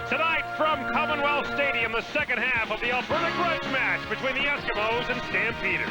Tonight from Commonwealth Stadium, the second half of the Alberta grudge match between the Eskimos and Stampeders.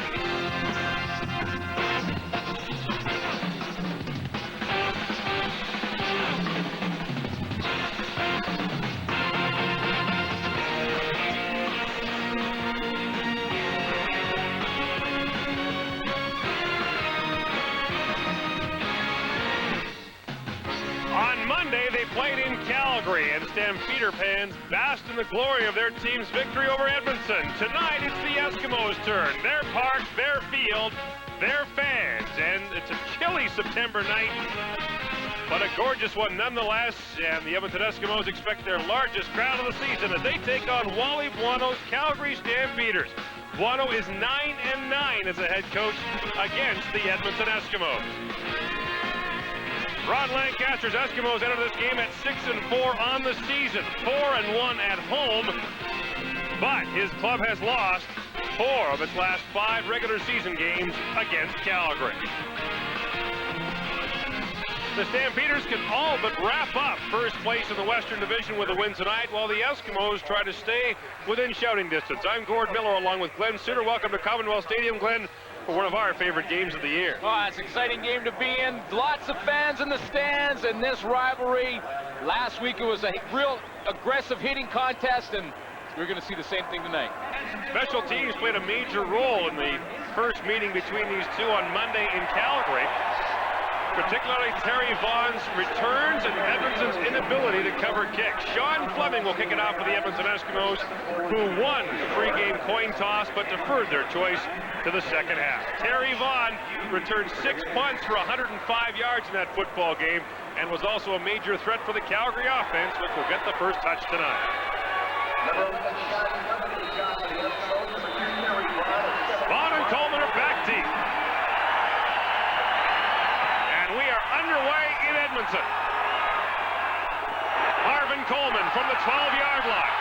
On Monday, they played in Calgary, and Stampeder fans basked in the glory of their team's victory over Edmonton. Tonight, it's the Eskimos' turn. Their park, their field, their fans, and it's a chilly September night, but a gorgeous one nonetheless, and the Edmonton Eskimos expect their largest crowd of the season as they take on Wally Buono's Calgary Stampeders. Buono is 9-9 as a head coach against the Edmonton Eskimos. Rod Lancaster's Eskimos enter this game at 6-4 on the season, 4-1 at home, but his club has lost 4 of its last 5 regular season games against Calgary. The Stampeders can all but wrap up first place in the Western Division with a win tonight, while the Eskimos try to stay within shouting distance. I'm Gord Miller along with Glenn Suter. Welcome to Commonwealth Stadium, Glenn, for one of our favorite games of the year. Oh, it's an exciting game to be in. Lots of fans in the stands, and this rivalry. Last week it was a real aggressive hitting contest, and we're going to see the same thing tonight. Special teams played a major role in the first meeting between these two on Monday in Calgary, particularly Terry Vaughan's returns and Edmonton's inability to cover kicks. Sean Fleming will kick it off for the Edmonton Eskimos, who won the pregame coin toss but deferred their choice to the second half. Terry Vaughan returned 6 punts for 105 yards in that football game and was also a major threat for the Calgary offense, which will get the first touch tonight. Vaughan and Coleman are back deep. Underway in Edmonton. Marvin Coleman from the 12-yard line.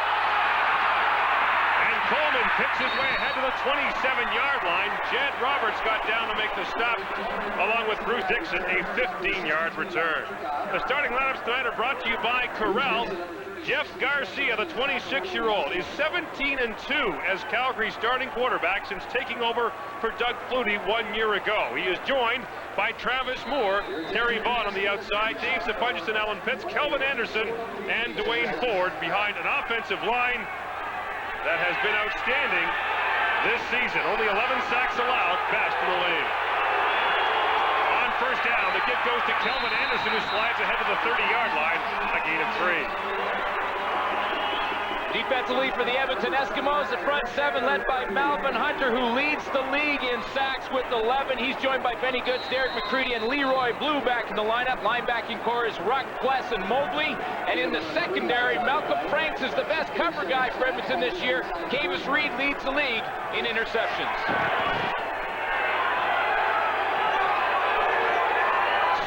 And Coleman picks his way ahead to the 27-yard line. Jed Roberts got down to make the stop, along with Bruce Dixon, a 15-yard return. The starting lineups tonight are brought to you by Corral. Jeff Garcia, the 26-year-old, is 17-2 as Calgary's starting quarterback since taking over for Doug Flutie 1 year ago. He is joined by Travis Moore, Terry Vaughn on the outside, Dave Sapunjis, Alan Pitts, Kelvin Anderson, and Dwayne Ford behind an offensive line that has been outstanding this season. Only 11 sacks allowed, best in the league. On first down, the kick goes to Kelvin Anderson, who slides ahead to the 30-yard line, a gain of 3. Defensive lead for the Edmonton Eskimos. The front seven led by Malvin Hunter, who leads the league in sacks with 11. He's joined by Benny Goods, Derek McCready, and Leroy Blue back in the lineup. Linebacking core is Ruck, Bless, and Mobley. And in the secondary, Malcolm Franks is the best cover guy for Edmonton this year. Kavis Reed leads the league in interceptions.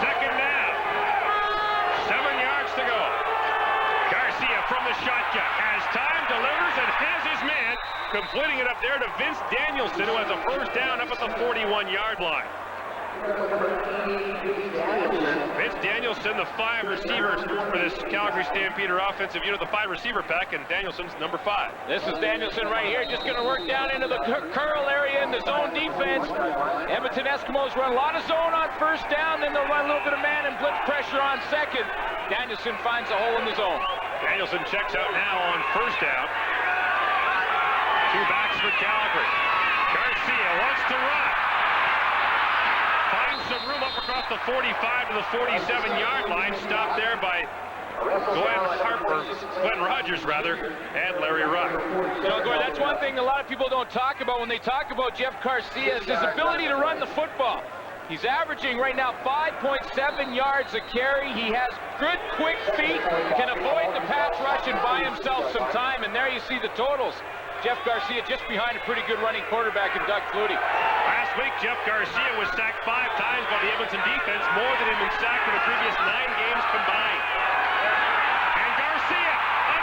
Second down. 7 yards to go. Garcia from the shotgun has time, delivers, and has his man, completing it up there to Vince Danielson, who has a first down up at the 41-yard line. Vince Danielson, the 5 receivers for this Calgary Stampeder offensive unit, the 5 receiver pack, and Danielson's number 5. This is Danielson right here, just going to work down into the curl area in the zone defense. Edmonton Eskimos run a lot of zone on first down, then they'll run a little bit of man and blitz pressure on second. Danielson finds a hole in the zone. Danielson checks out now on first down. 2 backs for Calgary. Garcia wants to run. Finds some room up across the 45 to the 47-yard line. Stopped there by Glenn Rogers, and Larry Ruck. You know, Gord, that's one thing a lot of people don't talk about when they talk about Jeff Garcia, is his ability to run the football. He's averaging right now 5.7 yards a carry. He has good, quick feet, can avoid the pass rush and buy himself some time. And there you see the totals. Jeff Garcia just behind a pretty good running quarterback in Doug Flutie. Last week, Jeff Garcia was sacked 5 times by the Edmonton defense, more than had been sacked in the previous 9 games combined. And Garcia, a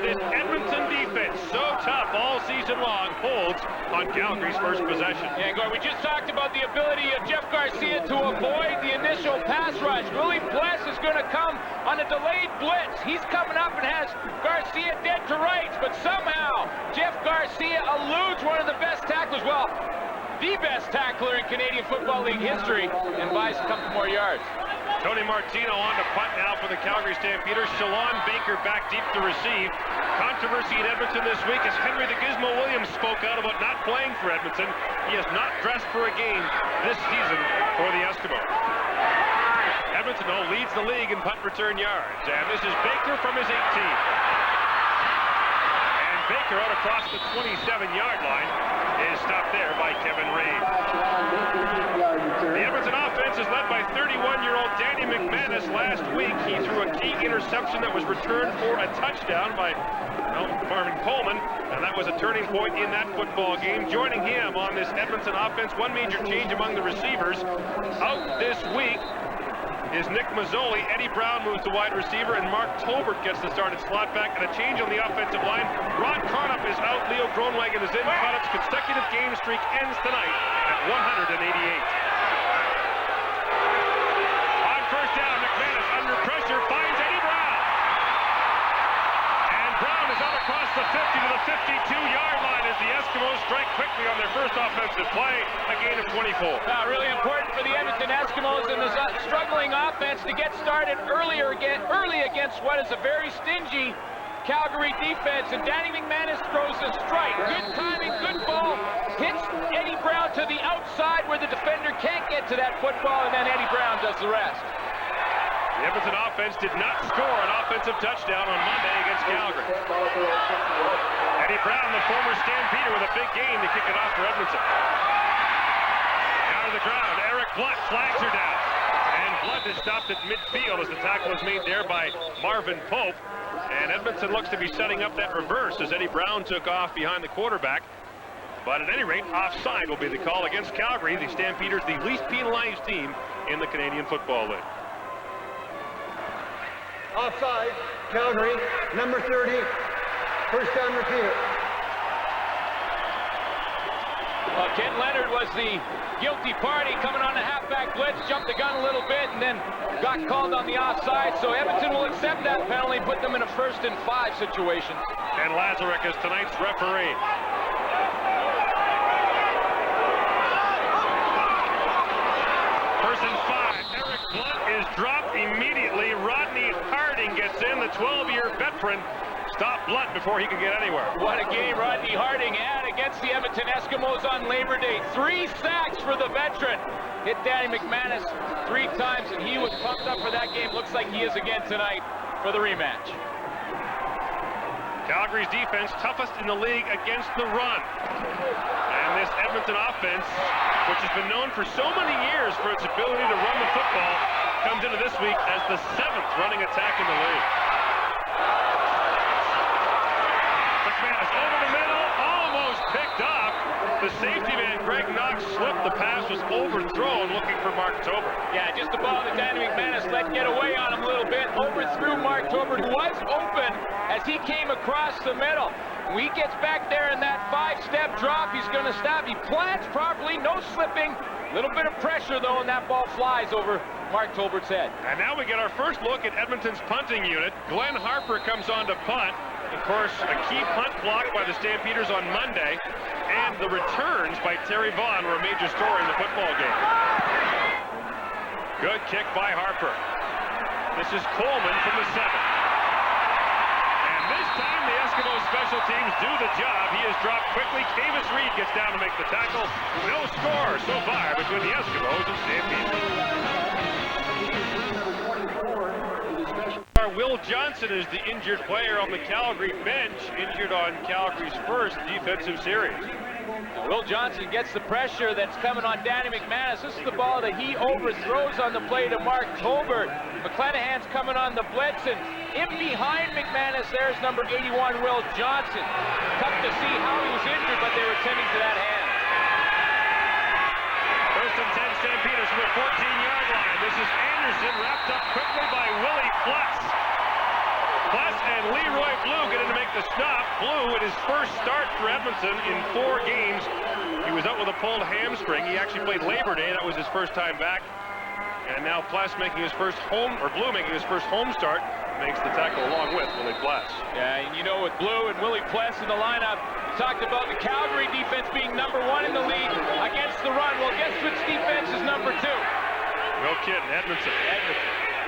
this Edmonton defense, so tough all season long, holds on Calgary's first possession. Yeah, Gord, we just talked about the ability of Jeff Garcia to avoid the initial pass rush. Willie Bless is going to come on a delayed blitz. He's coming up and has Garcia dead to rights, but somehow Jeff Garcia eludes one of the best tacklers, well, the best tackler in Canadian Football League history, and buys a couple more yards. Tony Martino on to punt now for the Calgary Stampeders. Shalon Baker back deep to receive. Controversy in Edmonton this week as Henry the Gizmo Williams spoke out about not playing for Edmonton. He has not dressed for a game this season for the Eskimos. Edmonton, though, leads the league in punt return yards. And this is Baker from his 18. And Baker out across the 27-yard line is stopped there by Kevin Reid. The Edmonton offense is led by 31-year-old Danny McManus. Last week, he threw a key interception that was returned for a touchdown by Marvin Coleman, and that was a turning point in that football game. Joining him on this Edmonton offense, one major change among the receivers. Out this week is Nick Mazzoli. Eddie Brown moves to wide receiver, and Mark Tolbert gets the start at slot back, and a change on the offensive line. Ron Carnup is out. Leo Groenwagen is in. Carnup's consecutive game streak ends tonight at 188. On first down, McManus under pressure finds Eddie Brown. And Brown is out across the 50 to the 52-yard line as the Eskimos strike quickly on their first offensive play, a gain of 24. Really important for the Edmonton Eskimos and the struggling offense to get started early against what is a very stingy Calgary defense. And Danny McManus throws a strike. Good timing, good ball. Hits Eddie Brown to the outside where the defender can't get to that football, and then Eddie Brown does the rest. The Edmonton offense did not score an offensive touchdown on Monday against Calgary. Eddie Brown, the former Stampeder, with a big gain to kick it off for Edmonton. Down to the ground, Eric Blunt flags her down. And Blunt is stopped at midfield as the tackle is made there by Marvin Pope. And Edmonton looks to be setting up that reverse as Eddie Brown took off behind the quarterback. But at any rate, offside will be the call against Calgary. The Stampeders, the least penalized team in the Canadian Football League. Offside, Calgary, number 30, first down repeat. Well, Ken Leonard was the guilty party coming on the halfback blitz, jumped the gun a little bit, and then got called on the offside. So Edmonton will accept that penalty, put them in a 1st and 5 situation. And Lazarek is tonight's referee. First and 5. Eric Blunt is dropped immediately. Rodney Harding gets in, the 12-year veteran. Stop Blunt before he can get anywhere. What a game Rodney Harding had against the Edmonton Eskimos on Labor Day. 3 sacks for the veteran. Hit Danny McManus 3 times, and he was pumped up for that game. Looks like he is again tonight for the rematch. Calgary's defense, toughest in the league against the run. And this Edmonton offense, which has been known for so many years for its ability to run the football, comes into this week as the 7th running attack in the league. McManus over the middle, almost picked off. The safety man, Greg Knox, slipped. The pass was overthrown, looking for Mark Tolbert. Yeah, just the ball that Danny McManus let get away on him a little bit. Overthrew Mark Tolbert, who was open as he came across the middle. When he gets back there in that 5-step drop, he's going to stop. He plants properly, no slipping. A little bit of pressure, though, and that ball flies over Mark Tolbert's head. And now we get our first look at Edmonton's punting unit. Glenn Harper comes on to punt. Of course, a key punt block by the Stampeders on Monday, and the returns by Terry Vaughn were a major story in the football game. Good kick by Harper. This is Coleman from the 7. And this time the Eskimos special teams do the job. He is dropped quickly. Davis Reed gets down to make the tackle. No score so far between the Eskimos and Stampeders. Will Johnson is the injured player on the Calgary bench, injured on Calgary's first defensive series. Will Johnson gets the pressure that's coming on Danny McManus. This is the ball that he overthrows on the play to Mark Tolbert. McClanahan's coming on the blitz, and in behind McManus, there's number 81, Will Johnson. Tough to see how he was injured, but they were tending to that hand. First and 10 Stampeders from the 14-yard line. This is Anderson wrapped up quickly by Willie Bless. Plus and Leroy Blue getting to make the stop. Blue in his first start for Edmonton in 4 games. He was out with a pulled hamstring. He actually played Labor Day. That was his first time back. And now Pless making his first home, or Blue making his first home start, makes the tackle along with Willie Pless. Yeah, and you know, with Blue and Willie Pless in the lineup, talked about the Calgary defense being #1 in the league against the run. Well, guess which defense is #2? No kidding, Edmonton.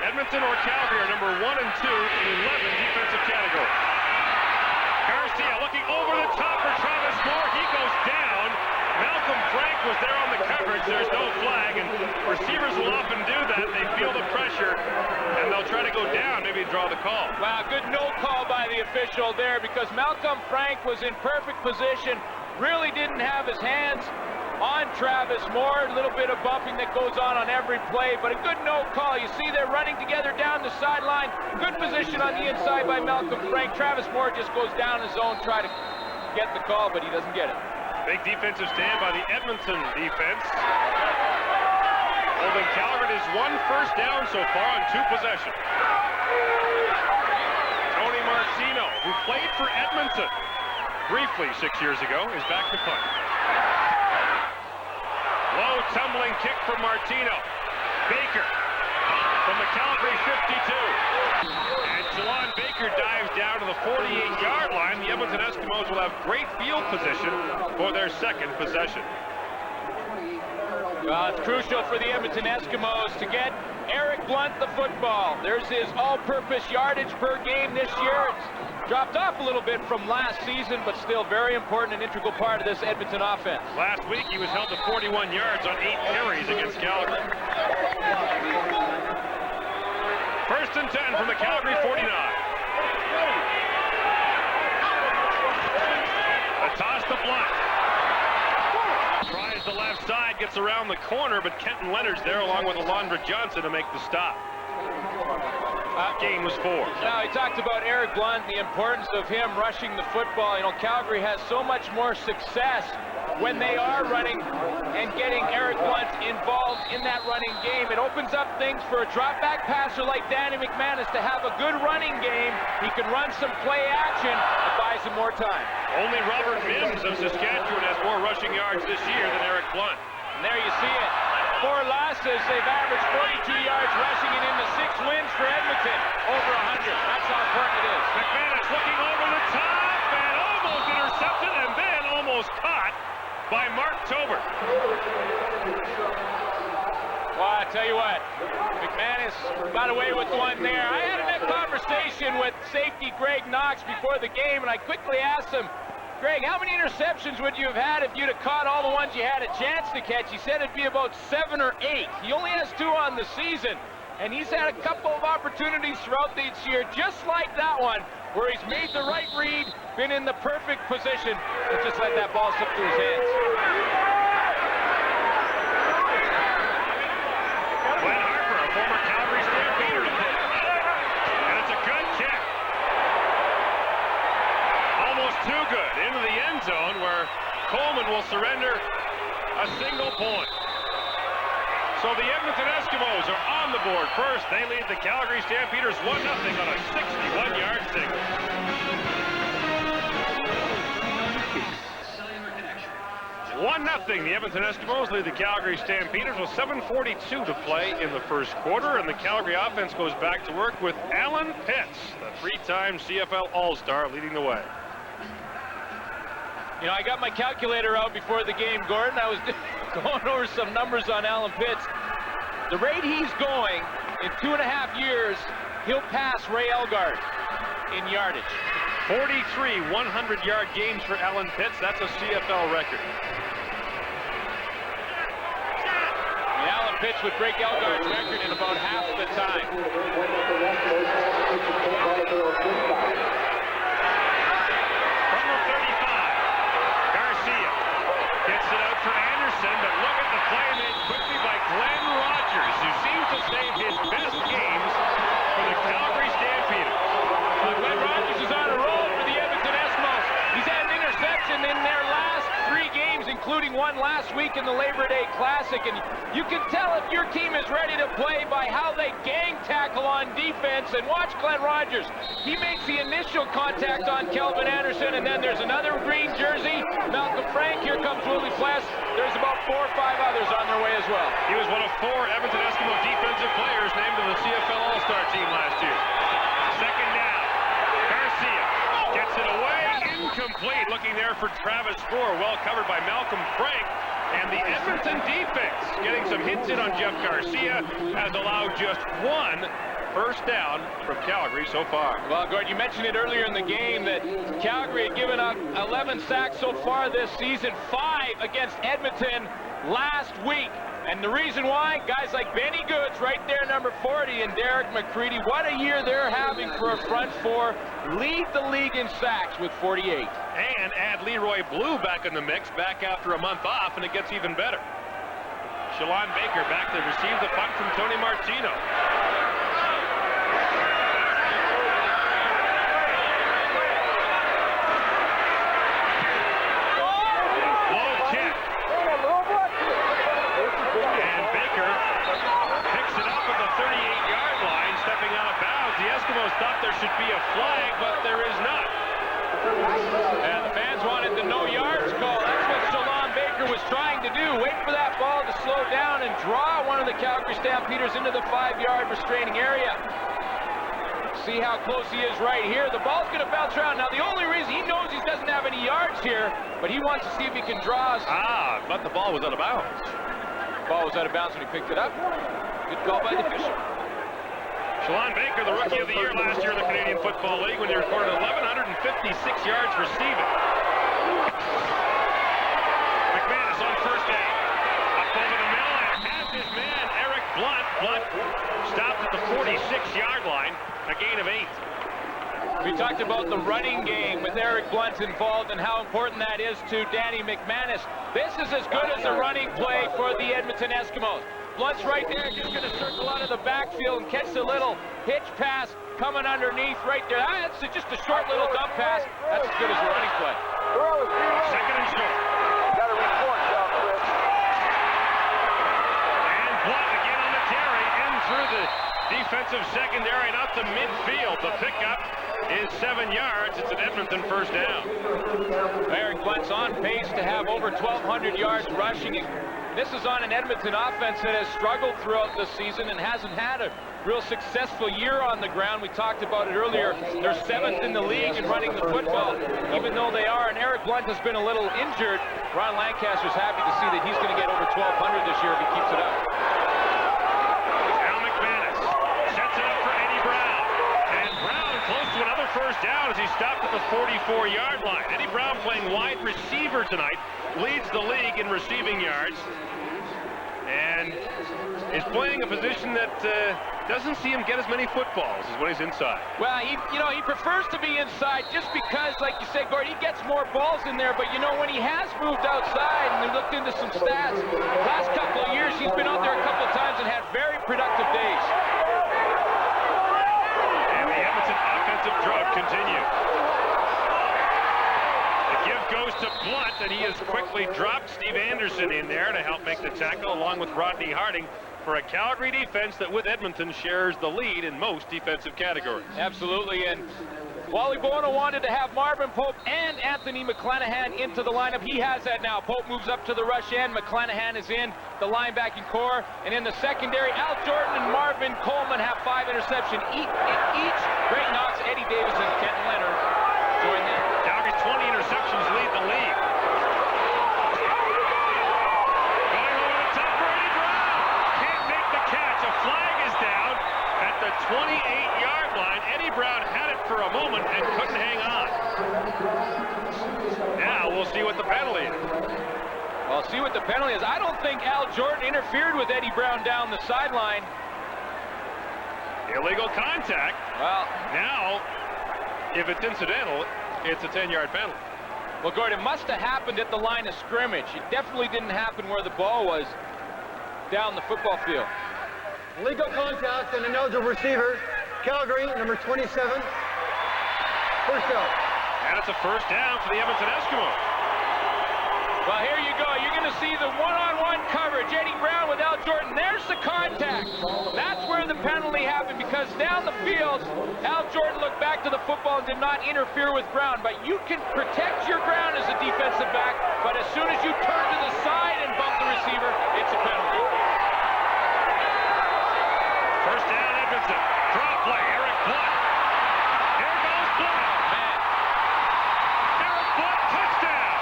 Edmonton or Calgary are #1 and 2 in 11 defensive categories. Garcia looking over the top for Travis Moore. He goes down. Malcolm Frank was there on the coverage. There's no flag, and receivers will often do that. They feel the pressure, and they'll try to go down, maybe draw the call. Wow, good no call by the official there, because Malcolm Frank was in perfect position, really didn't have his hands on Travis Moore. A little bit of bumping that goes on every play, but a good no call. You see they're running together down the sideline. Good position on the inside by Malcolm Frank. Travis Moore just goes down his zone, try to get the call, but he doesn't get it. Big defensive stand by the Edmonton defense. Holding Calgary is 1 first down so far on 2 possessions. Tony Martino, who played for Edmonton briefly 6 years ago, is back to punt. Low tumbling kick from Martino. Baker from the Calgary 52. And Jelon Baker dives down to the 48-yard line. The Edmonton Eskimos will have great field position for their second possession. Well, it's crucial for the Edmonton Eskimos to get Eric Blunt the football. There's his all-purpose yardage per game this year. It's dropped off a little bit from last season, but still very important and integral part of this Edmonton offense. Last week, he was held to 41 yards on 8 carries against Calgary. First and 10 from the Calgary 49. A toss to Blunt. Tries the left side, gets around the corner, but Kenton Leonard's there along with Alondra Johnson to make the stop. Game was 4. Now, he talked about Eric Blunt, the importance of him rushing the football. You know, Calgary has so much more success when they are running and getting Eric Blunt involved in that running game. It opens up things for a drop-back passer like Danny McManus to have a good running game. He can run some play action. It buys him more time. Only Robert Mims of Saskatchewan has more rushing yards this year than Eric Blunt. And there you see it. 4 losses, they've averaged 42 yards rushing and into 6 wins for Edmonton. Over 100. That's how important it is. McManus looking over the top and almost intercepted and then almost caught by Mark Tober. Well, I tell you what, McManus got away with one there. I had a conversation with safety Greg Knox before the game, and I quickly asked him, Greg, how many interceptions would you have had if you'd have caught all the ones you had a chance to catch? He said it'd be about 7 or 8. He only has 2 on the season, and he's had a couple of opportunities throughout this year, just like that one, where he's made the right read, been in the perfect position, and just let that ball slip through his hands. Glenn Harper, a former Calgary Stampeder, and it's a good kick. Almost too good into the end zone where Coleman will surrender a single point. So the Edmonton Eskimos are on the board first. They lead the Calgary Stampeders 1-0 on a 61-yard single. 1-0. The Edmonton Eskimos lead the Calgary Stampeders with 7:42 to play in the first quarter, and the Calgary offense goes back to work with Alan Pitts, the 3-time CFL All-Star, leading the way. You know, I got my calculator out before the game, Gordon. I was going over some numbers on Alan Pitts. The rate he's going, in 2.5 years, he'll pass Ray Elgard in yardage. 43 100-yard games for Alan Pitts. That's a CFL record. And Alan Pitts would break Elgard's record in about half the time. From the 35, Garcia gets it out for Anderson, but look at the play made quickly by Glenn Rogers, who seems to save his best games for the Calgary Stampeders. Glenn Rogers is on a roll for the Edmonton Eskimos. He's had an interception in their last 3 games, including one last week in the Labor Day Classic, and you can tell if your team is ready to play by how they gang tackle on defense. And watch Glenn Rogers. He makes the initial contact on Kelvin Anderson, and then there's another green jersey, Malcolm Frank. Here comes Willie Fless. There's about 4 or 5 others on their way as well. He was one of 4 Edmonton Eskimo defensive players named to the CFL All-Star team last year. Second down. Garcia gets it away. Incomplete. Looking there for Travis Spoor. Well covered by Malcolm Frank. And the Edmonton defense getting some hits in on Jeff Garcia has allowed just 1 first down from Calgary so far. Well, Gord, you mentioned it earlier in the game that Calgary had given up 11 sacks so far this season, 5 against Edmonton last week. And the reason why, guys like Benny Goods right there, number 40, and Derek McCready, what a year they're having for a front 4. Lead the league in sacks with 48. And add Leroy Blue back in the mix, back after a month off, and it gets even better. Shalon Baker back to receive the punt from Tony Martino. Eskimos thought there should be a flag, but there is not. And the fans wanted the no yards call. That's what Shalon Baker was trying to do. Wait for that ball to slow down and draw one of the Calgary Stampeders into the 5-yard restraining area. See how close he is right here. The ball's going to bounce around. Now, the only reason he knows he doesn't have any yards here, but he wants to see if he can draw. But the ball was out of bounds. The ball was out of bounds when he picked it up. Good call by the official. Shalon Baker, the Rookie of the Year last year in the Canadian Football League when he recorded 1,156 yards receiving. McManus on first down. Up over the middle and has his man, Eric Blunt. Blunt stopped at the 46-yard line, a gain of 8. We talked about the running game with Eric Blunt involved and how important that is to Danny McManus. This is as good as a running play for the Edmonton Eskimos. Blunt's right there, just going to circle out of the backfield and catch the little hitch pass coming underneath right there. That's just a short little dump pass. That's as good as a running play. Second and short. Got a report down, Chris. And Blunt again on the carry in through the defensive secondary and out to midfield. The pickup is 7 yards. It's an Edmonton first down. Eric Blunt's on pace to have over 1,200 yards rushing. This is on an Edmonton offense that has struggled throughout the season and hasn't had a real successful year on the ground. We talked about it earlier. They're 7th in the league in running the football, even though they are. And Eric Blunt has been a little injured. Ron Lancaster's happy to see that he's going to get over 1,200 this year if he keeps it up. Al McManus sets it up for Eddie Brown. And Brown close to another first down as he stopped at the 44-yard line. Eddie Brown playing wide receiver tonight. Leads the league in receiving yards and is playing a position that doesn't see him get as many footballs as when he's inside. Well, he prefers to be inside just because, like you said, Gord, he gets more balls in there. But, when he has moved outside and we looked into some stats, last couple of years he's been out there a couple of times and had very productive days. And the Edmonton offensive drought continues. Goes to Blunt, and he has quickly dropped Steve Anderson in there to help make the tackle, along with Rodney Harding, for a Calgary defense that with Edmonton shares the lead in most defensive categories. Absolutely, and Wally Bono wanted to have Marvin Pope and Anthony McClanahan into the lineup. He has that now. Pope moves up to the rush end. McClanahan is in the linebacking core, and in the secondary, Al Jordan and Marvin Coleman have 5 interceptions each. Greg Knox, Eddie Davis, and Kenton Leonard join them. Calgary's 20 interceptions lead the league. Going over the top for Eddie Brown. Can't make the catch. A flag is down at the 28-yard line. Eddie Brown had it for a moment and couldn't hang on. Now we'll see what the penalty is. Well, see what the penalty is. I don't think Al Jordan interfered with Eddie Brown down the sideline. Illegal contact. Well, now, if it's incidental, it's a 10-yard penalty. Well, Gordon, it must have happened at the line of scrimmage. It definitely didn't happen where the ball was down the football field. Legal contact on an eligible receiver. Calgary, number 27. First down. And it's a first down for the Edmonton Eskimos. Well, here you go. You're going to see the one-on-one coverage. Eddie Brown with Al Jordan. There's the contact. That's where the penalty happened, because down the field, Al Jordan looked back to the football and did not interfere with Brown. But you can protect your ground as a defensive back, but as soon as you turn to the side and bump the receiver, it's a penalty. First down, Edmonton. Draw play, Eric Blunt. Here goes Blunt. Man. Eric Blunt, touchdown.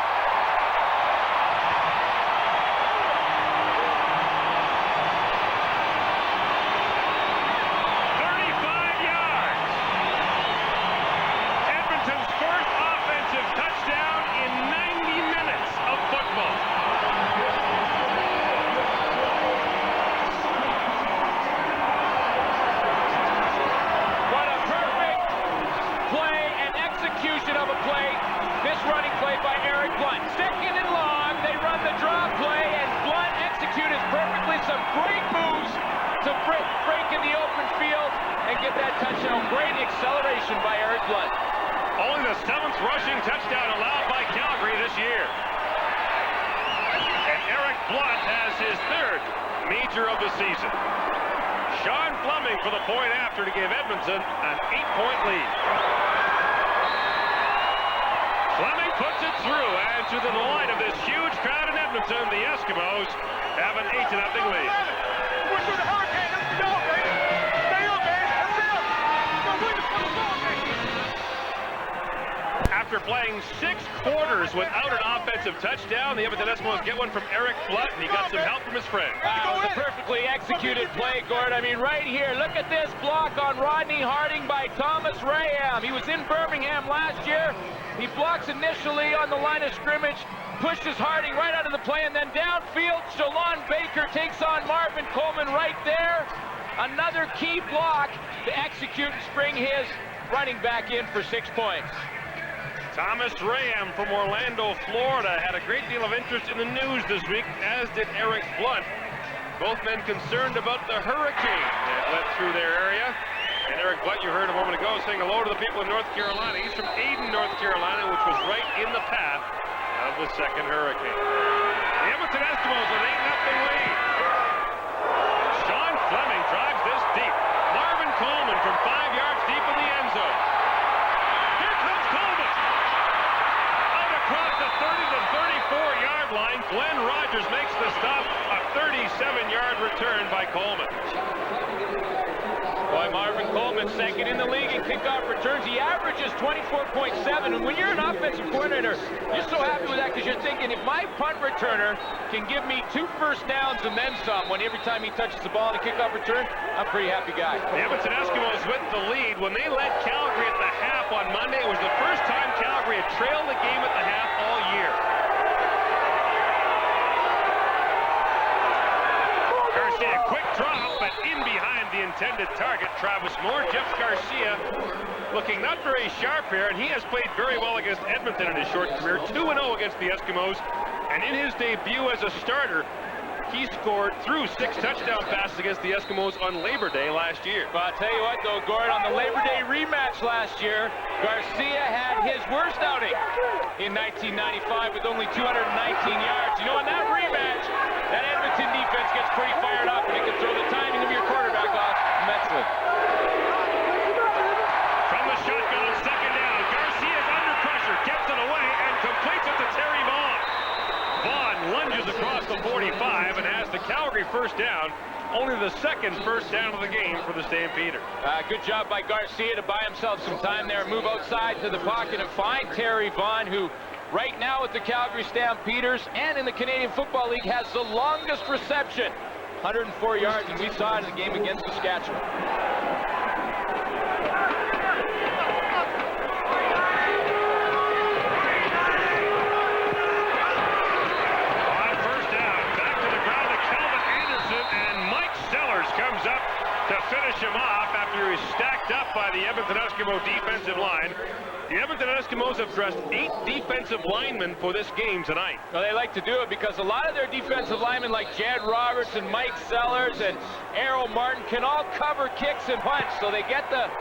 35 yards. Edmonton's first offensive touchdown in 90 minutes of football. What a perfect play and execution of a play. This running play by Eric Blunt. Second and long, they run the draw play, and Blunt executes perfectly some great moves to break in the open field and get that touchdown. Great acceleration by Eric Blunt. Only the 7th rushing touchdown allowed by Calgary this year. And Eric Blunt has his 3rd major of the season. Sean Fleming for the point after to give Edmonton an 8-point lead. Fleming puts it through, and to the delight of this huge crowd in Edmonton, the Eskimos have an 8-0 lead. Push through the hurricane. Let's go, baby. Stay up, man. Let's go. Go win the football game. After playing 6 quarters without an offensive touchdown, the Edmonton Eskimos get one from Eric Blunt, and he got some help from his friend. It was a perfectly executed play, Gord. I mean, right here, look at this block on Rodney Harding by Thomas Rayam. He was in Birmingham last year. He blocks initially on the line of scrimmage, pushes Harding right out of the play, and then downfield, Shalon Baker takes on Marvin Coleman right there. Another key block to execute and spring his running back in for 6 points. Thomas Rayam from Orlando, Florida, had a great deal of interest in the news this week, as did Eric Blunt. Both men concerned about the hurricane that went through their area. And Eric Blunt, you heard a moment ago, saying hello to the people in North Carolina. He's from Aden, North Carolina, which was right in the path of the 2nd hurricane. The Edmonton Eskimos with an 8-0 lead. Sean Fleming drives this deep. Marvin Coleman from 5 yards deep in the end zone. Here comes Coleman. Out across the 30 to 34-yard line, Glenn Rogers makes the stop. A 37-yard return by Coleman. Boy, Marvin Coleman, 2nd in the league in kickoff returns. He averages 24.7, and when you're an offensive coordinator, you're so happy with that because you're thinking, if my punt returner can give me 2 first downs and then some when every time he touches the ball in a kickoff return, I'm a pretty happy guy. The Edmonton Eskimos with the lead. When they led Calgary at the half on Monday, it was the first time Calgary had trailed the game at the half all year. Garcia, quick drop, but in behind the intended target, Travis Moore. Jeff Garcia looking not very sharp here, and he has played very well against Edmonton in his short career. 2-0 against the Eskimos, and in his debut as a starter, he scored through 6 touchdown passes against the Eskimos on Labor Day last year. But I'll tell you what, though, Gord, on the Labor Day rematch last year, Garcia had his worst outing in 1995 with only 219 yards. You know, in that rematch, that Edmonton defense gets pretty fired up, and it can throw the timing of your quarterback off immensely. From the shotgun on 2nd down, Garcia's under pressure, gets it away, and completes it to Terry Vaughn. Vaughn lunges across the 45 and has the Calgary first down. Only the 2nd first down of the game for the Stampeders. Good job by Garcia to buy himself some time there, move outside to the pocket and find Terry Vaughn, who right now with the Calgary Stampeders and in the Canadian Football League has the longest reception. 104 yards, and we saw it in the game against Saskatchewan. Comes up to finish him off after he was stacked up by the Edmonton Eskimo defensive line. The Edmonton Eskimos have dressed 8 defensive linemen for this game tonight. Well, they like to do it because a lot of their defensive linemen like Jed Roberts and Mike Sellers and Errol Martin can all cover kicks and punts. So they get the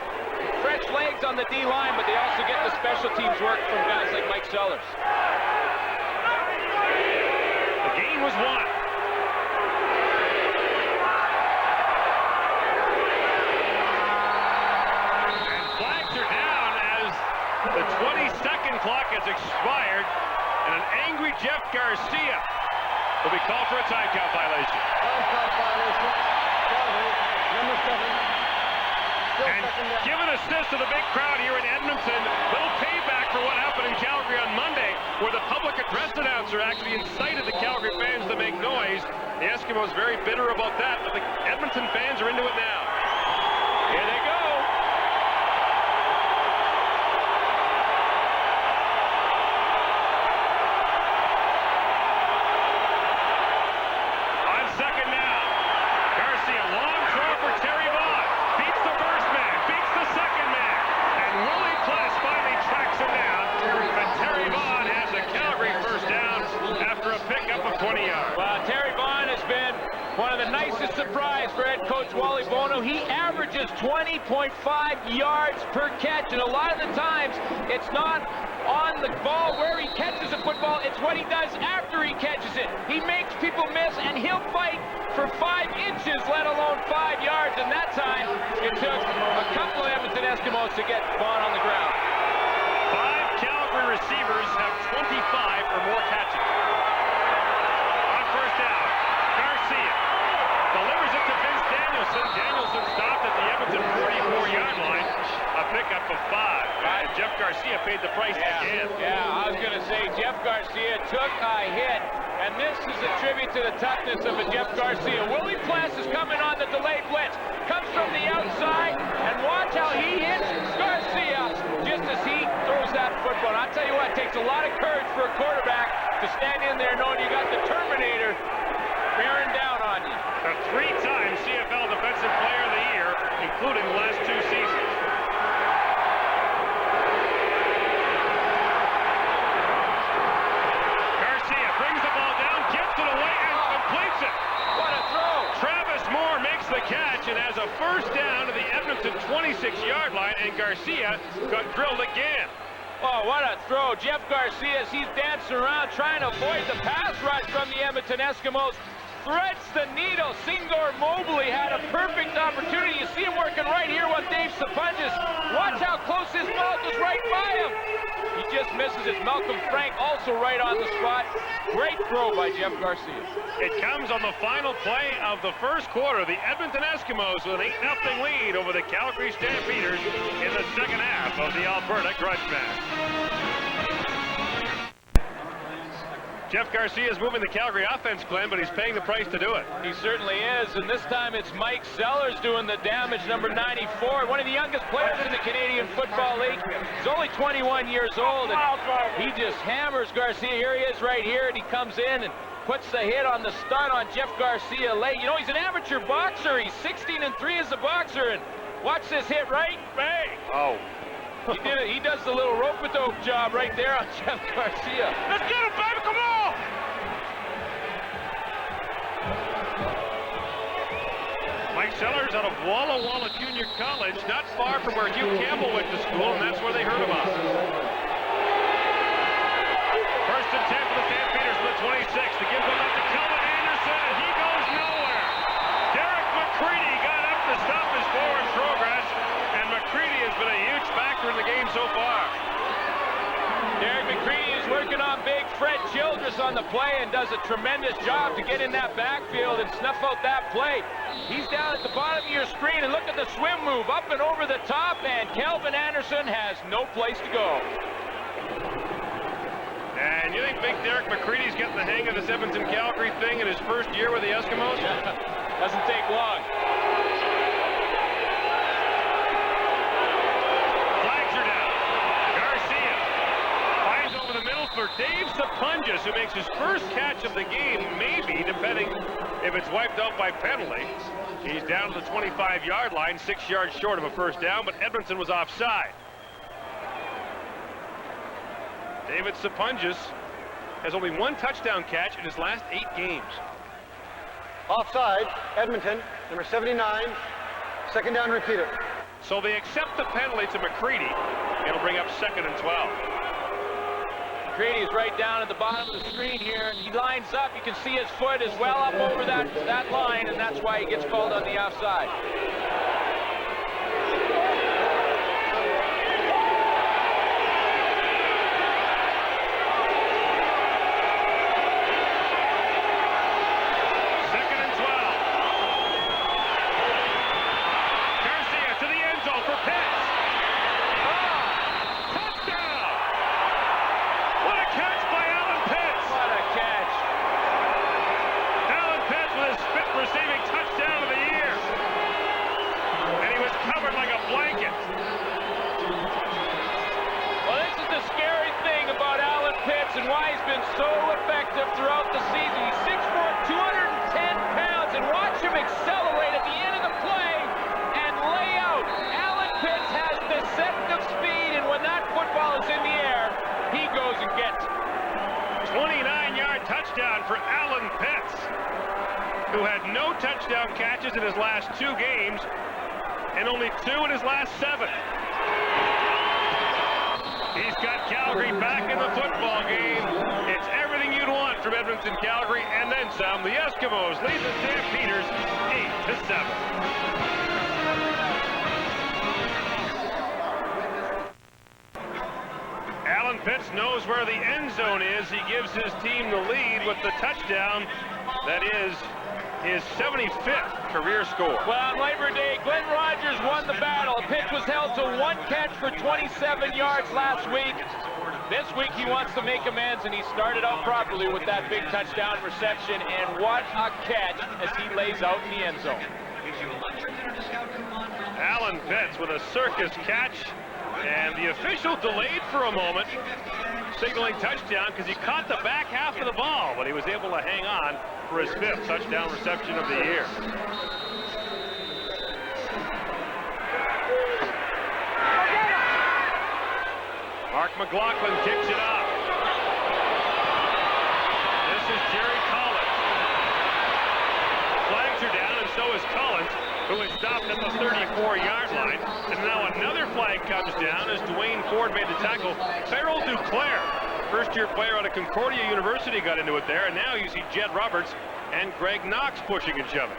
fresh legs on the D-line, but they also get the special teams work from guys like Mike Sellers. Edmonton was won. And flags are down as the 20-second clock has expired, and an angry Jeff Garcia will be called for a time count violation. Time count violation. Calgary, number 7. And give an assist to the big crowd here in Edmonton. Little payback for what happened in Calgary on Monday, where the public address announcer actually incited the Calgary fans to make noise. The Eskimos very bitter about that, but the Edmonton fans are into it now. Here they go. On second now. Garcia, long throw for Terry Vaughn. Beats the first man, beats the second man. And Willie Pless finally tracks him down. But Terry Vaughn has the Calgary first down after a pickup of 20 yards. Well, Terry Vaughn has been one of the nicest surprises for head coach Wally Bono. He averages 20.5 yards per catch, and a lot of the times it's not on the ball where he catches the football, it's what he does after he catches it. He makes people miss, and he'll fight for 5 inches, let alone 5 yards, and that time it took a couple of Edmonton Eskimos to get Vaughn on the ground. 5 Calgary receivers have 25 or more catches. On first down, Garcia delivers it to Vince Danielson. Danielson stopped at the Edmonton 44-yard line. A pickup of 5. And Jeff Garcia paid the price again. Yeah, I was going to say Jeff Garcia took a hit, and this is a tribute to the toughness of a Jeff Garcia. Willie Pless is coming on the delayed blitz. Comes from the outside, and watch how he hits Garcia just as he throws that football. And I'll tell you what, it takes a lot of courage for a quarterback to stand in there knowing you got the Terminator bearing down on you. A 3-time CFL Defensive Player of the Year, including the last 2 seasons. Garcia brings the ball down, gets it away, and completes it. What a throw! Travis Moore makes the catch and has a first down to the Edmonton 26-yard line, and Garcia got drilled again. Oh, what a throw. Jeff Garcia, as he's dancing around trying to avoid the pass rush from the Edmonton Eskimos, threads the needle. Singor Mobley had a perfect opportunity. You see him working right here with Dave Sapunjas. Watch how close his ball goes right by him. He just misses it. Malcolm Frank also right on the spot. Great throw by Jeff Garcia. It comes on the final play of the first quarter. The Edmonton Eskimos with an 8-0 lead over the Calgary Stampeders in the second half of the Alberta Grudge Match. Jeff Garcia is moving the Calgary offense, Glenn, but he's paying the price to do it. He certainly is, and this time it's Mike Sellers doing the damage, number 94, one of the youngest players in the Canadian Football League. He's only 21 years old, and he just hammers Garcia. Here he is right here, and he comes in and puts the hit on the stun on Jeff Garcia late. You know, he's an amateur boxer. He's 16-3 as a boxer, and watch this hit right, bang. Oh. He did it. He does the little rope-a-dope job right there on Jeff Garcia. Let's get him, baby, come on! Mike Sellers out of Walla Walla Junior College, not far from where Hugh Campbell went to school, and that's where they heard about him. First and 10 for the Stampeders from the 26. The give goes up to Kelvin Anderson, and he goes nowhere. Derek McCready got up to stop his forward progress, and McCready has been a huge factor in the game so far. Derek McCready is working on big Fred Childress on the play and does a tremendous job to get in that backfield and snuff out that play. He's down at the bottom of your screen, and look at the swim move up and over the top, and Kelvin Anderson has no place to go. And you think big Derek McCready's getting the hang of this Edmonton-Calgary thing in his first year with the Eskimos? Doesn't take long. Flags are down. Garcia finds over the middle for Dave Sapunjas, who makes his first catch of the game, maybe, depending if it's wiped out by penalty. He's down to the 25-yard line, 6 yards short of a first down, but Edmonton was offside. David Sapunjas has only 1 touchdown catch in his last 8 games. Offside, Edmonton, number 79, second down, repeat it. So they accept the penalty to McCready. It'll bring up 2nd and 12. McCready is right down at the bottom of the screen here. He lines up. You can see his foot is well up over that line, and that's why he gets called on the offside. And why he's been so effective throughout the season. He's 6'4", 210 pounds, and watch him accelerate at the end of the play and lay out. Alan Pitts has deceptive speed, and when that football is in the air, he goes and gets it. 29-yard touchdown for Alan Pitts, who had no touchdown catches in his last 2 games and only 2 in his last 7. He's got Calgary back in the football game. It's everything you'd want from Edmonton, Calgary, and then some. The Eskimos lead the Stampeders 8-7. Alan Pitts knows where the end zone is. He gives his team the lead with the touchdown. That is his 75th career score. Well, on Labor Day, Glenn Rogers won the battle. Pitts was held to 1 catch for 27 yards last week. This week he wants to make amends, and he started out properly with that big touchdown reception, and what a catch as he lays out in the end zone. Alan Pitts with a circus catch, and the official delayed for a moment, signaling touchdown because he caught the back half of the ball, but he was able to hang on for his 5th touchdown reception of the year. Mark McLaughlin kicks it off. This is Jerry Collins. Flags are down, and so is Collins, who is stopped at the 34-yard line. And now another flag comes down as Dwayne Ford made the tackle. Farrell Duclair, first-year player out of Concordia University, got into it there. And now you see Jed Roberts and Greg Knox pushing and shoving.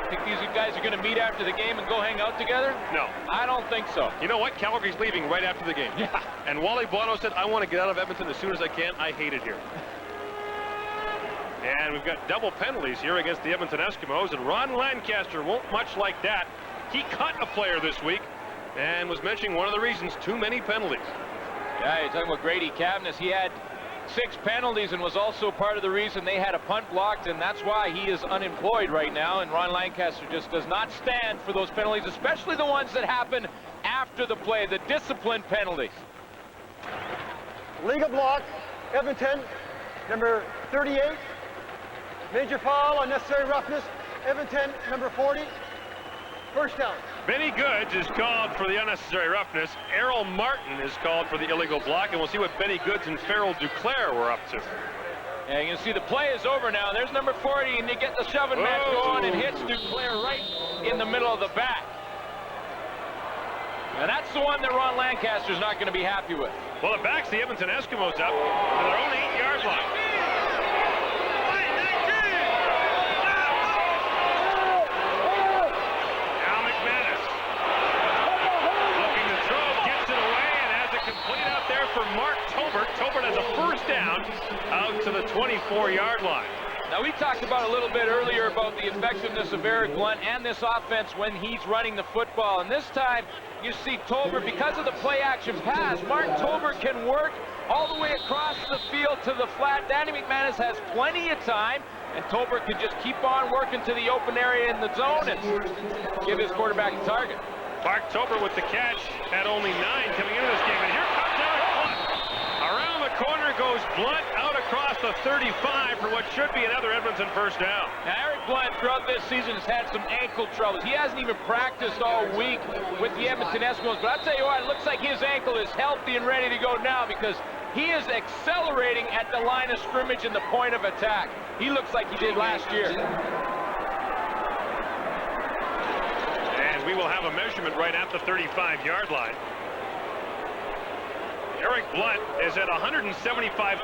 Think these guys are going to meet after the game and go hang out together? No. I don't think so. You know what? Calgary's leaving right after the game. Yeah. And Wally Bono said, I want to get out of Edmonton as soon as I can. I hate it here. And we've got double penalties here against the Edmonton Eskimos, and Ron Lancaster won't much like that. He cut a player this week and was mentioning one of the reasons, too many penalties. Yeah, you're talking about Grady Cavness. He had 6 penalties and was also part of the reason they had a punt blocked, and that's why he is unemployed right now. And Ron Lancaster just does not stand for those penalties, especially the ones that happen after the play, the discipline penalties. Legal block, Edmonton, number 38. Major foul, unnecessary roughness, Edmonton, number 40. First down. Benny Goods is called for the unnecessary roughness. Errol Martin is called for the illegal block, and we'll see what Benny Goods and Farrell Duclair were up to. And you can see the play is over now. There's number 40, and they get the shoving match going and hits Duclair right in the middle of the back. And that's the one that Ron Lancaster's not going to be happy with. Well, it backs the Edmonton Eskimos up to their own 8-yard line. For Mark Tobert. Tobert has a first down out to the 24-yard line. Now, we talked about a little bit earlier about the effectiveness of Eric Blunt and this offense when he's running the football. And this time, you see Tobert, because of the play-action pass, Mark Tobert can work all the way across the field to the flat. Danny McManus has plenty of time, and Tobert can just keep on working to the open area in the zone and give his quarterback a target. Mark Tobert with the catch at only 9 coming into this game. And here comes Eric Blunt. Around the corner goes Blunt out across the 35 for what should be another Edmonton first down. Now, Eric Blunt throughout this season has had some ankle troubles. He hasn't even practiced all week with the Edmonton Eskimos. But I'll tell you what, it looks like his ankle is healthy and ready to go now because he is accelerating at the line of scrimmage and the point of attack. He looks like he did last year. We will have a measurement right at the 35-yard line. Eric Blunt is at 175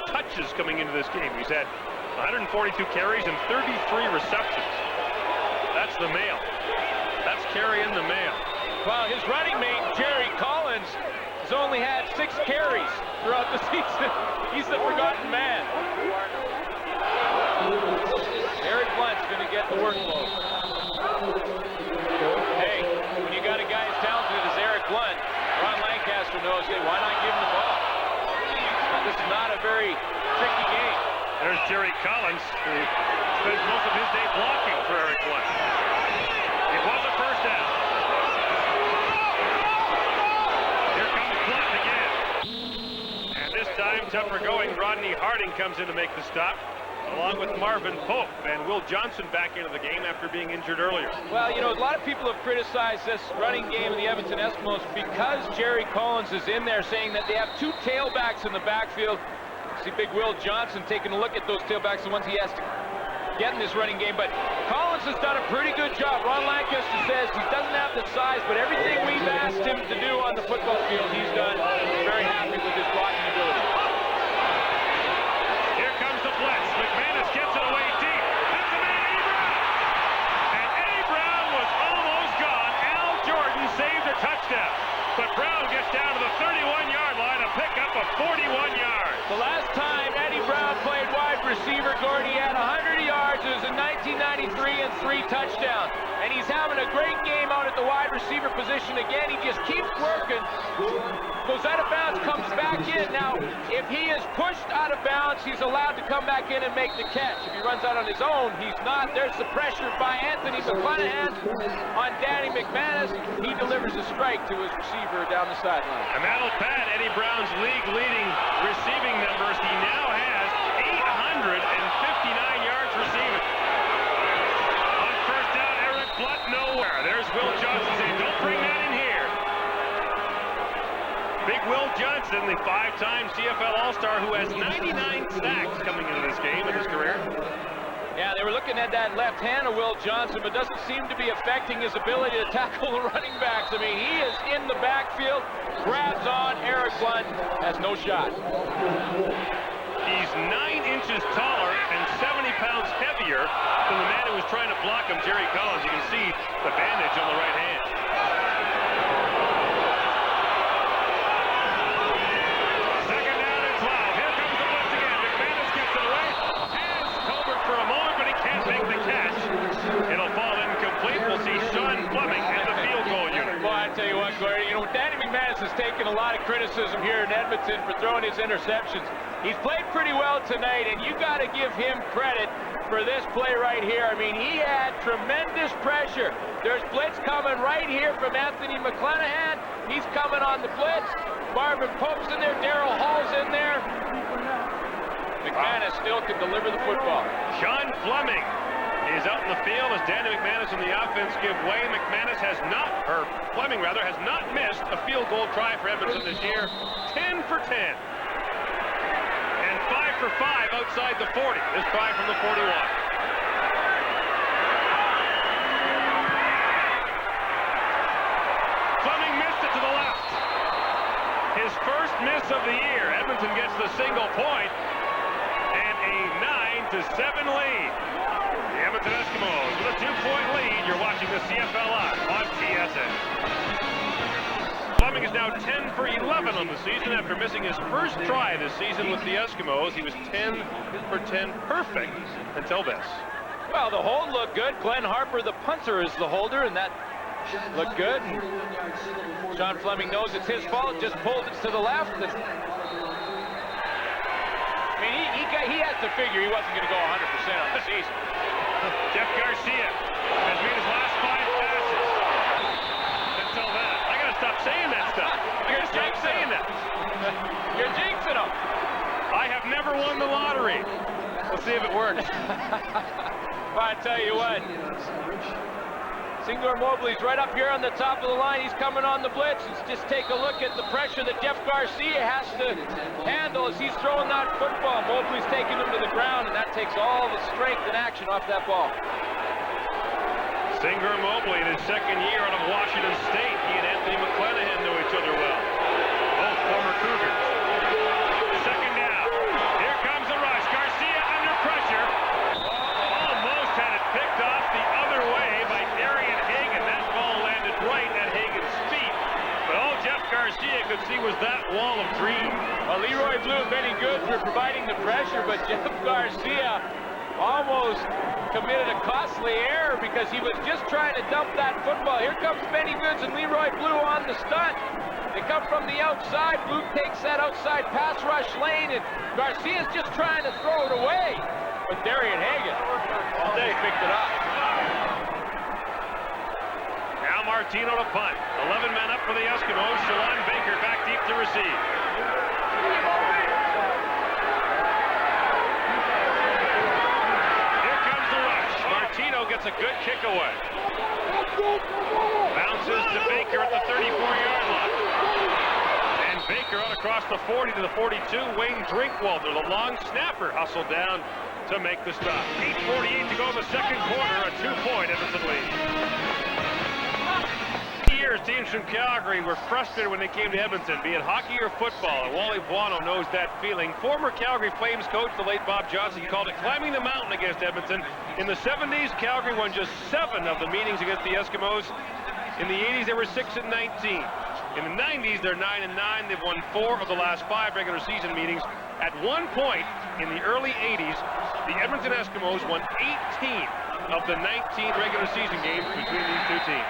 touches coming into this game. He's had 142 carries and 33 receptions. That's the male. That's carrying the male. Well, his running mate, Jerry Collins, has only had 6 carries throughout the season. He's the forgotten man. Eric Blunt's going to get the workload. Hey, when you got a guy as talented as Eric Blunt, Ron Lancaster knows, hey, why not give him the ball? This is not a very tricky game. There's Jerry Collins, who spends most of his day blocking for Eric Blunt. It was a first down. Here comes Blunt again. And this time, tougher going, Rodney Harding comes in to make the stop, along with Marvin Pope, and Will Johnson back into the game after being injured earlier. Well, you know, a lot of people have criticized this running game of the Edmonton Eskimos because Jerry Collins is in there, saying that they have 2 tailbacks in the backfield. See big Will Johnson taking a look at those tailbacks, the ones he has to get in this running game. But Collins has done a pretty good job. Ron Lancaster says he doesn't have the size, but everything we've asked him to do on the football field, he's done. He's very happy with his blocking ability. Here comes the blitz. McManus gets it away deep. That's the man, Eddie Brown. And Eddie Brown was almost gone. Al Jordan saved a touchdown. But Brown gets down to the 31-yard line to pick up a 41 yards. The last time Eddie Brown played wide receiver, Gordon, he had 100 yards. It was in 1993 and 3 touchdowns. And he's having a great game out at the wide receiver position again. He just keeps working. Goes out of bounds, comes back in. Now, if he is pushed out of bounds, he's allowed to come back in and make the catch. If he runs out on his own, he's not. There's the pressure by Anthony McClanahan on Danny McManus. He delivers a strike to his receiver down the sideline. And that'll pad Eddie Brown's league-leading receiving numbers. He now has 859 yards receiving. On first down, Eric Blunt nowhere. There's Will Johnson saying, don't bring that in here. Big Will Johnson, the 5-time CFL All-Star who has 99 sacks coming into this game in his career. Yeah, they were looking at that left hand of Will Johnson, but doesn't seem to be affecting his ability to tackle the running backs. I mean, he is in the backfield, grabs on. Eric Blunt has no shot. He's 9 inches taller and 70 pounds heavier than the man who was trying to block him, Jerry Collins. You can see the bandage on the right hand. Second down and 12. Here comes the blitz again. McManus gets it away. Has Colbert for a moment, but he can't make the catch. It'll fall incomplete. We'll see Sean Fleming and the field goal unit. Well, I tell you what, Gordon, you know, Danny McManus has taken a lot of criticism here in Edmonton for throwing his interceptions. He's played pretty well tonight, and you got to give him credit for this play right here. I mean, he had tremendous pressure. There's blitz coming right here from Anthony McClanahan. He's coming on the blitz. Marvin Pope's in there. Darryl Hall's in there. McManus still can deliver the football. Sean Fleming is out in the field as Danny McManus and the offense give way. McManus has not, or Fleming rather, has not missed a field goal try for Edmonton this year. 10 for 10. And 5 for 5 outside the 40. This try from the 41. Fleming missed it to the left. His first miss of the year. Edmonton gets the single point and a 9-7 lead. The Edmonton Eskimos with a 2-point lead. You're watching the CFL Live on TSN. Fleming is now 10 for 11 on the season after missing his first try this season with the Eskimos. He was 10 for 10 perfect until this. Well, the hold looked good. Glenn Harper, the punter, is the holder, and that looked good. Sean Fleming knows it's his fault, just pulled it to the left. I mean, he has to figure he wasn't going to go 100% on the season. Jeff Garcia has made his last 5 passes. Until then, I got to stop saying that stuff. I got to stop saying that. You're jinxing him. I have never won the lottery. We'll see if it works. Well, I tell you what. Singor Mobley's right up here on the top of the line. He's coming on the blitz. Let's just take a look at the pressure that Jeff Garcia has to handle as he's throwing that football. Mobley's taking him to the ground, and that takes all the strength and action off that ball. Singor Mobley in his second year out of Washington State. He and Anthony McClanahan know each other well. Both former Cougars. could see was that wall of green. Well, Leroy Blue and Benny Goods were providing the pressure, but Jeff Garcia almost committed a costly error because he was just trying to dump that football. Here comes Benny Goods and Leroy Blue on the stunt. They come from the outside. Blue takes that outside pass rush lane, and Garcia's just trying to throw it away. But Darian Hagan all day picked it up. Now Martino to punt. 11 men up for the Eskimos. Shalon Baker back deep to receive. Here comes the rush. Martino gets a good kick away. Bounces to Baker at the 34-yard line. And Baker out across the 40 to the 42. Wayne Drinkwalder, the long snapper, hustled down to make the stop. 8:48 to go in the second quarter. A 2-point Edmonton lead. Years, teams from Calgary were frustrated when they came to Edmonton, be it hockey or football, and Wally Buono knows that feeling. Former Calgary Flames coach, the late Bob Johnson, called it climbing the mountain against Edmonton. In the 70s, Calgary won just 7 of the meetings against the Eskimos. In the 80s, they were 6-19. In the 90s, they're 9-9. They've won 4 of the last 5 regular season meetings. At one point in the early 80s, the Edmonton Eskimos won 18 of the 19 regular season games between these two teams.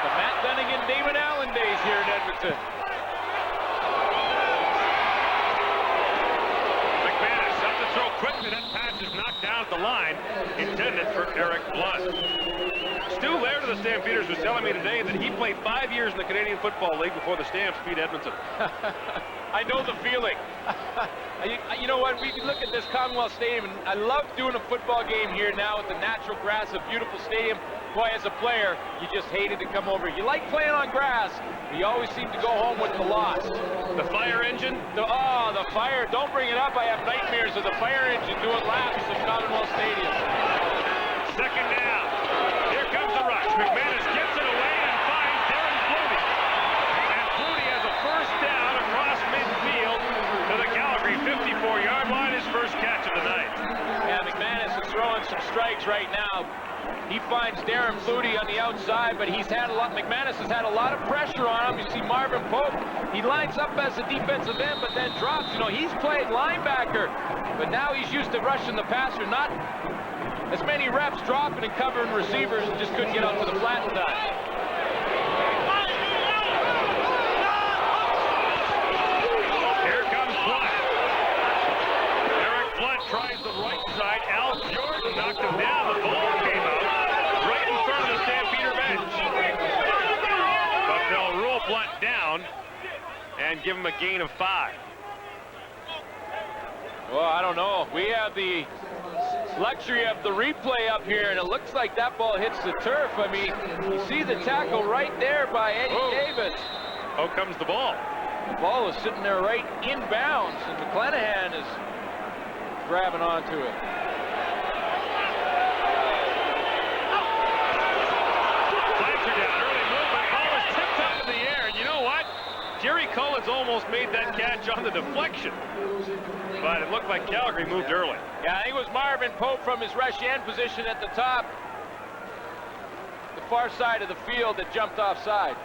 The Matt Dunnigan, Damon Allen days here in Edmonton. McManus up to throw quickly. That pass is knocked down at the line, intended for Eric Blunt. Stu Laird of the Stampeders was telling me today that he played 5 years in the Canadian Football League before the Stamps beat Edmonton. I know the feeling. You know what, we look at this Commonwealth Stadium, and I love doing a football game here now with the natural grass, a beautiful stadium. Boy, as a player, you just hated to come over. You like playing on grass, but you always seem to go home with the loss. The fire engine? The fire, don't bring it up. I have nightmares of the fire engine doing laps at Commonwealth Stadium. Second down. Here comes the rush. McManus gets it away and finds Darren Flutie. And Flutie has a first down across midfield to the Calgary 54-yard line, his first catch of the night. Yeah, McManus is throwing some strikes right now. He finds Darren Flutie on the outside, but McManus has had a lot of pressure on him. You see Marvin Pope, he lines up as a defensive end, but then drops. You know, he's played linebacker, but now he's used to rushing the passer. Not as many reps dropping and covering receivers, and just couldn't get out to the flat in time. Here comes Blunt. Eric Blunt tries the right side. Al Jordan knocked him down. The ball came out right in front of the Stampeder bench. But they'll rule Blunt down and give him a gain of 5. Well, I don't know. We have the luxury of the replay up here, and it looks like that ball hits the turf. I mean, you see the tackle right there by Eddie Davis. Out comes the ball. The ball is sitting there right inbounds, and McClanahan is grabbing onto it. Flags are down. Early movement. Ball is tipped up in the air. And you know what? Jerry Collins almost made that catch on the deflection. But it looked like Calgary moved early. Yeah, I think it was Marvin Pope from his rush end position at the top, the far side of the field, that jumped offside.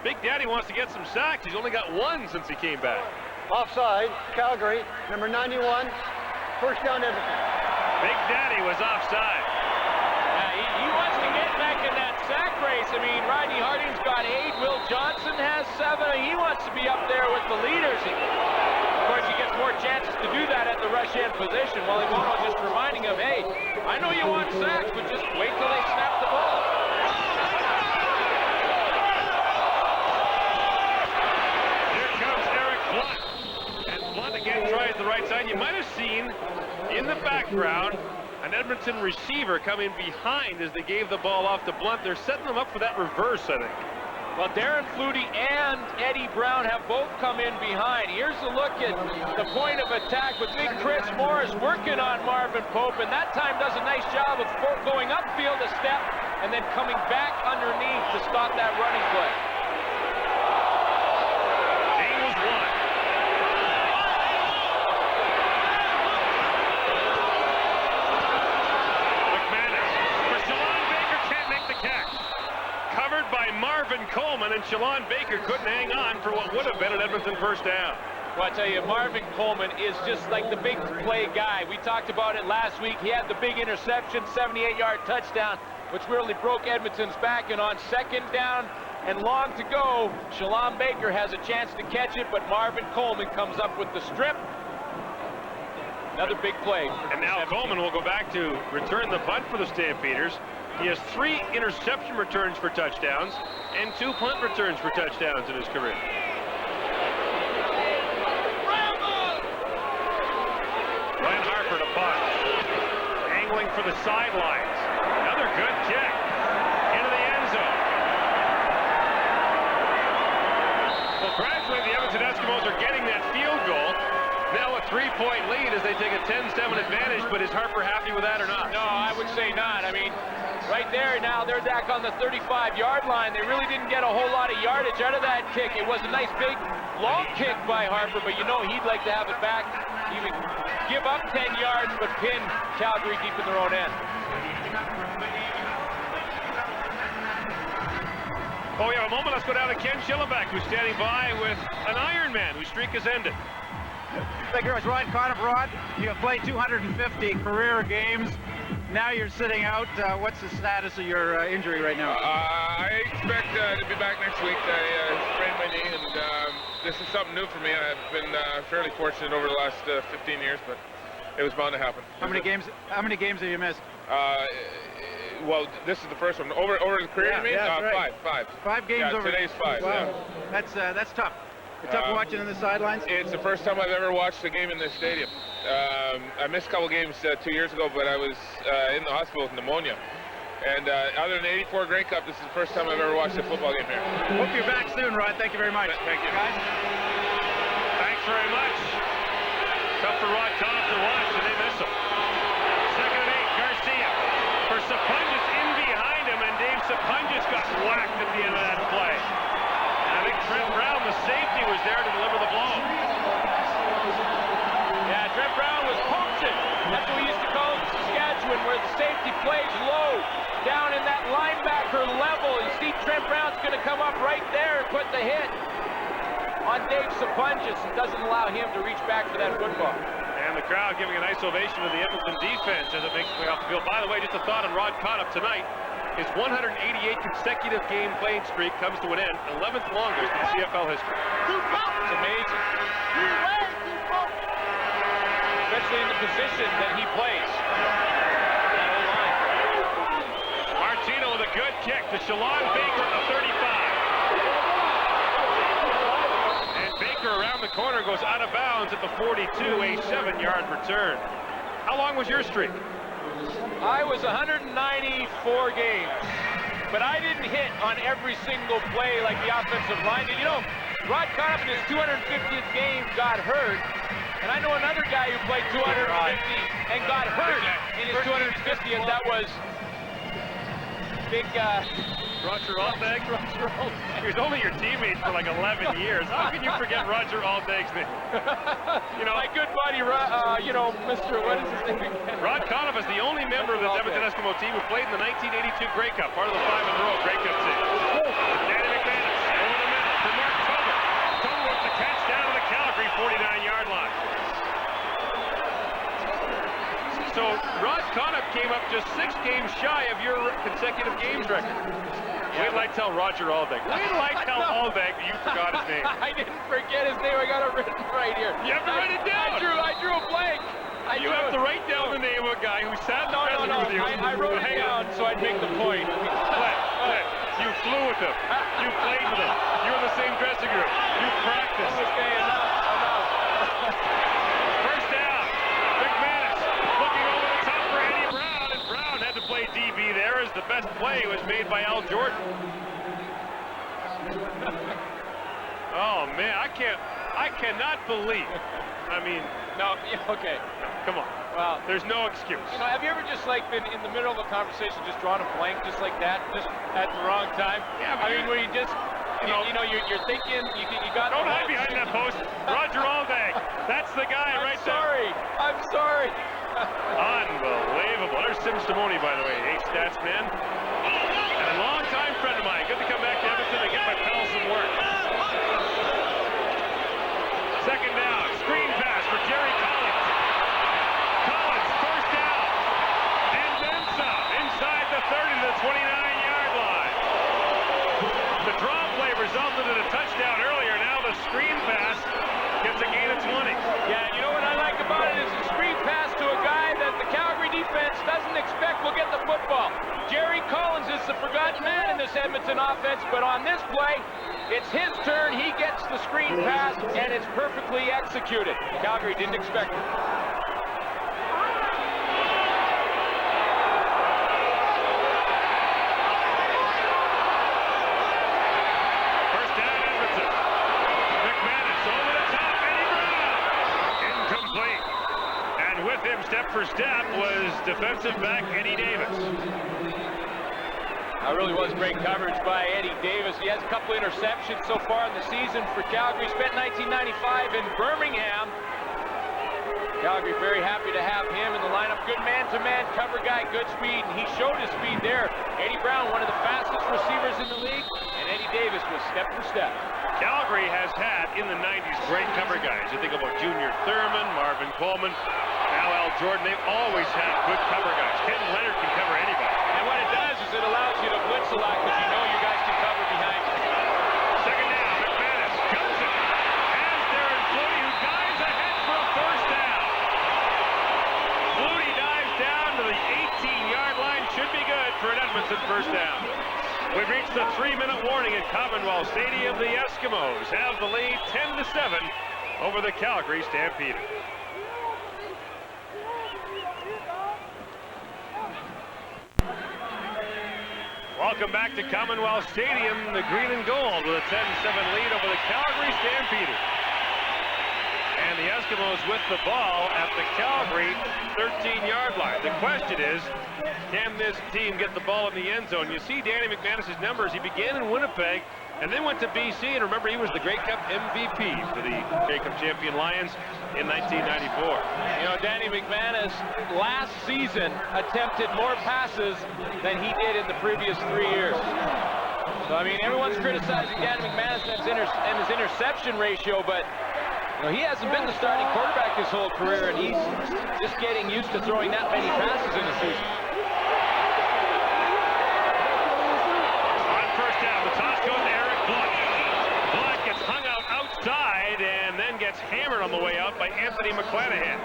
Big Daddy wants to get some sacks. He's only got 1 since he came back. Offside, Calgary, number 91, first down Edmonton. Big Daddy was offside. Yeah, he wants to get back in that sack race. I mean, Rodney Harding's got 8, Will Johnson has 7. He wants to be up there with the leaders. Of course, he gets more chances to do that at the rush end position. Well, Iwano just reminding him, hey, I know you want sacks, but just wait till they snap the ball. Here comes Eric Blunt. And Blunt again tries the right side. You might have seen in the background an Edmonton receiver come in behind as they gave the ball off to Blunt. They're setting them up for that reverse, I think. Well, Darren Flutie and Eddie Brown have both come in behind. Here's a look at the point of attack with big Chris Morris working on Marvin Pope, and that time does a nice job of going upfield a step and then coming back underneath to stop that running play. Gain was 1. McManus for Shalon Baker, can't make the catch. Covered by Marvin Marvin Coleman, and Shalon Baker couldn't hang on for what would have been an Edmonton first down. Well, I tell you, Marvin Coleman is just like the big play guy. We talked about it last week. He had the big interception, 78-yard touchdown, which really broke Edmonton's back. And on second down and long to go, Shalon Baker has a chance to catch it, but Marvin Coleman comes up with the strip. Another big play. And now Coleman will go back to return the punt for the Stampeders. He has 3 interception returns for touchdowns and 2 punt returns for touchdowns in his career. Glenn Harper to punt. Angling for the sidelines. Another good kick into the end zone. Well, gradually the Edmonton Eskimos are getting that field goal. Now a 3-point lead as they take a 10-7 advantage, but is Harper happy with that or not? No, I would say not. I mean, right there now, they're back on the 35-yard line. They really didn't get a whole lot of yardage out of that kick. It was a nice big long kick by Harper, but you know he'd like to have it back. He would give up 10 yards, but pin Calgary deep in their own end. Oh, we have a moment. Let's go down to Ken Schillebeck, who's standing by with an Ironman whose streak has ended. Thank you very much, Rod Conniff. Rod, you have played 250 career games. Now you're sitting out. What's the status of your injury right now? I expect to be back next week. I sprained my knee, and this is something new for me. I've been fairly fortunate over the last 15 years, but it was bound to happen. How many games have you missed? Well, this is the first one. Over the career, you mean? Right. Five. 5 games yeah, over. Today's 5. Wow. Yeah. That's tough. It's tough watching on the sidelines. It's the first time I've ever watched a game in this stadium. I missed a couple games 2 years ago, but I was in the hospital with pneumonia. And other than the '84 Grey Cup, this is the first time I've ever watched a football game here. Hope you're back soon, Rod. Thank you very much. Thank you. Guys. Thanks very much. Tough for Rod Conniff to watch, and they miss him. 2nd and 8, Garcia. For Sapunjas in behind him, and Dave Sapunjas got whacked at the end of that play. I think Trent Brown, the safety, was there to deliver the blow. Yeah, Trent Brown was poaching. That's what we used to call it in Saskatchewan, where the safety plays low, down in that linebacker level. You see Trent Brown's going to come up right there and put the hit on Dave Sapunjas. It doesn't allow him to reach back for that football. And the crowd giving a nice ovation to the Edmonton defense as it makes its way off the field. By the way, just a thought on Rod Conniff tonight. His 188 consecutive game playing streak comes to an end, 11th longest in CFL history. It's amazing. Especially in the position that he plays. That O-line. Martino with a good kick to Shalon Baker at the 35. And Baker around the corner goes out of bounds at the 42, a 7-yard return. How long was your streak? I was 194 games, but I didn't hit on every single play like the offensive line did. You know, Rod Conniff in his 250th game got hurt, and I know another guy who played 250 and got hurt in his 250th. That was big Roger Aldegg. He was only your teammate for like 11 years. How can you forget Roger Aldegg's name? You know, my good buddy, you know, Mr. What is his name again? Rod Conniff is the only member of the Edmonton Eskimo team who played in the 1982 Grey Cup, part of the 5-in-a-row Grey Cup team. Danny McManus over the middle for Mark Tobin. Tobin with the catch down to the Calgary 49-yard line. So Rod Conniff came up just 6 games shy of your consecutive games record. Wait till I tell Roger Aldegg. Wait till I tell Aldegg that you forgot his name. I didn't forget his name. I got it written right here. You have to write it down. I drew a blank. You have to write down the name of a guy who sat in the dressing room with you. I wrote it down so I'd make the point. Flip. You flew with him. You played with him. You were in the same dressing room. You practiced. Okay, enough. First down. McManus looking over the top for Eddie Brown, and Brown had to play DB there as the best play was made by Al Jordan. Oh man, I cannot believe. I mean, No, okay. come on. Well, There's no excuse. you know, have you ever just like been in the middle of a conversation, just drawn a blank, just like that, just at the wrong time? Yeah, but I mean, where you just, you're thinking, you got. Don't hide behind that post. Roger Aldegg. That's the guy right there. I'm sorry. Unbelievable. There's Sim Simone, by the way. Hey, stats man. And a long-time friend of mine. Good to come back to Edmonton again. McPell some work. Second down, screen pass for Jerry Collins. Collins, first down, and then some, inside the 30 to the 29-yard line. The draw play resulted in a touchdown earlier. Now the screen pass gets a gain of 20. Yeah, you know what I like about it is a screen pass to a guy that the Calgary defense doesn't expect will get the football. Jerry Collins is the forgotten man in this Edmonton offense, but on this play, it's his turn. He gets the screen pass, and it's perfectly executed. Calgary didn't expect it. First down, Edmonton. McManus over the top, Eddie Brown. Incomplete. And with him, step for step, was defensive back Eddie Davis. That really was great coverage by Eddie Davis. He has a couple interceptions so far in the season for Calgary. Spent 1995 in Birmingham. Calgary very happy to have him in the lineup. Good man-to-man cover guy, good speed, and he showed his speed there. Eddie Brown, one of the fastest receivers in the league, and Eddie Davis was step for step. Calgary has had, in the 90s, great cover guys. You think about Junior Thurman, Marvin Coleman, Al Jordan. They've always had good cover guys. Ken Leonard can cover anybody. And what it does is it allows you to blitz a lot because you know your guys can cover behind you. Second down, McManus guns it. Has Darren Flutie, who dives ahead for a first down. Flutie dives down to the 18-yard line. Should be good for an Edmonton first down. We've reached the 3-minute warning at Commonwealth Stadium. The Eskimos have the lead 10-7 over the Calgary Stampeders. Welcome back to Commonwealth Stadium. The green and gold with a 10-7 lead over the Calgary Stampeders. And the Eskimos with the ball at the Calgary 13-yard line. The question is, can this team get the ball in the end zone? You see Danny McManus's numbers. He began in Winnipeg and then went to BC. And remember, he was the Grey Cup MVP for the Grey Cup champion Lions in 1994. You know, Danny McManus last season attempted more passes than he did in the previous 3 years. So, I mean, everyone's criticizing Danny McManus and his interception ratio, but you know, he hasn't been the starting quarterback his whole career, and he's just getting used to throwing that many passes in a season. On first down, the toss goes to Eric Blunt. Blunt gets hung out outside and then gets hammered on the way out by Anthony McClanahan.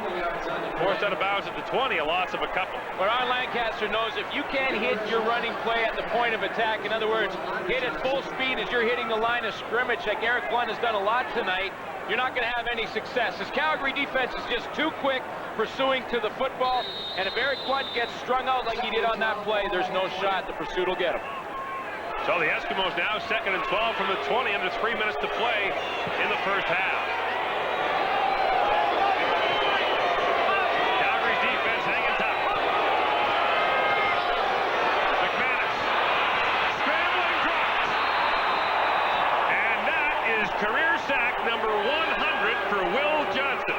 Forced out of bounds at the 20, a loss of a couple. But our Lancaster knows if you can't hit your running play at the point of attack, in other words, hit at full speed as you're hitting the line of scrimmage, like Eric Blunt has done a lot tonight, you're not going to have any success. This Calgary defense is just too quick pursuing to the football, and if Eric Blunt gets strung out like he did on that play, there's no shot. The pursuit will get him. So the Eskimos now 2nd and 12 from the 20 under 3 minutes to play in the first half. Calgary's defense hanging tough. McManus scrambling drops. And that is career sack number 100 for Will Johnson.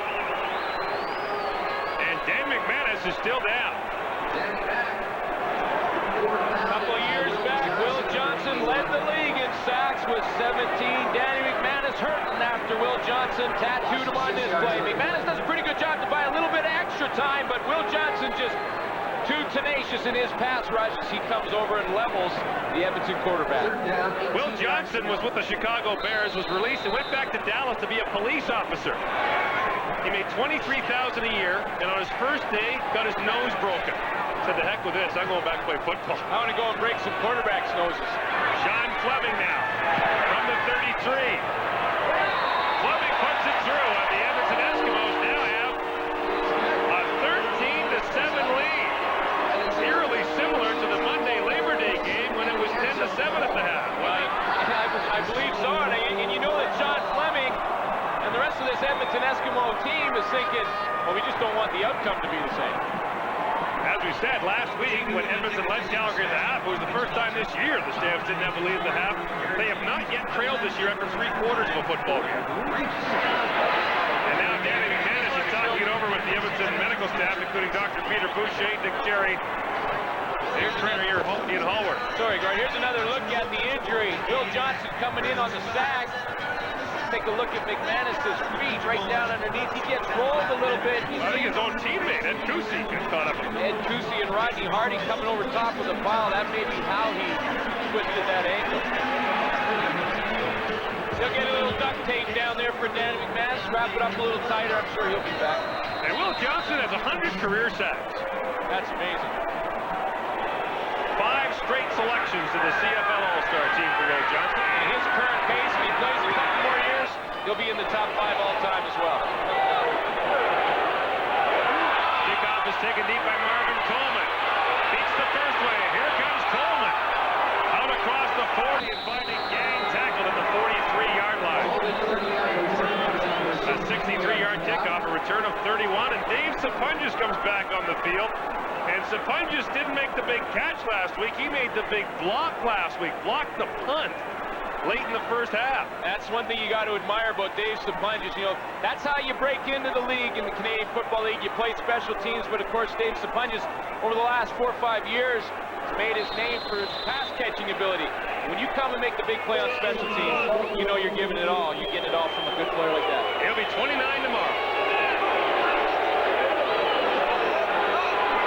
And Dan McManus is still down. A couple of years back, Will Johnson led the league in sacks with 17. Danny McManus hurting after Will Johnson tattooed him on this play. McManus does a pretty good job to buy a little bit of extra time, but Will Johnson just too tenacious in his pass rush as he comes over and levels the Edmonton quarterback. Will Johnson was with the Chicago Bears, was released and went back to Dallas to be a police officer. He made $23,000 a year, and on his first day, got his nose broken. Said, the heck with this, I'm going back to play football. I want to go and break some quarterbacks' noses. Sean Fleming now, from the 33. Fleming puts it through, and the Edmonton Eskimos now have a 13-7 lead. Eerily similar to the Monday Labor Day game when it was 10-7 at the half. I believe so, and you know that Sean Fleming and the rest of this Edmonton Eskimo team is thinking, well, we just don't want the outcome to be the same. As we said last week, when Edmonton led Calgary at the half, it was the first time this year the Stamps didn't have a lead at the half. They have not yet trailed this year after 3/4 of a football game. And now Danny McManus is talking it over with the Edmonton medical staff, including Dr. Peter Boucher, Dick Cherry, their trainer here, Hallward. Sorry, Gord. Here's another look at the injury. Bill Johnson coming in on the sack. Take a look at McManus's feet right down underneath. He gets rolled a little bit. I think his own teammate, Ed Cousy, gets caught up. Ed Cousy and Rodney Hardy coming over top of the pile. That may be how he twisted that ankle. He'll get a little duct tape down there for Danny McManus. Wrap it up a little tighter. I'm sure he'll be back. And Will Johnson has 100 career sacks. That's amazing. 5 straight selections to the CFL All-Star team for Will Johnson. At his current pace, if he plays a couple more years, he'll be in the top 5 all-time as well. Kickoff is taken deep by Marvin Coleman. Beats the first wave. Here comes Coleman. Out across the 40 and finding Gang tackled at the 43-yard line. A 63-yard kickoff, a return of 31, and Dave Sapunjas comes back on the field. And Sapunjas didn't make the big catch last week. He made the big block last week. Blocked the punt late in the first half. That's one thing you got to admire about Dave Sapunjas. You know, that's how you break into the league, in the Canadian Football League. You play special teams, but of course Dave Sapunjas, over the last 4 or 5 years, has made his name for his pass-catching ability. When you come and make the big play on special teams, you know you're giving it all. You're getting it all from a good player like that. He'll be 29 tomorrow.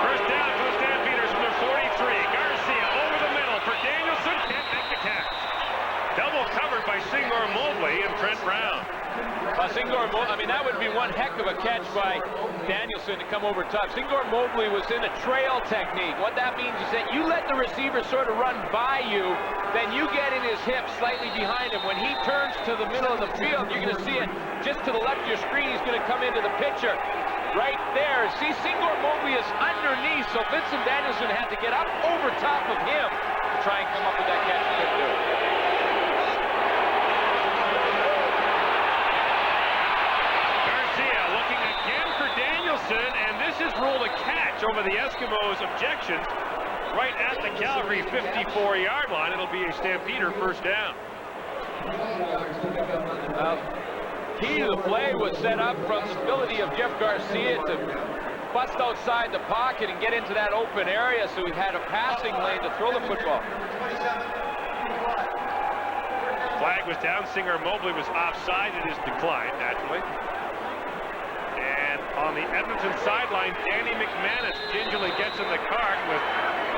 First down for the Stampeders from their 43. Garcia over the middle for Danielson. Can't make the catch. Double covered by Singor Mobley and Trent Brown. Singor Mobley, I mean, that would be one heck of a catch by Danielson to come over top. Singor Mobley was in a trail technique. What that means is that you let the receiver sort of run by you, then you get in his hips slightly behind him. When he turns to the middle of the field, you're going to see it just to the left of your screen. He's going to come into the picture right there. See, Singor Mobley is underneath, so Vincent Danielson had to get up over top of him to try and come up with that catch. He couldn't do it. And this is ruled a catch over the Eskimos' objections right at the Calgary 54-yard line. It'll be a Stampeder first down. Key to the play was set up from the ability of Jeff Garcia to bust outside the pocket and get into that open area, so he had a passing lane to throw the football. Flag was down. Singor Mobley was offside. It is declined, naturally. And on the Edmonton sideline, Danny McManus gingerly gets in the cart with...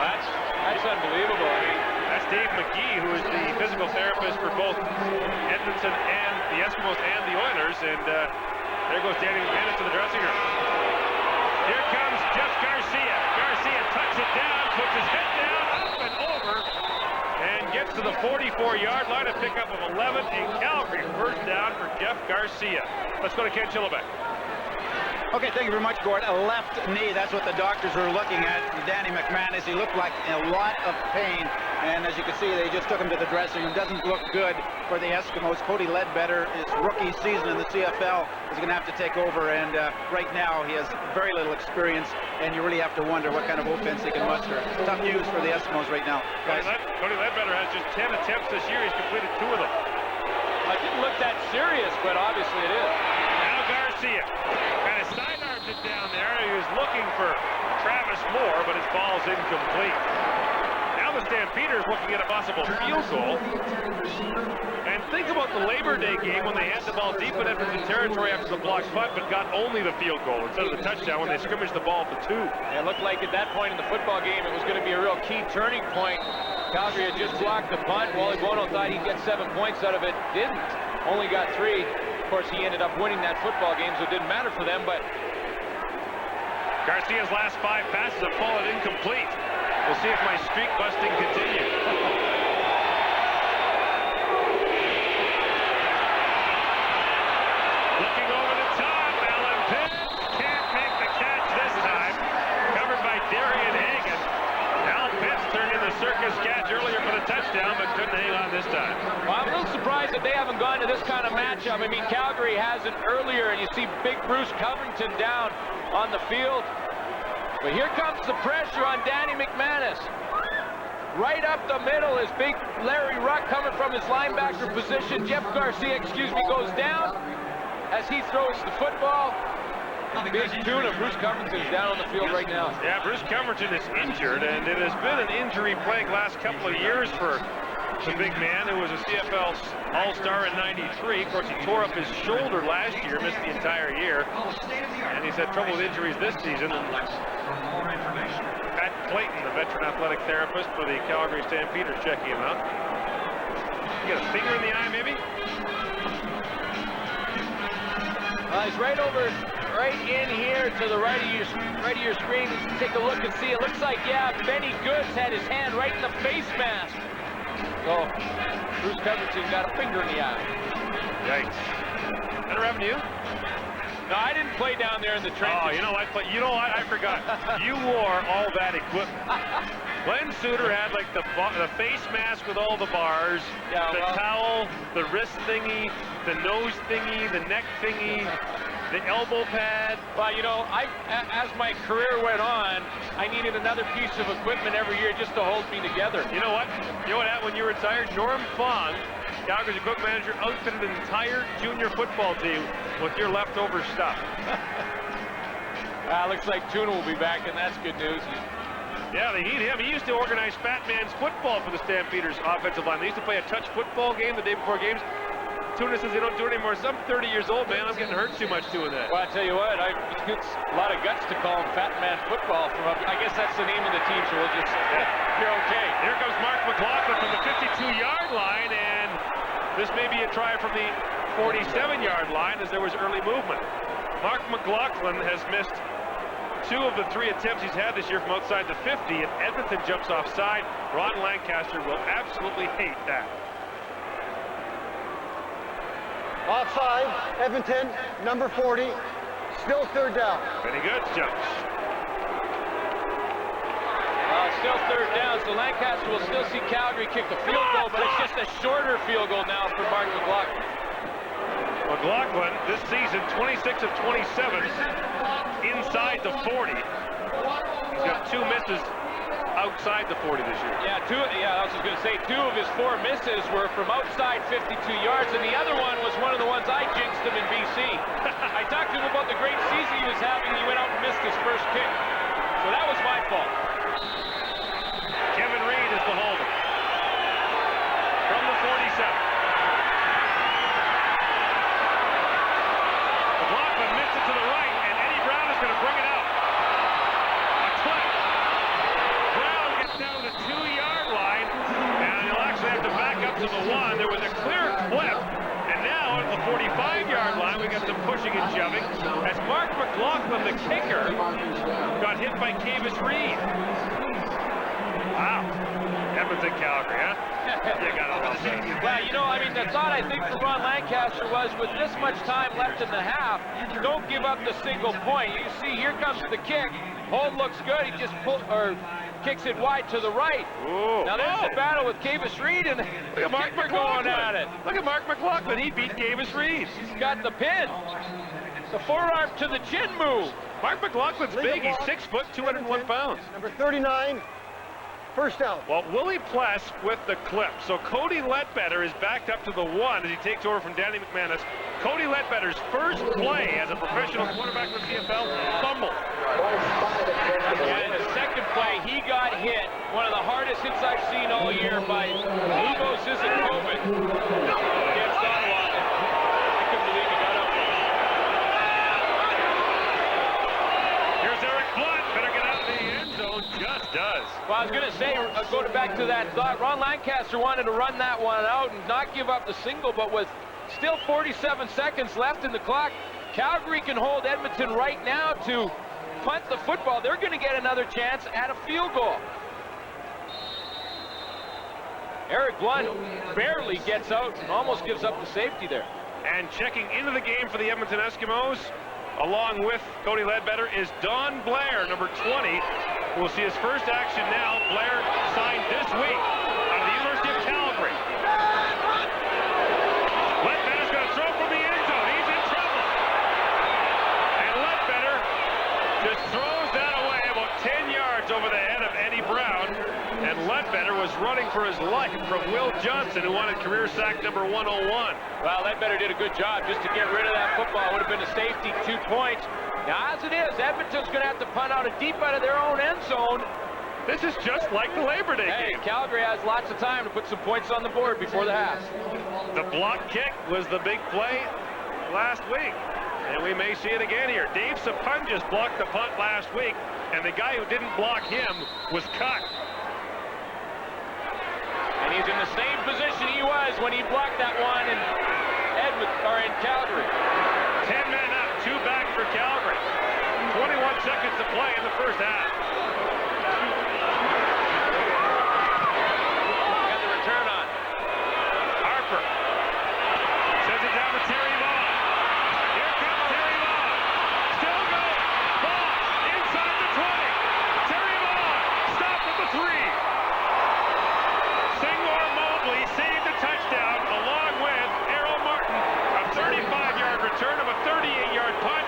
That's unbelievable. I mean, that's Dave McGee, who is the physical therapist for both Edmonton and the Eskimos and the Oilers. And there goes Danny McManus to the dressing room. Here comes Jeff Garcia. Garcia tucks it down, puts his head down, up and over, and gets to the 44-yard line, a pickup of 11 in Calgary. First down for Jeff Garcia. Let's go to Ken Chillibeck. Okay, thank you very much, Gord. A left knee, that's what the doctors were looking at. Danny McManus, he looked like in a lot of pain. And as you can see, they just took him to the dressing room. Doesn't look good for the Eskimos. Cody Ledbetter, his rookie season in the CFL, is going to have to take over. And right now, he has very little experience. And you really have to wonder what kind of offense he can muster. Tough news for the Eskimos right now. Guys. Cody Ledbetter has just 10 attempts this year. He's completed 2 of them. It didn't look that serious, but obviously it is. Now Garcia kind of sidearms it down there. He was looking for Travis Moore, but his ball's incomplete. Now the Stampeders looking at a possible field goal. And think about the Labor Day game when they had the ball deep in Edmonton territory after the blocked punt, but got only the field goal instead of the touchdown when they scrimmaged the ball at the 2. It looked like at that point in the football game it was going to be a real key turning point. Calgary had just blocked the punt. Wally Bono thought he'd get 7 points out of it. Didn't. Only got 3. Of course, he ended up winning that football game, so it didn't matter for them, but... Garcia's last 5 passes have fallen incomplete. We'll see if my streak busting continues. Looking over the top, Alan Pitt can't make the catch this time. Covered by Darian Hagan. Al Pitts turned in the circus catch earlier for the touchdown, but couldn't hang on this time. Well, I'm a little surprised that they haven't gone to this kind of matchup. I mean, Calgary hasn't earlier, and you see big Bruce Covington down on the field. But here comes the pressure on Danny McManus. Right up the middle is big Larry Ruck coming from his linebacker position. Jeff Garcia, goes down as he throws the football. Big tuna. Bruce Covington is down on the field right now. Yeah, Bruce Covington is injured, and it has been an injury-plagued last couple of years for the big man who was a CFL All-Star in '93. Of course, he tore up his shoulder last year, missed the entire year, and he's had trouble with injuries this season. Pat Clayton, the veteran athletic therapist for the Calgary Stampeders, checking him out. You got a finger in the eye, maybe? He's right in here to the right of your screen. Take a look and see. It looks like, yeah, Benny Goods had his hand right in the face mask. So Bruce Covington got a finger in the eye. Yikes. Better revenue. No, I didn't play down there in the trenches. Oh, you know what? I forgot. You wore all that equipment. Glenn Suter had like the face mask with all the bars, the towel, the wrist thingy, the nose thingy, the neck thingy, the elbow pad. Well, you know, as my career went on, I needed another piece of equipment every year just to hold me together. You know what? You know what happened when you retired? Norm Fong, Calgary's equipment manager, outfitted an entire junior football team with your leftover stuff. Looks like Tuna will be back, and that's good news. Yeah, they need him. He used to organize Fat Man's football for the Stampeders offensive line. They used to play a touch football game the day before games. Tuna says they don't do it anymore. So I'm 30 years old, man. I'm getting hurt too much doing that. Well, I tell you what, it's a lot of guts to call him Fat Man Football. I guess that's the name of the team, so we'll just, you're okay. Here comes Mark McLaughlin from the 52-yard line, and this may be a try from the 47-yard line as there was early movement. Mark McLaughlin has missed 2 of the 3 attempts he's had this year from outside the 50, and Edmonton jumps offside. Ron Lancaster will absolutely hate that. Offside, Edmonton, number 40, still third down. Benny Goods jumps. Still third down, so Lancaster will still see Calgary kick the field goal, but it's just a shorter field goal now for Mark McLaughlin. McLaughlin, this season, 26 of 27 inside the 40. He's got 2 misses outside the 40 this year. Yeah, I was just going to say 2 of his 4 misses were from outside 52 yards, and the other one was one of the ones I jinxed him in BC. I talked to him about the great season he was having, and he went out and missed his first kick. So that was my fault. Kevin Reed is the holder. From the 47. McLaughlin missed it to the right, and Eddie Brown is going to bring it out. A clip. Brown gets down to the 2-yard line, and he'll actually have to back up to the 1. There was a clear clip, and now at the 45-yard line, we got some pushing and shoving, as Mark McLaughlin, the kicker, got hit by Cavis Reed. Wow. Edmonton, Calgary, huh? You got all that. Well, you know, I mean, the thought I think for Ron Lancaster was, with this much time left in the half, don't give up the single point. You see, here comes the kick. Hold looks good. He just kicks it wide to the right. Ooh. Now there's the battle with Cavis Reed, and look at Mark McLaughlin going at it. Look at Mark McLaughlin. He beat Cavis Reed. He's got the pin. The forearm to the chin move. Mark McLaughlin's big. He's 6 foot, 201 pounds. Number 39, first down. Well, Willie Pless with the clip. So Cody Ledbetter is backed up to the 1 as he takes over from Danny McManus. Cody Ledbetter's first play as a professional quarterback in the CFL, fumble. Yeah, in the second play, he got hit. One of the hardest hits I've seen all year by Lugo Zizikovic against Ottawa. I couldn't believe he got up there. Here's Eric Blunt. Better get out of the end zone. Just does. Well, I was going to say, going back to that thought, Ron Lancaster wanted to run that one out and not give up the single, but with still 47 seconds left in the clock, Calgary can hold Edmonton right now to punt the football. They're going to get another chance at a field goal. Eric Blunt barely gets out and almost gives up the safety there. And checking into the game for the Edmonton Eskimos, along with Cody Ledbetter, is Don Blair, number 20. We'll see his first action now. Blair signed this week out of the University of Calgary. Ledbetter's going to throw from the end zone. He's in trouble. And Ledbetter just throws that away about 10 yards over the head of Eddie Brown. And Ledbetter was running for his life from Will Johnson, who wanted career sack number 101. Well, Ledbetter did a good job just to get rid of that football. It would have been a safety, 2 points. Now, as it is, Edmonton's going to have to punt out of their own end zone. This is just like the Labor Day Hey, game. Calgary has lots of time to put some points on the board before the half. The block kick was the big play last week, and we may see it again here. Dave Sapunjas blocked the punt last week, and the guy who didn't block him was cut. And he's in the same position he was when he blocked that one in Calgary. 10 men up, 2 back for Calgary. 21 seconds to play in the first half. Got the return on. Harper sends it down to Terry Vaughn. Here comes Terry Vaughn. Still going. Vaughn inside the 20. Terry Vaughn stopped at the 3. Seymour Mobley saved the touchdown along with Errol Martin. A 35-yard return of a 38-yard punt.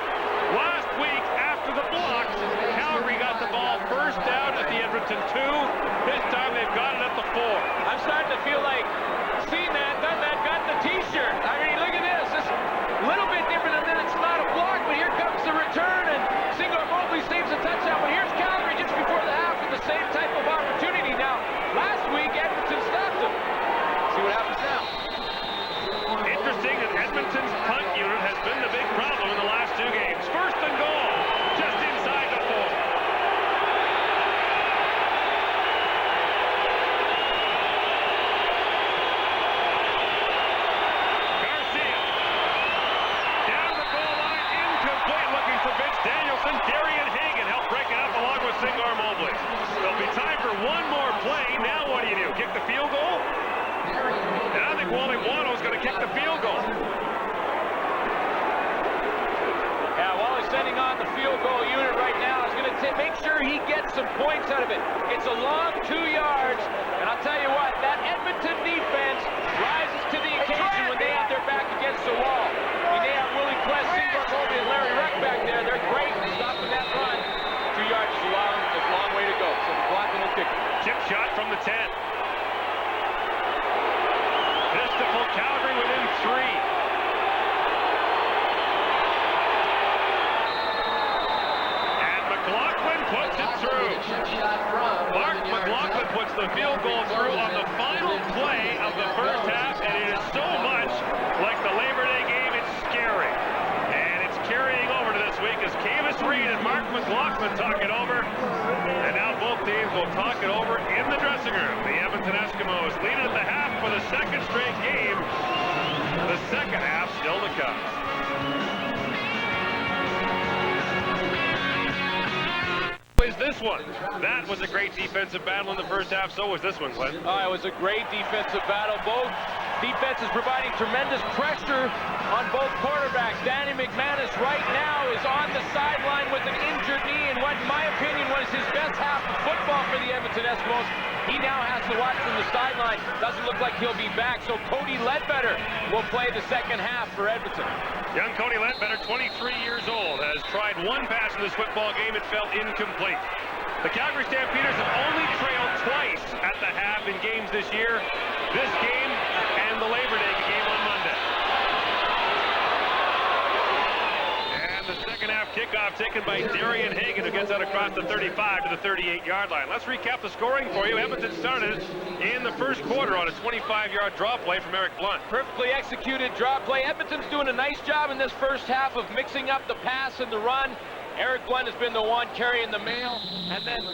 Last week, after the blocks, Calgary got the ball first down at the Edmonton 2. This time they've got it at the 4. I'm starting to feel like, seen that, done that, got the t-shirt. I mean, look at this. It's a little bit different, and then it's not a block, but here comes the return, and Seymour Mobley saves a touchdown. But here's Calgary just before the half with the same type of opportunity. Now, last week, Edmonton stopped them. See what happens now. Interesting that Edmonton's punt unit has been the big problem in the last 2 games. First and goal, just inside the 4. Garcia, down the goal line, incomplete, looking for Vince Danielson. Darian Hagan helped break it up along with Seymour Mobley. There'll be time for one more play. Now what do? Kick the field goal? And I think Wally Wano's going to kick the field goal. Yeah, Wally's sending on the field goal unit right now. He's going to make sure he gets some points out of it. It's a long 2 yards, and I'll tell you what, that Edmonton defense rises to the occasion when they have their back against the wall. I mean, they have Willie Quest, Seymour Mobley, and Larry Ruck back there. They're great at stopping that run. 2 yards is a long way to go, so the blocking will kick it. Chip shot from the 10. Pistol Calgary within 3. And McLaughlin puts it through. Mark McLaughlin puts the field goal through on the final play of the first half, and it is so much like the Labor Day game, it's scary. And it's carrying over to this week as Cavis Reed and Mark McLaughlin talk it over. And now both teams will talk it over in the dressing room. The Edmonton Eskimos lead at the half for the second straight game. The second half still to come. Is this one? That was a great defensive battle in the first half. So was this one, Glenn. Oh, it was a great defensive battle. Both defenses providing tremendous pressure on both quarterbacks. Danny McManus right now is on the sideline with an injured knee in what, in my opinion, was his best half of football for the Edmonton Eskimos. He now has to watch from the sideline. Doesn't look like he'll be back, so Cody Ledbetter will play the second half for Edmonton. Young Cody Ledbetter, 23 years old, has tried one pass in this football game. It felt incomplete. The Calgary Stampeders have only trailed twice at the half in games this year. This game and the Labor Day game on Monday. And the second half kickoff taken by Darian Hagan, who gets out across the 35 to the 38-yard line. Let's recap the scoring for you. Edmonton started in the first quarter on a 25-yard draw play from Eric Blunt. Perfectly executed draw play. Edmonton's doing a nice job in this first half of mixing up the pass and the run. Eric Blunt has been the one carrying the mail. And then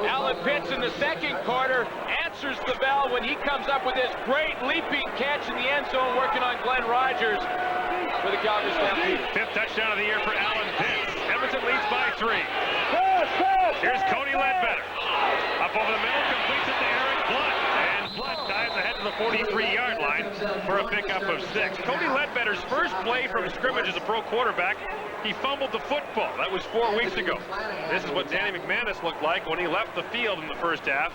Alan Pitts in the second quarter answers the bell when he comes up with this great leaping catch in the end zone, working on Glenn Rogers for the Calgary Stampeders. 5th touchdown of the year for Alan Pitts. Edmonton leads by 3. Here's Cody Ledbetter. Up over the middle, completes it to Eric Blunt. And Blunt dives ahead to the 43-yard line for a pickup of 6. Cody Ledbetter's first play from scrimmage as a pro quarterback, he fumbled the football. That was 4 weeks ago. This is what Danny McManus looked like when he left the field in the first half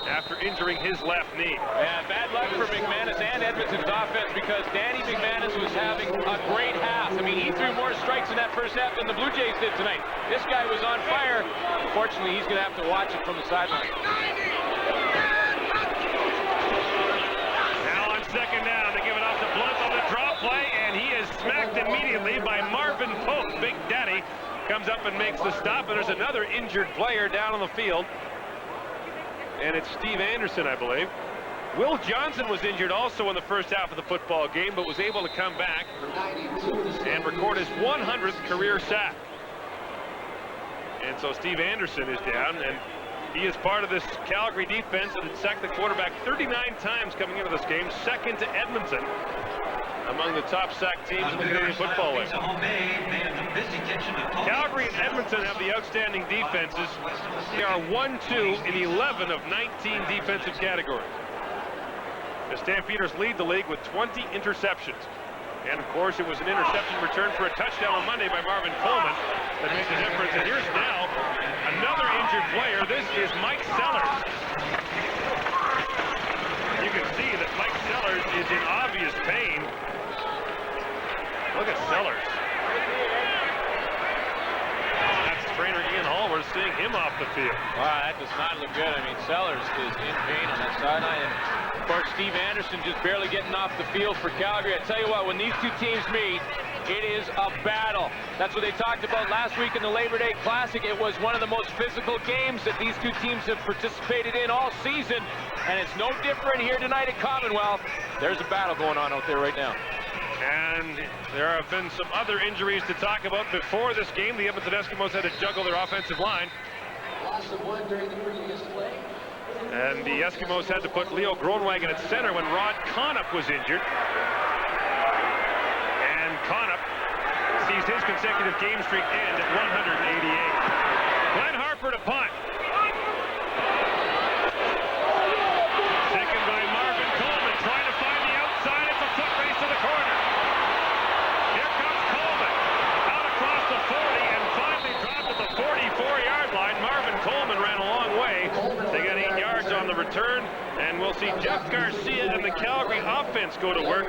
after injuring his left knee. And bad luck for McManus and Edmonton's offense because Danny McManus was having a great half. I mean, he threw more strikes in that first half than the Blue Jays did tonight. This guy was on fire. Unfortunately, he's going to have to watch it from the sideline. Now on second down, they give it off to Blunt on the drop play, and he is smacked immediately by Marvin Pope. Big McDaddy comes up and makes the stop, and there's another injured player down on the field. And it's Steve Anderson, I believe. Will Johnson was injured also in the first half of the football game, but was able to come back and record his 100th career sack. And so Steve Anderson is down, and he is part of this Calgary defense that had sacked the quarterback 39 times coming into this game, second to Edmonton among the top sack teams in the Canadian Football League. Calgary and Edmonton have the outstanding defenses. They are 1-2 in 11 of 19 defensive categories. The Stampeders lead the league with 20 interceptions. And of course, it was an interception return for a touchdown on Monday by Marvin Coleman that made the difference. And here's now another injured player. This is Mike Sellers. You can see that Mike Sellers is in obvious pain. Look at Sellers. That's trainer Ian Hall. We're seeing him off the field. Wow, that does not look good. I mean, Sellers is in pain on that sideline. And of course, Steve Anderson just barely getting off the field for Calgary. I tell you what, when these two teams meet, it is a battle. That's what they talked about last week in the Labor Day Classic. It was one of the most physical games that these two teams have participated in all season, and it's no different here tonight at Commonwealth. There's a battle going on out there right now. And there have been some other injuries to talk about before this game. The Edmonton Eskimos had to juggle their offensive line. Loss of one during the previous play. And the Eskimos had to put Leo Groenwagen at center when Rod Conop was injured. And Conop sees his consecutive game streak end at 188. Glenn Harper to punt. Taken by Marvin Coleman, trying to find the outside. It's a foot race to the corner. Here comes Coleman, out across the 40, and finally dropped at the 44-yard line. Marvin Coleman ran a long way. They got 8 yards on the return, and we'll see Jeff Garcia and the Calgary offense go to work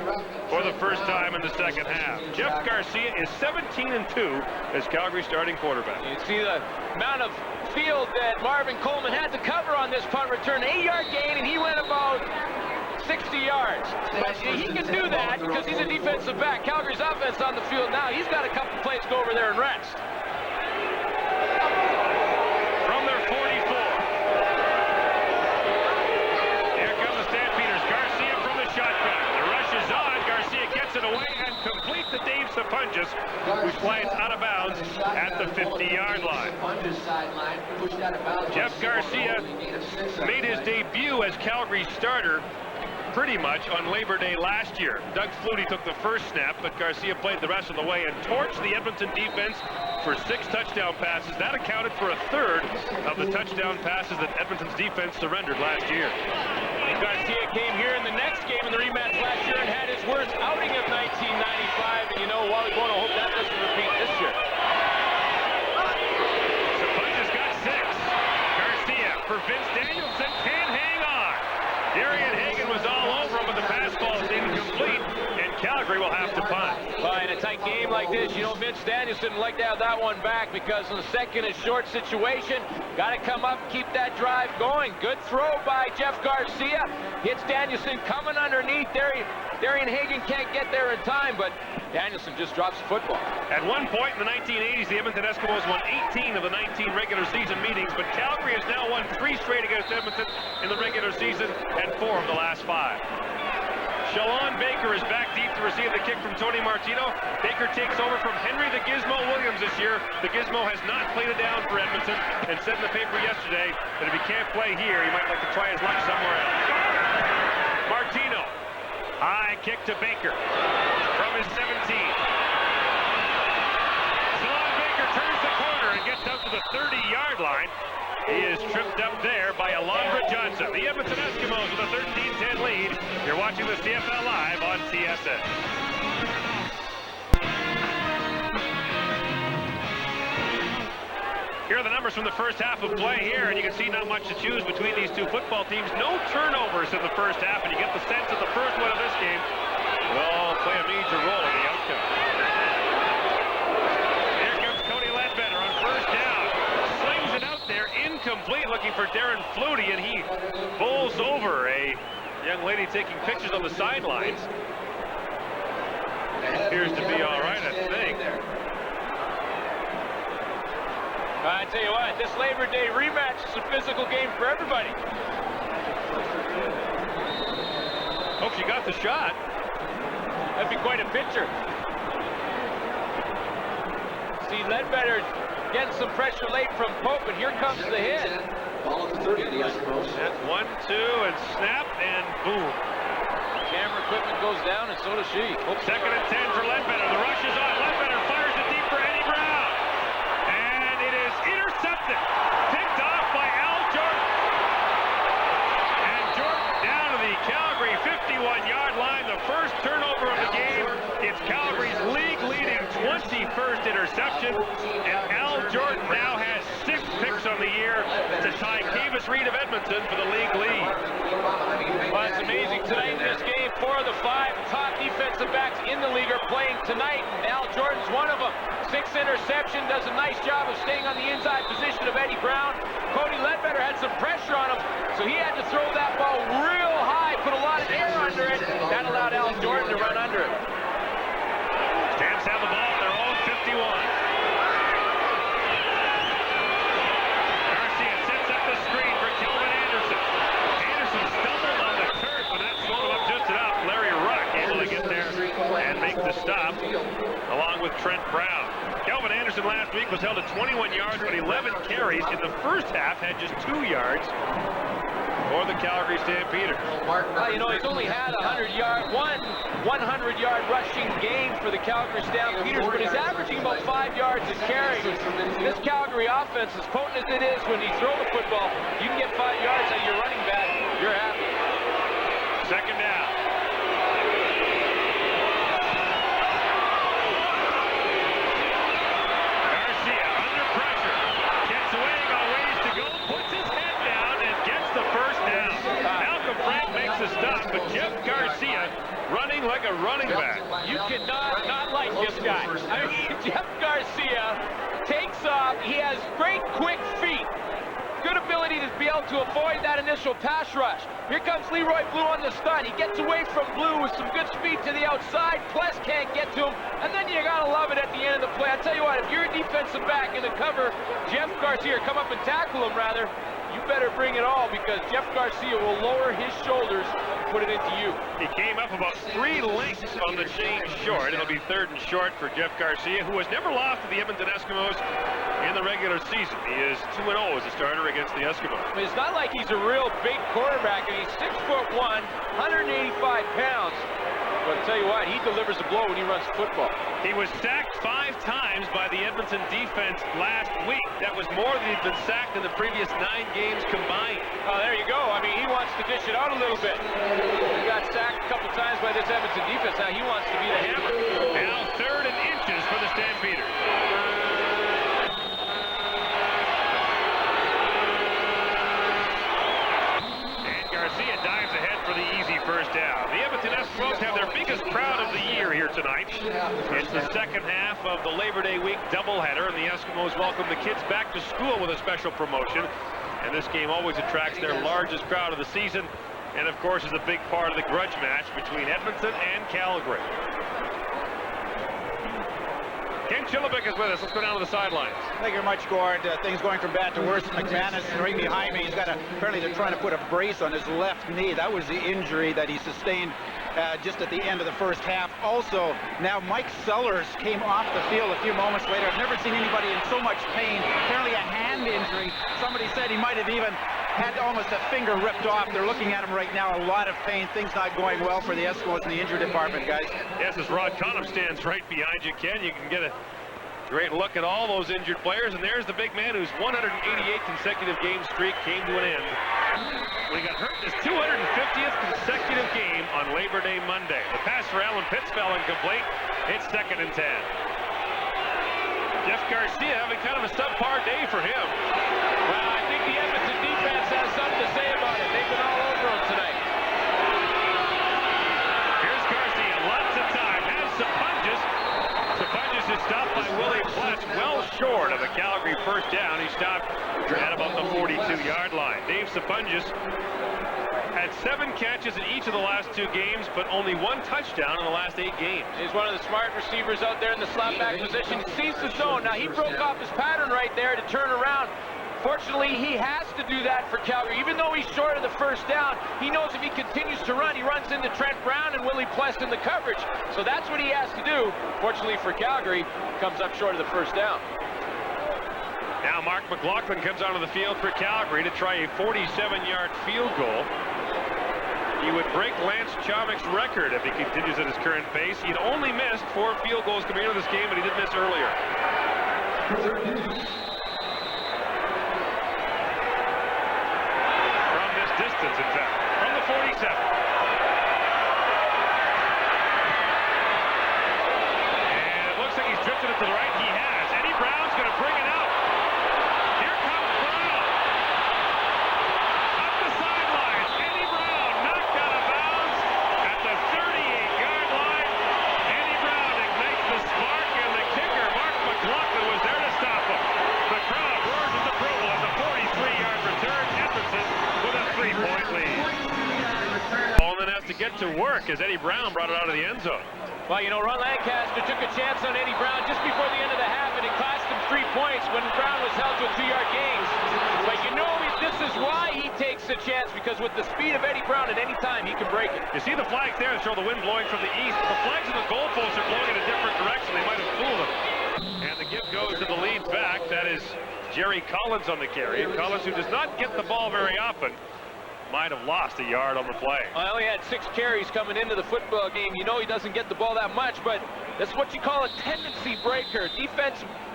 for the first time in the second half. Jeff Garcia is 17-2 as Calgary's starting quarterback. You see the amount of field that Marvin Coleman had to cover on this punt return. 8-yard gain, and he went about 60 yards. But he can do that because he's a defensive back. Calgary's offense on the field now. He's got a couple plays to go over there and rest. From their 44. Here come the Stampeders. Garcia from the shotgun. The rush is on. Garcia gets it away and complete to Dave Sapunjas, who slides out of bounds at the 50-yard line. Jeff Garcia made his debut as Calgary's starter pretty much on Labor Day last year. Doug Flutie took the first snap, but Garcia played the rest of the way and torched the Edmonton defense for 6 touchdown passes. That accounted for a third of the touchdown passes that Edmonton's defense surrendered last year. And Garcia came here in the next game in the rematch last year and had his worst outing of 1995. And you know, Wally Bono, hope that doesn't repeat this year. Sapunjas got 6. Garcia for Vince Danielson can hang on. Darian Hagan was all over him, but the pass ball is incomplete, and Calgary will have to punt. Well, in a tight game like this, you know, Vince Danielson would like to have that one back because in the second and short situation, got to come up, keep that drive going. Good throw by Jeff Garcia. Hits Danielson coming underneath. Darian Hagan can't get there in time, but Danielson just drops the football. At one point in the 1980s, the Edmonton Eskimos won 18 of the 19 regular season meetings, but Calgary has now won 3 straight against Edmonton in the regular season and 4 of the last 5. Shalon Baker is back deep to receive the kick from Tony Martino. Baker takes over from Henry the Gizmo Williams this year. The Gizmo has not played it down for Edmonton and said in the paper yesterday that if he can't play here, he might like to try his luck somewhere else. Martino, high kick to Baker from his 17. Shalon Baker turns the corner and gets out to the 30-yard line. He is tripped up there by Alondra Johnson. The Edmonton Eskimos with a 13-10 lead. You're watching the CFL Live on TSN. Here are the numbers from the first half of play here, and you can see not much to choose between these two football teams. No turnovers in the first half, and you get the sense that the first one of this game will play a major role in the outcome. Here comes Cody Ledbetter on first down. Slings it out there, incomplete, looking for Darren Flutie, and he bowls over a young lady taking pictures on the sidelines. Appears to be all right, I think. I tell you what, this Labor Day rematch is a physical game for everybody. Hope you got the shot. That'd be quite a picture. See Ledbetter getting some pressure late from Pope, and here comes the hit. Ball at the 30 of the Eskimos. That's 1-2 and snap and boom. Camera equipment goes down, and so does she. Second and 10 for Ledbetter. The rush is on. Ledbetter fires it deep for Eddie Brown. And it is intercepted. Picked off by Al Jordan. And Jordan down to the Calgary 51-yard line. The first turnover of the game. It's Calgary's league-leading 21st interception. And Al Jordan now has 6 picks on the year to tie Kavis Reed of Edmonton for the league lead. Well, it's amazing. Tonight in this game, 4 of the 5 top defensive backs in the league are playing tonight. And Al Jordan's one of them. 6th interception, does a nice job of staying on the inside position of Eddie Brown. Cody Ledbetter had some pressure on him, so he had to throw that ball real high, put a lot of air under it. That allowed Al Jordan to run under it. Stamps have the ball at their own 51. Garcia sets up the screen for Kelvin Anderson. Anderson stumbled on the turf, and that slowed him up just enough. Larry Ruck able to get there and make the stop, along with Trent Brown. Kelvin Anderson last week was held at 21 yards, but 11 carries. In the first half, had just 2 yards for the Calgary Stampeders. Well, you know, he's only had a 100-yard rushing game for the Calgary Stampeders, but he's averaging about 5 yards a carry. This Calgary offense, as potent as it is when you throw the football, you can get 5 yards out of your running back, you're happy. Second down. Garcia under pressure. Gets away, got a ways to go. Puts his head down and gets the first down. Malcolm Frank makes a stop, but Jeff Garcia running like a running back. You cannot not like this guy. I mean, Jeff Garcia takes off. He has great quick feet. Good ability to be able to avoid that initial pass rush. Here comes Leroy Blue on the stunt. He gets away from Blue with some good speed to the outside. Pless can't get to him. And then you gotta love it at the end of the play. I tell you what, if you're a defensive back in the cover, Jeff Garcia, come up and tackle him rather, you better bring it all, because Jeff Garcia will lower his shoulders and put it into you. He came up about 3 lengths on the change short. It'll be 3rd and short for Jeff Garcia, who has never lost to the Edmonton Eskimos in the regular season. He is 2-0 as a starter against the Eskimos. I mean, it's not like he's a real big quarterback, and he's 6'1", 185 pounds. But I'll tell you what, he delivers a blow when he runs football. He was sacked 5 times by the Edmonton defense last week. That was more than he'd been sacked in the previous 9 games combined. Oh, there you go. I mean, he wants to dish it out a little bit. He got sacked a couple times by this Edmonton defense. Now he wants to be the hammer. Now 3rd and inches for the Stampeders. And Garcia dives ahead for the easy first down. The Edmonton Eskimos have their biggest crowd of the year here tonight. It's the second half of the Labor Day week doubleheader, and the Eskimos welcome the kids back to school with a special promotion. And this game always attracts their largest crowd of the season, and of course is a big part of the grudge match between Edmonton and Calgary. Ken Chillibick is with us. Let's go down to the sidelines. Thank you very much, Gord. Things going from bad to worse. McManus right behind me. He's got apparently they're trying to put a brace on his left knee. That was the injury that he sustained just at the end of the first half. Also, now Mike Sellers came off the field a few moments later. I've never seen anybody in so much pain. Apparently a hand injury. Somebody said he might have even had almost a finger ripped off. They're looking at him right now. A lot of pain. Things not going well for the Eskimos in the injury department, guys. Yes, as Rod Conham stands right behind you, Ken, you can get a great look at all those injured players. And there's the big man whose 188 consecutive game streak came to an end when he got hurt in his 250th consecutive game on Labor Day Monday. The pass for Alan Pitts fell incomplete. It's 2nd and 10. Jeff Garcia having kind of a subpar day for him. Well, I think the Edmonton defense has something to say about it. They've been all over him tonight. Here's Garcia, lots of time, has Sapunjas. Sapunjas is stopped by Willie Pless, well short of a Calgary first down. He stopped at about the 42-yard line. Dave Sapunjas had 7 catches in each of the last 2 games, but only 1 touchdown in the last 8 games. He's one of the smart receivers out there in the slot back position. He sees the zone. Now, he broke off his pattern right there to turn around. Fortunately, he has to do that for Calgary. Even though he's short of the first down, he knows if he continues to run, he runs into Trent Brown and Willie Plest in the coverage. So that's what he has to do. Fortunately for Calgary, comes up short of the first down. Now Mark McLaughlin comes onto the field for Calgary to try a 47-yard field goal. He would break Lance Chomik's record if he continues at his current pace. He'd only missed 4 field goals coming into this game, but he did miss earlier. From this distance, in fact, from the 47. And it looks like he's drifted it to the right. He has. Eddie Brown's going to bring it out. Here comes Brown. Up the sidelines. Eddie Brown knocked out of bounds at the 38-yard line. Eddie Brown ignites the spark, and the kicker, Mark McLaughlin, was there to stop him. The crowd roars with approval as a 43-yard return. Edmonton with a 3-point lead. All then has to get to work as Eddie Brown brought it out of the end zone. Well, you know, Ron Lancaster took a chance on Eddie Brown just before the end of the half, and it cost him 3 points when Brown was held to a 2-yard gain. But you know, this is why he takes the chance, because with the speed of Eddie Brown, at any time, he can break it. You see the flags there that show the wind blowing from the east. The flags in the goalposts are blowing in a different direction. They might have fooled him. And the give goes to the lead back. That is Jerry Collins on the carry. And Collins, who does not get the ball very often, might have lost a yard on the play. Well, he had 6 carries coming into the football game. You know he doesn't get the ball that much, but that's what you call a tendency breaker.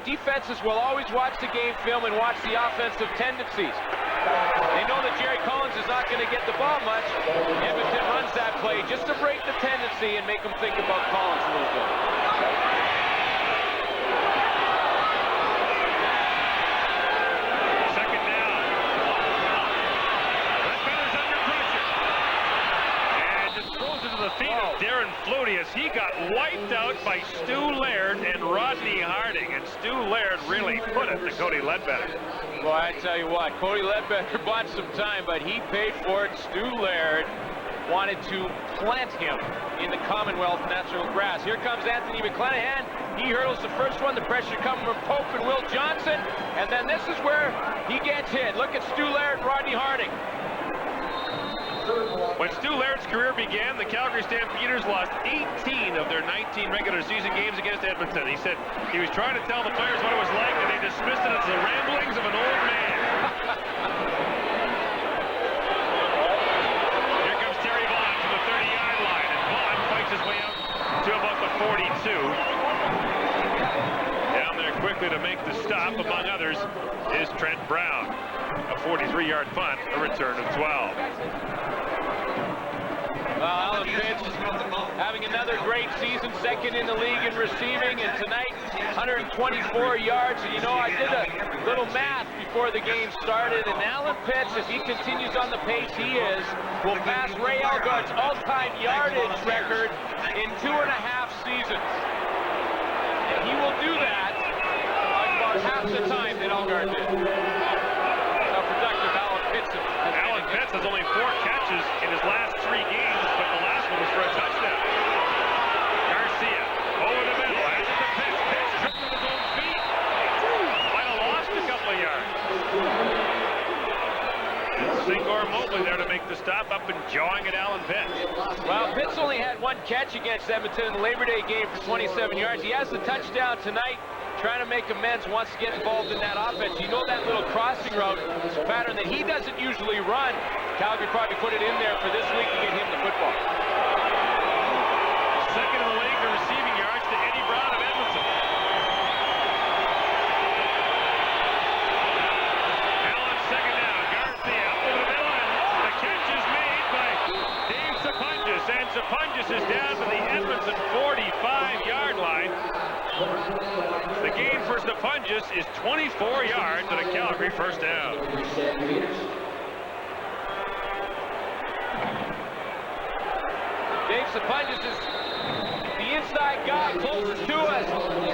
Defenses will always watch the game film and watch the offensive tendencies. They know that Jerry Collins is not going to get the ball much. Edmonton runs that play just to break the tendency and make them think about Collins a little bit. Second down. Ledbetter's under pressure. And just throws it to the feet of Darren Flutie as he got wiped out by Stu Laird and Rodney Harding. And Stu Laird really put it to Cody Ledbetter. Well, I tell you what, Cody Ledbetter bought some time, but he paid for it. Stu Laird wanted to plant him in the Commonwealth natural grass. Here comes Anthony McClanahan. He hurdles the first one. The pressure coming from Pope and Will Johnson. And then this is where he gets hit. Look at Stu Laird and Rodney Harding. When Stu Laird's career began, the Calgary Stampeders lost 18 of their 19 regular season games against Edmonton. He said he was trying to tell the players what it was like, and they dismissed it as the ramblings of an old man. Here comes Terry Vaughn to the 30-yard line, and Vaughn fights his way out to about the 42. Down there quickly to make the stop, among others, is Trent Brown. A 43-yard punt, a return of 12. Well, Alan Pitts having another great season, second in the league in receiving, and tonight 124 yards. And you know, I did a little math before the game started, and Alan Pitts, if he continues on the pace he is, will pass Ray Elgaard's all-time yardage record in 2.5 seasons. And he will do that on about half the time that Elgaard did. How productive Alan Pitts has been. Alan Pitts has only 4 catches in his last 3 games, but the last one was for a touchdown. Garcia over the middle, has it to Pitts. Pitts tripped with his own feet. Might have lost a couple of yards. Singor Mobley there to make the stop, up and jawing at Alan Pitts. Well, Pitts only had 1 catch against Edmonton in the Labor Day game for 27 yards. He has the touchdown tonight, trying to make amends, wants to get involved in that offense. You know that little crossing route pattern that he doesn't usually run. Calgary probably put it in there for this week to get him the football. Second in the league in receiving yards to Eddie Brown of Edmonton. Allen second down. Garcia up over the middle, and the catch is made by Dave Sapungis. And Sapungis is down to the Edmonton 45-yard line. The gain for Sapungis is 24 yards and a Calgary first down. Dave Sapungis is the inside guy closest to us.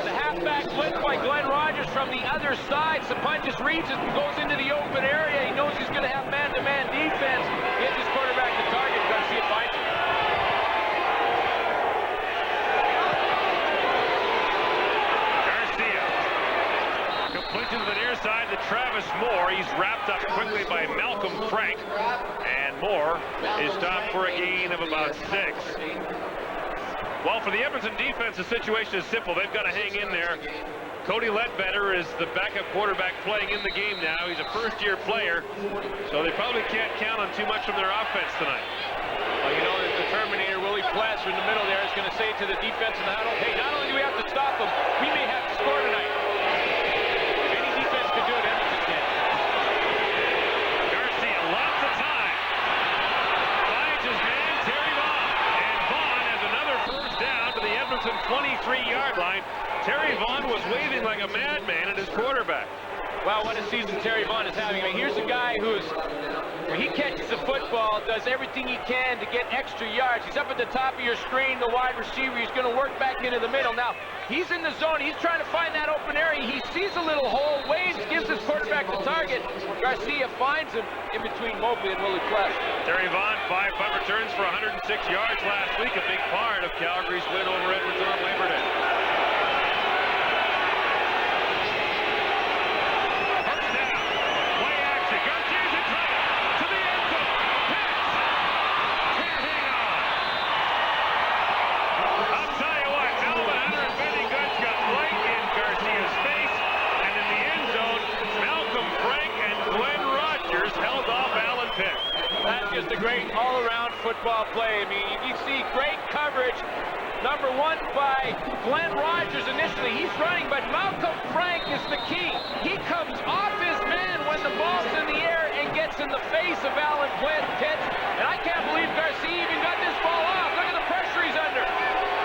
The halfback blitz by Glenn Rogers from the other side. Sapungis reads it and goes into the open area. He knows he's going to have man-to-man defense. Gets his quarterback to is stopped for a gain of about 6. Well, for the Edmonton defense, the situation is simple. They've got to hang in there. Cody Ledbetter is the backup quarterback playing in the game now. He's a first-year player, so they probably can't count on too much from their offense tonight. Well, you know, the Terminator, Willie Plaster in the middle there, is going to say to the defense in the huddle, hey, not only do we have to stop them, we may have to score tonight. Any defense can do it, Edmonton can. Garcia, lots of time. Finds his man, Terry Vaughn. And Vaughn has another first down to the Edmonton 23-yard line. Terry Vaughn was waving like a madman at his quarterback. Wow, what a season Terry Vaughn is having. I mean, here's a guy who's, when he catches the football, does everything he can to get extra yards. He's up at the top of your screen, the wide receiver. He's going to work back into the middle. Now, he's in the zone. He's trying to find that open area. He sees a little hole, waves, gives his quarterback the target. Garcia finds him in between Mobley and Willie Platt. Terry Vaughn, 5 punt returns for 106 yards last week. A big part of Calgary's win over Edmonton on Labor Day. Just a great all-around football play. I mean, you see great coverage. Number 1 by Glenn Rogers initially. He's running, but Malcolm Frank is the key. He comes off his man when the ball's in the air and gets in the face of Alan Pitts. And I can't believe Garcia even got this ball off. Look at the pressure he's under.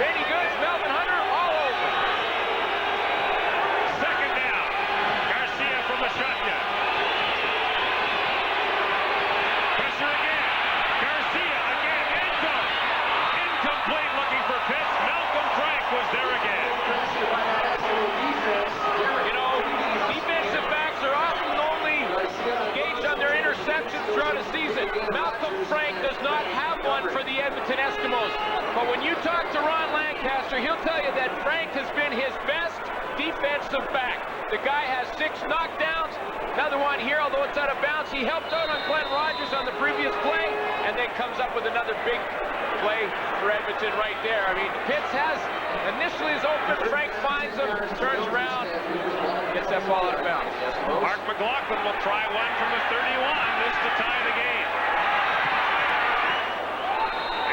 Randy Goods, Melvin Hunter, all over. Second down. Garcia from the shotgun. Pressure again. Garcia again, end zone. Incomplete, looking for Pitts. Malcolm Frank was there again. You know, defensive backs are often only gauged on their interceptions throughout a season. Malcolm Frank does not have one for the Edmonton Eskimos. But when you talk to Ron Lancaster, he'll tell you that Frank has been his best defensive back. The guy has 6 knockdowns. Another one here, although it's out of bounds. He helped out on Glenn Rogers on the previous play, and then comes up with another big play for Edmonton right there. I mean, Pitts has initially is open. Frank finds him, turns around, gets that ball out of bounds. Mark McLaughlin will try one from the 31. This to tie the game.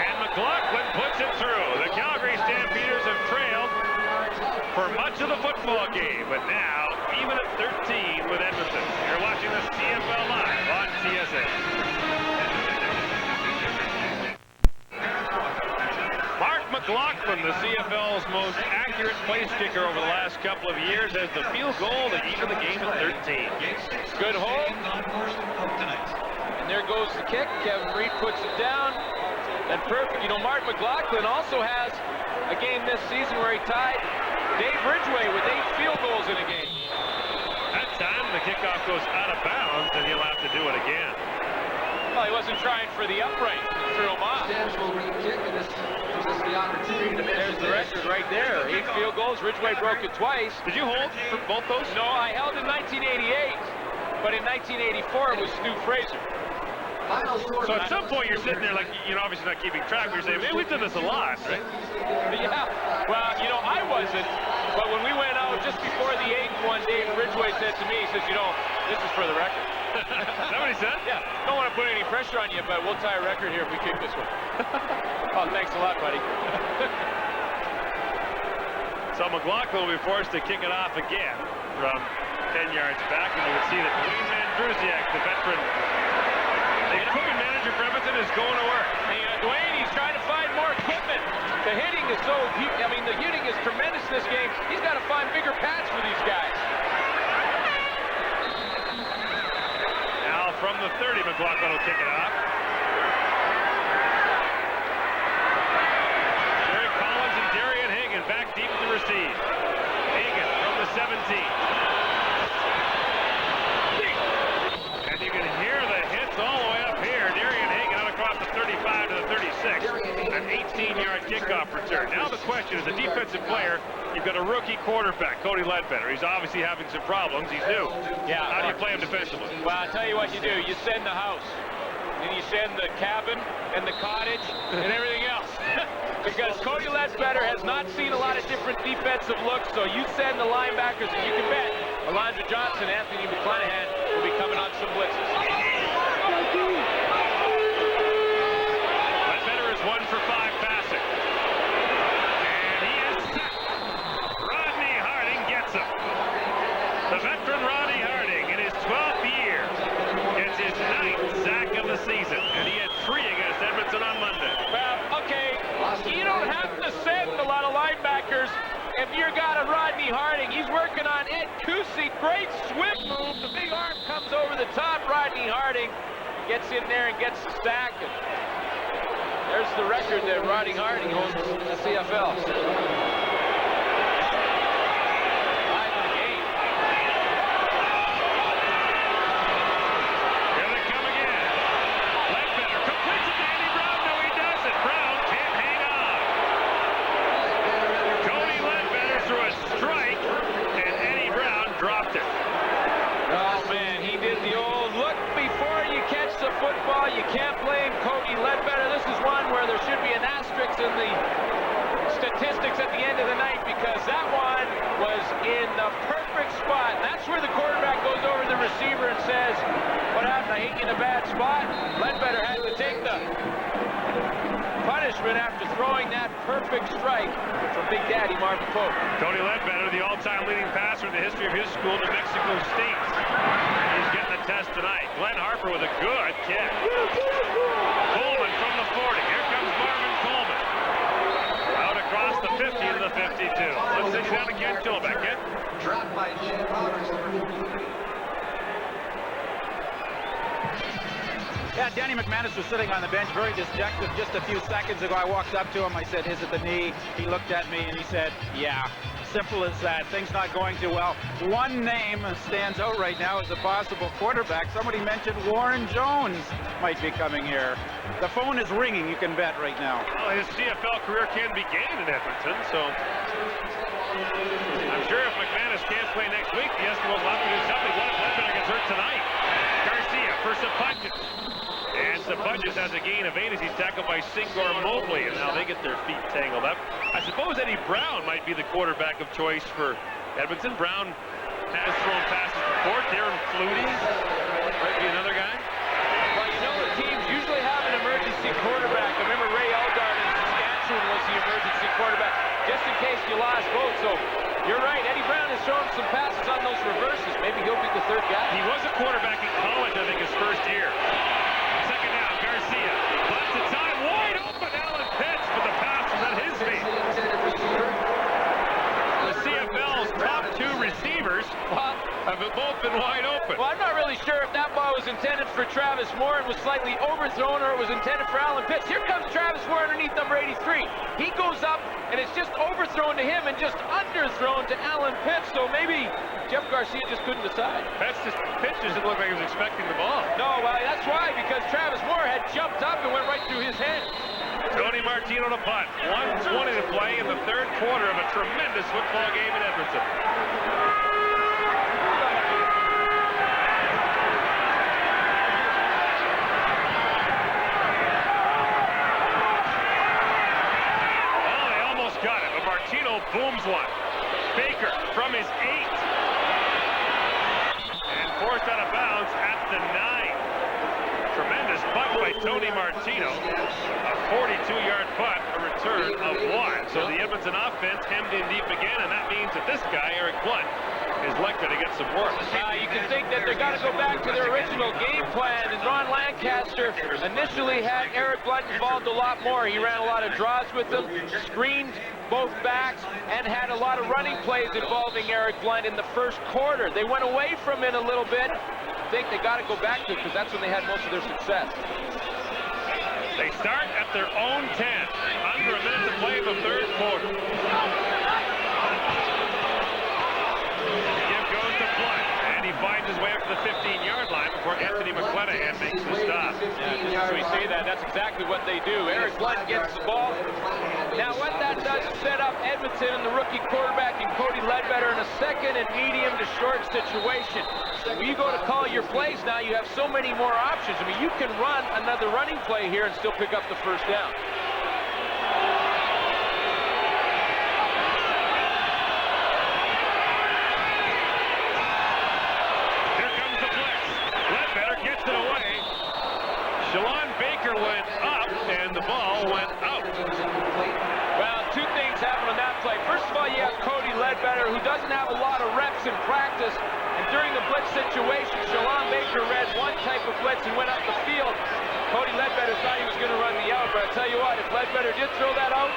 And McLaughlin puts it through. The Calgary Stampeders have trailed for much of the football game, but now even at 13 with Edmonton. You're watching the CFL live on TSA. Mark McLaughlin, the CFL's most accurate place kicker over the last couple of years, has the field goal to even the game at 13. Good hold. And there goes the kick. Kevin Reed puts it down. And perfect. You know, Mark McLaughlin also has a game this season where he tied Dave Ridgway with 8 field goals in a game. That time the kickoff goes out of bounds and he'll have to do it again. Well, he wasn't trying for the upright. He threw him off. There's the record right there. 8 field goals. Ridgway broke it twice. Did you hold for both those? No, I held in 1988. But in 1984, it was Stu Fraser. So at some point you're sitting there like, you're obviously not keeping track, but you're saying, man, we've done this a lot, right? Yeah, well, you know, I wasn't, but when we went out just before the 8th one, Dave Ridgway said to me, he says, you know, this is for the record. Is that what he said? Yeah, don't want to put any pressure on you, but we'll tie a record here if we kick this one. Oh, thanks a lot, buddy. So McLaughlin will be forced to kick it off again from 10 yards back, and you can see that Dwayne Mandrusiak, the veteran, the equipment manager for Edmonton, is going to work. And, Dwayne, he's trying to find more equipment. The hitting is so, I mean, the hitting is tremendous in this game. He's got to find bigger pads for these guys. Now from the 30, McLaughlin will kick it off. Jerry Collins and Darian Hagan back deep to receive. Hagan from the 17. And you can hear the hits all the way up here. Darian Hagan out across the 35 to the 36. An 18-yard kickoff return. Now the question is, a defensive player, you've got a rookie quarterback, Cody Ledbetter. He's obviously having some problems. He's new. Yeah. How do you play him defensively? Well, I'll tell you what you do. You send the house. And you send the cabin and the cottage and everything else. Because Cody Ledbetter has not seen a lot of different defensive looks, so you send the linebackers, and you can bet Alondra Johnson, Anthony McClanahan will be coming on some blitzes. Ledbetter is 1 for 5 passing. And he is sacked. Rodney Harding gets him. The veteran Rodney Harding, in his 12th year, gets his 9th sack of the season. And he had 3 against Edmonton on Monday. Well, okay, you don't have to send a lot of linebackers if you got a Rodney Harding. He's working on Ed Kusi. Great swim move. The big arm comes over the top. Rodney Harding gets in there and gets the sack. And there's the record that Rodney Harding holds in the CFL. 5 in the game. Here they come again. Ledbetter completes it to Eddie Brown. No, he doesn't. Brown can't hang on. Cody Ledbetter threw a strike, and Eddie Brown dropped it. Oh, man, he did the old look before you catch the football. You can't blame Cody Ledbetter. This is one where there should be an asterisk in the statistics at the end of the night, because that one was in the perfect spot. That's where the quarterback goes over the receiver and says, what happened? I hit you in a bad spot. Ledbetter had to take the punishment after throwing that perfect strike from Big Daddy Marvin Pope. Tony Ledbetter, the all-time leading passer in the history of his school, New Mexico State. He's getting the test tonight. Glenn Harper with a good kick. Coleman from the 40. Here comes Marvin Coleman. Out across the 50 to the 52. Let's take it down again. Killback, Ken. Dropped by Chad Roberts, number 53. Yeah, Danny McManus was sitting on the bench, very dejected. Just a few seconds ago, I walked up to him. I said, is it the knee? He looked at me and he said, yeah. Simple as that. Things not going too well. One name stands out right now as a possible quarterback. Somebody mentioned Warren Jones might be coming here. The phone is ringing, you can bet right now. Well, his CFL career can begin in Edmonton, so I'm sure if McManus can't play next week, the Eskimos will have to do something. What if Ledbetter gets hurt tonight? Garcia for Sapudges. And Sapudges has a gain of 8 as he's tackled by Singor Mobley, and now they get their feet tangled up. I suppose Eddie Brown might be the quarterback of choice for Edmonton. Brown has thrown passes before. Darren Flutie might be another guy. Well, you know, the teams usually have an emergency quarterback. I remember Ray Eldard in Saskatchewan was the emergency quarterback, just in case you lost both. So you're right, Eddie Brown has thrown some passes on those reverses. Maybe he'll be the third guy. He was a quarterback in college, I think, his first year. Second down, Garcia. Lots of time, wide open. Alan Pitts, but the pass was at his feet. The CFL's top 2 receivers have both been wide open. Well, I'm not really sure if that ball was intended for Travis Moore and was slightly overthrown, or it was intended for Alan Pitts. Here comes Travis Moore underneath number 83. He goes up, and it's just overthrown to him and just underthrown to Alan Pitts. So maybe Jeff Garcia just couldn't decide. Pitts didn't look like he was expecting the ball. No, well, that's why, because Travis Moore had jumped up and went right through his head. Tony Martino to punt. 1:20 to play in the third quarter of a tremendous football game in Edmonton. Oh, they almost got it, but Martino booms one. Baker from his 8. And forced out of bounds at the 9. Tremendous punt by Tony Martino. A 42-yard punt, a return of 1. So the Edmonton offense hemmed in deep again, and that means that this guy, Eric Blunt, is likely to get some work. You can think that they've got to go back to their original game plan, and Ron Lancaster initially had Eric Blunt involved a lot more. He ran a lot of draws with them, screened both backs, and had a lot of running plays involving Eric Blunt in the first quarter. They went away from it a little bit. I think they got to go back to it because that's when they had most of their success. They start at their own 10. Under a minute to play in the third quarter. Give goes to Blunt, and he finds his way up to the 15-yard line before Anthony McClanahan makes the stop. Yeah, so we say that. That's exactly what they do. Eric Blunt gets the ball. Now what that does is set up Edmonton and the rookie quarterback in Cody Cody Ledbetter in a second and medium to short situation. When you go to call your plays now, you have so many more options. I mean, you can run another running play here and still pick up the first down. Here comes the blitz. Ledbetter gets it away. Shalon Baker went up, and the ball went out. Well, two things happen on that play. First of all, you have Cody Ledbetter, who doesn't have a lot of reps in practice. And during the blitz situation, Shalon Baker read one type of blitz and went up the field. Cody Ledbetter thought he was going to run the out, but I'll tell you what, if Ledbetter did throw that out,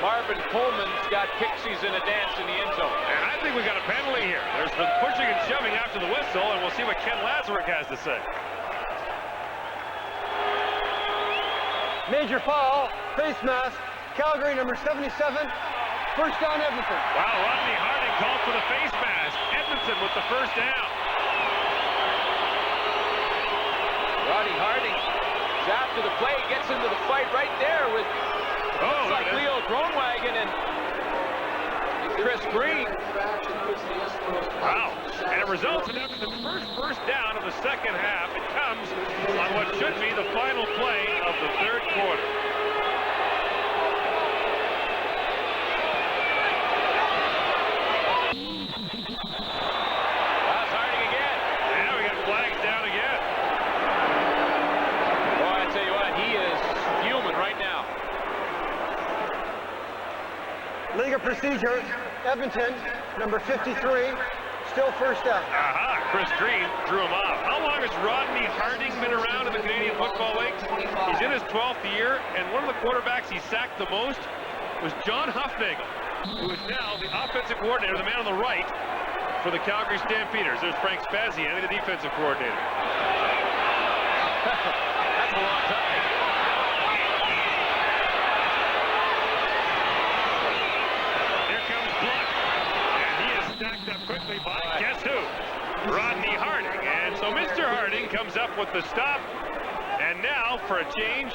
Marvin Coleman's got pixies in a dance in the end zone. And I think we got a penalty here. There's been pushing and shoving after the whistle, and we'll see what Ken Lazarick has to say. Major foul, face mask, Calgary number 77, first down Edmonton. Wow, Rodney Harding called for the face mask. Edmonton with the first down. Rodney Harding is after the play, gets into the fight right there with looks like Leo Groenwagen and Chris Green. Wow. And it results in Edmonton's first down of the second half. It comes on what should be the final play of the third quarter. That's Harding again. Yeah, we got flags down again. Boy, I tell you what, he is human right now. Legal procedure, Edmonton number 53, still first down. Aha, Chris Green drew him off. How long has Rodney Harding been around in the Canadian Football League? He's in his 12th year, and one of the quarterbacks he sacked the most was John Huffnagel, who is now the offensive coordinator, the man on the right, for the Calgary Stampeders. There's Frank Spaziani, the defensive coordinator. That's a long time. Here comes Blunt, and he is stacked up quickly by, guess who? Rodney Harding. And so Mr. Harding comes up with the stop. And now, for a change,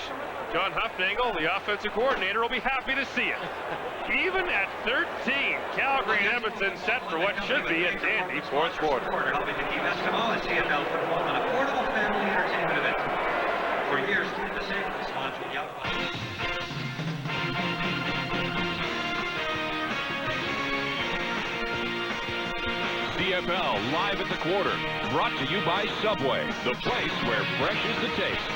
John Huffnagel, the offensive coordinator, will be happy to see it. Even at 13, Calgary and Edmonton set for what should be a dandy fourth quarter. Helping to keep Eskimo and CFL football an affordable family entertainment event. For years, the same sponsor Young. CFL Live at the Quarter, brought to you by Subway, the place where fresh is the taste.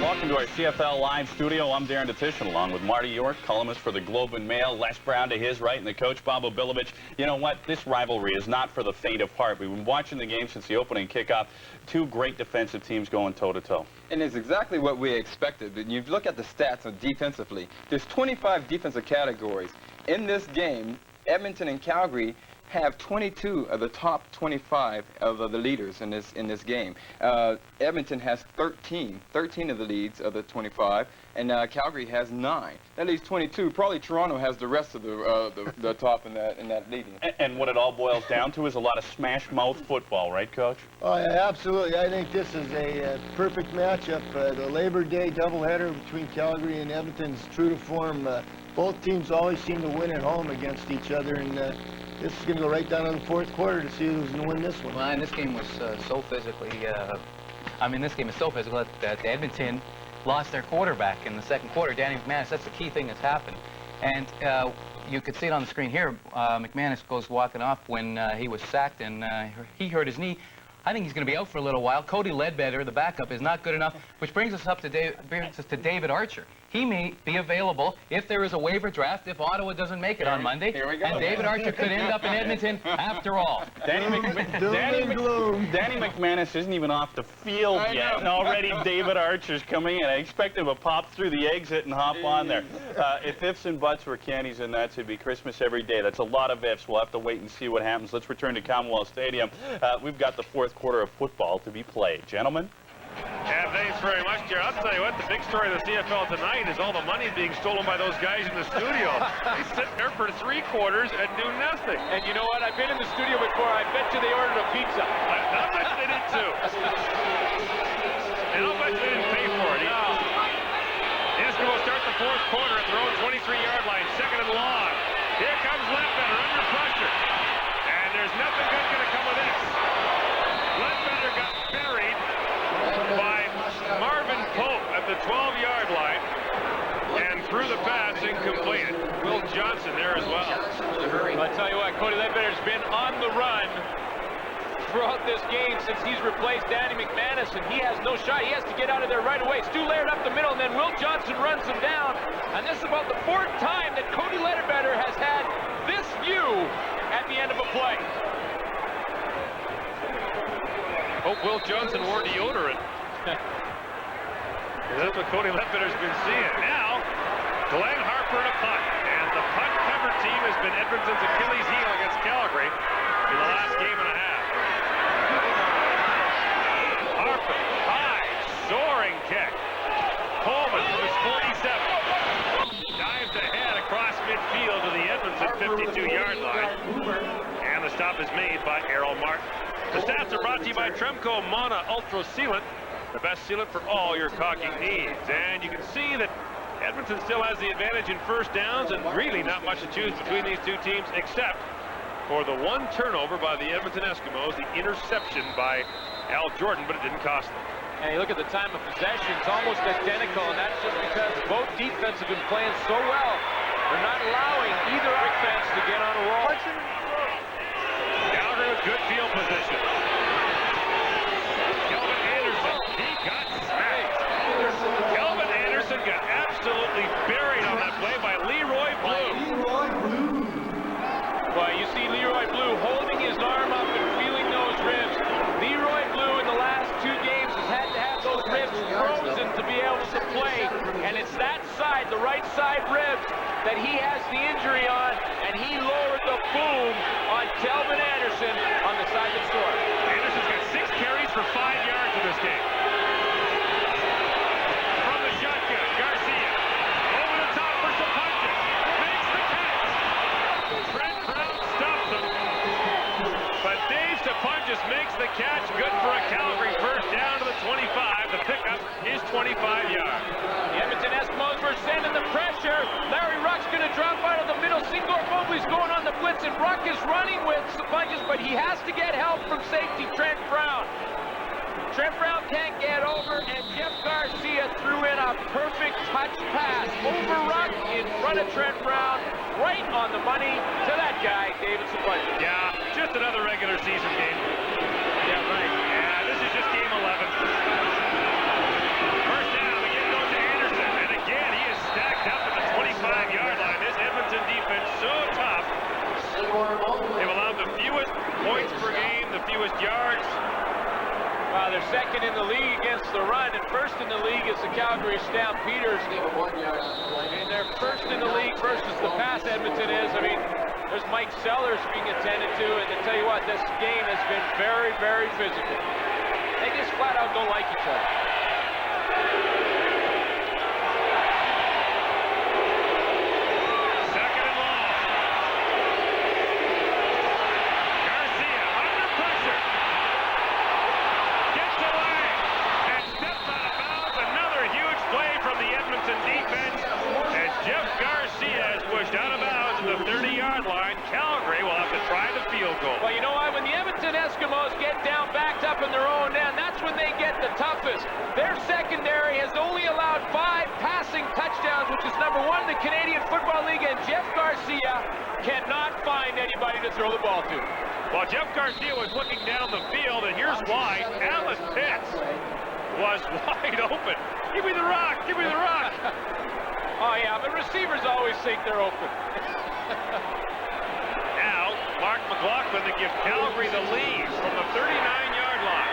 Welcome to our CFL Live studio. I'm Darren DeTish, along with Marty York, columnist for the Globe and Mail, Les Brown to his right, and the coach, Bob Obilovich. You know what? This rivalry is not for the faint of heart. We've been watching the game since the opening kickoff. Two great defensive teams going toe-to-toe. And it's exactly what we expected. When you look at the stats on defensively, there's 25 defensive categories. In this game, Edmonton and Calgary have 22 of the top 25 of the leaders in this game. Edmonton has 13 of the leads of the 25, and Calgary has 9. That leaves 22. Probably Toronto has the rest of the top in that leading. And what it all boils down to is a lot of smash-mouth football, right, Coach? Oh, yeah, absolutely. I think this is a perfect matchup. The Labor Day doubleheader between Calgary and Edmonton is true to form. Both teams always seem to win at home against each other, and this is going to go right down to the fourth quarter to see who's going to win this one. Well, and this game was so physically, this game is so physical that Edmonton lost their quarterback in the second quarter, Danny McManus. That's the key thing that's happened. And you could see it on the screen here. McManus goes walking off when he was sacked, and he hurt his knee. I think he's going to be out for a little while. Cody Ledbetter, the backup, is not good enough, which brings us up to David Archer. He may be available if there is a waiver draft, if Ottawa doesn't make it on Monday. Here we go. And David Archer could end up in Edmonton after all. Danny McManus isn't even off the field yet, and already David Archer's coming in. I expect him to pop through the exit and hop on there. If ifs and buts were candies in that, it'd be Christmas every day. That's a lot of ifs. We'll have to wait and see what happens. Let's return to Commonwealth Stadium. We've got the fourth quarter of football to be played. Gentlemen? Yeah, thanks very much, Jared. I'll tell you what, the big story of the CFL tonight is all the money being stolen by those guys in the studio. They sit there for 3 quarters and do nothing. And you know what? I've been in the studio before. I bet you they ordered a pizza. I'll bet you they did too. And I'll bet you they didn't pay for it. The Eskimos start the fourth quarter at their own 23-yard line. Second and long. throughout this game since he's replaced Danny McManus, and he has no shot. He has to get out of there right away. Stu Laird up the middle, and then Will Johnson runs him down. And this is about the 4th time that Cody Ledbetter has had this view at the end of a play. Hope Will Johnson wore deodorant. That's what Cody Ledbetter's been seeing. Now, Glenn Harper to punt. And the punt cover team has been Edmonton's Achilles heel against Calgary in the last game and a half. Harper, high, soaring kick. Coleman from his 47. Dives ahead across midfield to the Edmonton 52-yard line. And the stop is made by Errol Martin. The stats are brought to you by Tremco Mana Ultra Sealant, the best sealant for all your caulking needs. And you can see that Edmonton still has the advantage in first downs, and really not much to choose between these two teams, except for the one turnover by the Edmonton Eskimos, the interception by Al Jordan, but it didn't cost them. And you look at the time of possession, it's almost identical, and that's just because both defenses have been playing so well. They're not allowing either offense to get on a roll. Calgary with good field position. Kelvin Anderson, he got smacked. Kelvin Anderson got absolutely buried on that play by Leroy Blue. Well, you see Leroy Blue holding his arm up and feeling those ribs. Leroy Blue in the last 2 games has had to have those ribs frozen to be able to play. And it's that side, the right side ribs, that he has the injury on, and he lowered the boom on Kelvin Anderson on the side that scored. Anderson's got 6 carries for 5 yards in this game. From the shotgun, Garcia over the top for some punches. Makes the catch. Trent Brown stops him. But Dave Sapunjas makes the catch. Good for a Calgary first down to the 25. The pickup is 25 yards. The Edmonton Eskimos were sending the pressure. Larry Ruck's going to drop out of the middle. Singor Mobley's going on the blitz, and Ruck is running with Sapunjas, but he has to get help from safety Trent Brown. Trent Brown can't get over, and Jeff Garcia threw in a perfect touch pass over Ruck in front of Trent Brown, right on the money to that guy, David Sapunjas. Yeah, just another regular season game. Yeah, right. Yeah, this is just game 11. First down, again goes to Anderson, and again he is stacked up at the 25-yard line. This Edmonton defense so tough. They've allowed the fewest points per game, the fewest yards. They're second in the league against the run, and first in the league is the Calgary Stampeders. And they're first in the league versus the pass Edmonton is. I mean, there's Mike Sellers being attended to, and to tell you what, this game has been very, very physical. They just flat out don't like each other. Second and long. Garcia under pressure. Gets away and steps out of bounds. Another huge play from the Edmonton defense as Jeff Garcia is pushed out of bounds at the 30-yard line. Calgary will have to try the field goal. Well, you know why? When the Edmonton Eskimos get down backed up in their own end, that's when they get the toughest. Their secondary has only allowed 5 passing touchdowns, which is number 1 in the Canadian Football League, and Jeff Garcia cannot find anybody to throw the ball to. Well, Jeff Garcia was looking down the field, and here's why. Alan Pitts was wide open. Give me the rock, give me the rock. Oh, yeah, but receivers always think they're open. Now, Mark McLaughlin to give Calgary the lead from the 39-yard line.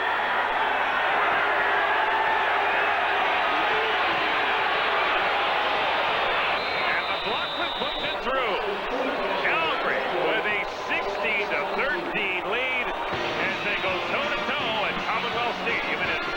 And McLaughlin puts it through. Calgary with a 16-13 lead as they go toe-to-toe at Commonwealth Stadium in Edmonton.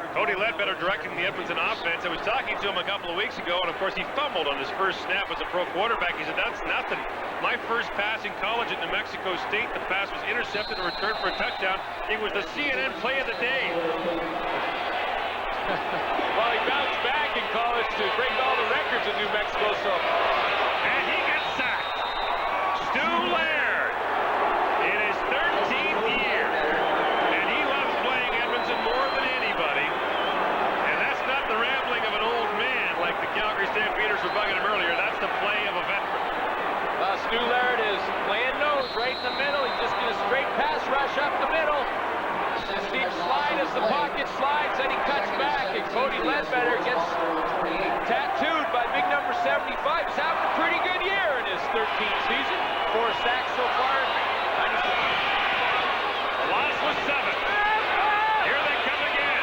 Cody Ledbetter directing the Edmonton offense. I was talking to him a couple of weeks ago, and of course he fumbled on his first snap as a pro quarterback. He said, "That's nothing. My first pass in college at New Mexico State, the pass was intercepted and returned for a touchdown. It was the CNN play of the day." Well, he bounced back in college to break all the records in New Mexico, so. And he gets sacked. Stu Laird in his 13th year. And he loves playing Edmonton more than anybody. And that's not the rambling of an old man like the Calgary Stampeders were bugging him earlier. That's the play of a veteran. Stu Laird is playing no as the pocket slides, then he cuts back, and Cody Ledbetter gets tattooed by big number 75. He's having a pretty good year in his 13th season. 4 sacks so far. The loss was 7. Here they come again.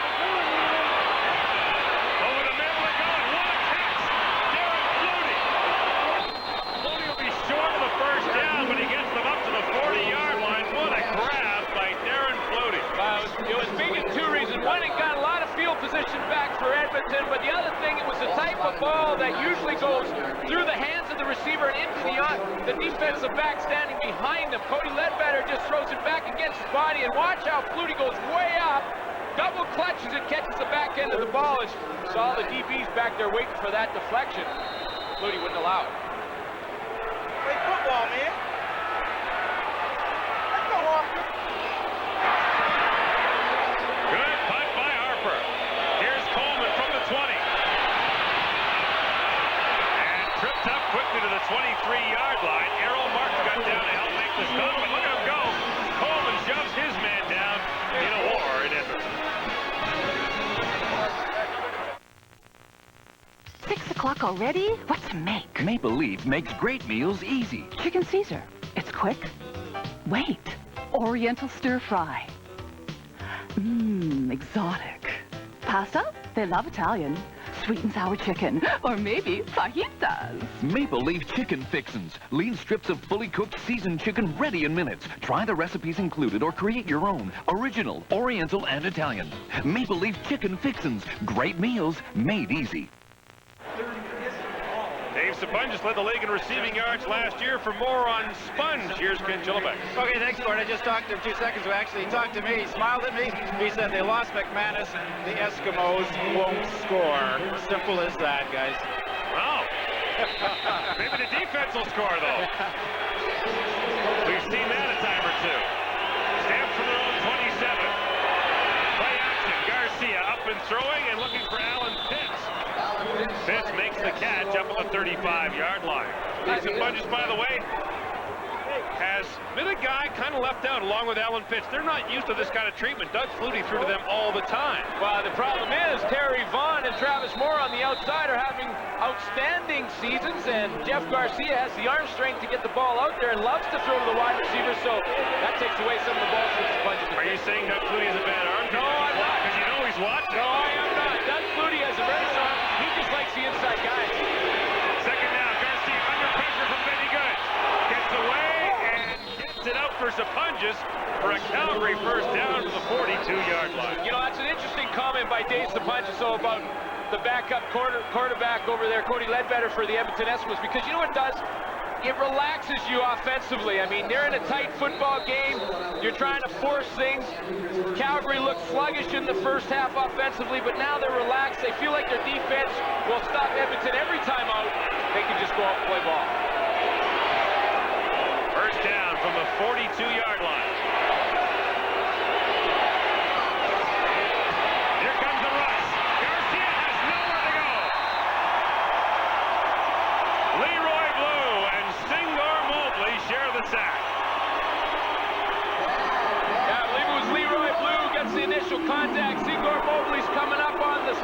Over the middle they go, and what a catch! Darren Flutie. Flutie will be short of the first down, but he gets them up to the 40-yard line. What a grab by Darren Flutie. It was big in 2 reasons. One, it got a lot of field position back for Edmonton, but the other thing, it was the type of ball that usually goes through the hands of the receiver and into the defensive back standing behind him. Cody Ledbetter just throws it back against his body, and watch how Flutie goes way up, double clutches it, catches the back end of the ball, and saw the DBs back there waiting for that deflection. Flutie wouldn't allow it. Play football, man. Let's go, Harper. Good punt by Harper. Here's Coleman from the 20. And tripped up quickly to the 23-yard line. Errol Martin got down to help make the stop, but look at him go. Coleman shoves his man down in a war in Edmonton. 6 o'clock already? What to make? Maple Leaf makes great meals easy. Chicken Caesar. It's quick. Wait. Oriental stir fry. Mmm, exotic. Pasta? They love Italian. Sweet and sour chicken. Or maybe fajitas. Maple Leaf Chicken Fixins. Lean strips of fully cooked seasoned chicken ready in minutes. Try the recipes included or create your own. Original, Oriental, and Italian. Maple Leaf Chicken Fixins. Great meals made easy. Dave Sapunjas led the league in receiving yards last year. For more on Sponge, here's Ken Chillibeck. Okay, thanks, Gord. I just talked to him 2 seconds ago. Actually, he talked to me. He smiled at me. He said they lost McManus. The Eskimos won't score. Simple as that, guys. Wow. Maybe the defense will score, though. We've seen that a time or two. Snap from their own 27. Play action. Garcia up and throwing and looking for Alan Pitts. Pitts makes the catch up on the 35-yard line. Dave Sapunjas, by the way, has been a guy kind of left out along with Alan Pitts. They're not used to this kind of treatment. Doug Flutie threw to them all the time. Well, the problem is Terry Vaughn and Travis Moore on the outside are having outstanding seasons, and Jeff Garcia has the arm strength to get the ball out there and loves to throw to the wide receiver, so that takes away some of the balls from Sapunjas. Are you saying Doug Flutie has a bad arm? No, I'm not. Because you know he's watching. No, I am not. Doug Flutie has a very strong. He just likes the inside guys. Second down, Garcia under pressure from Benny Goods. Gets away and gets it out for Sapunjas for a Calgary first down to the 42-yard line. You know, that's an interesting comment by Dave Sapunjas about the backup quarterback over there, Cody Ledbetter, for the Edmonton Eskimos, because you know what it does? It relaxes you offensively. I mean, they're in a tight football game. You're trying to force things. Calgary looked sluggish in the first half offensively, but now they're relaxed. They feel like their defense will stop Edmonton every time out. They can just go out and play ball. First down from the 42-yard line. Here comes the rush. Garcia has nowhere to go. Leroy Blue and Singor Mobley share the sack. Yeah, I believe it was Leroy Blue gets the initial contact. Singor Mobley's coming up on the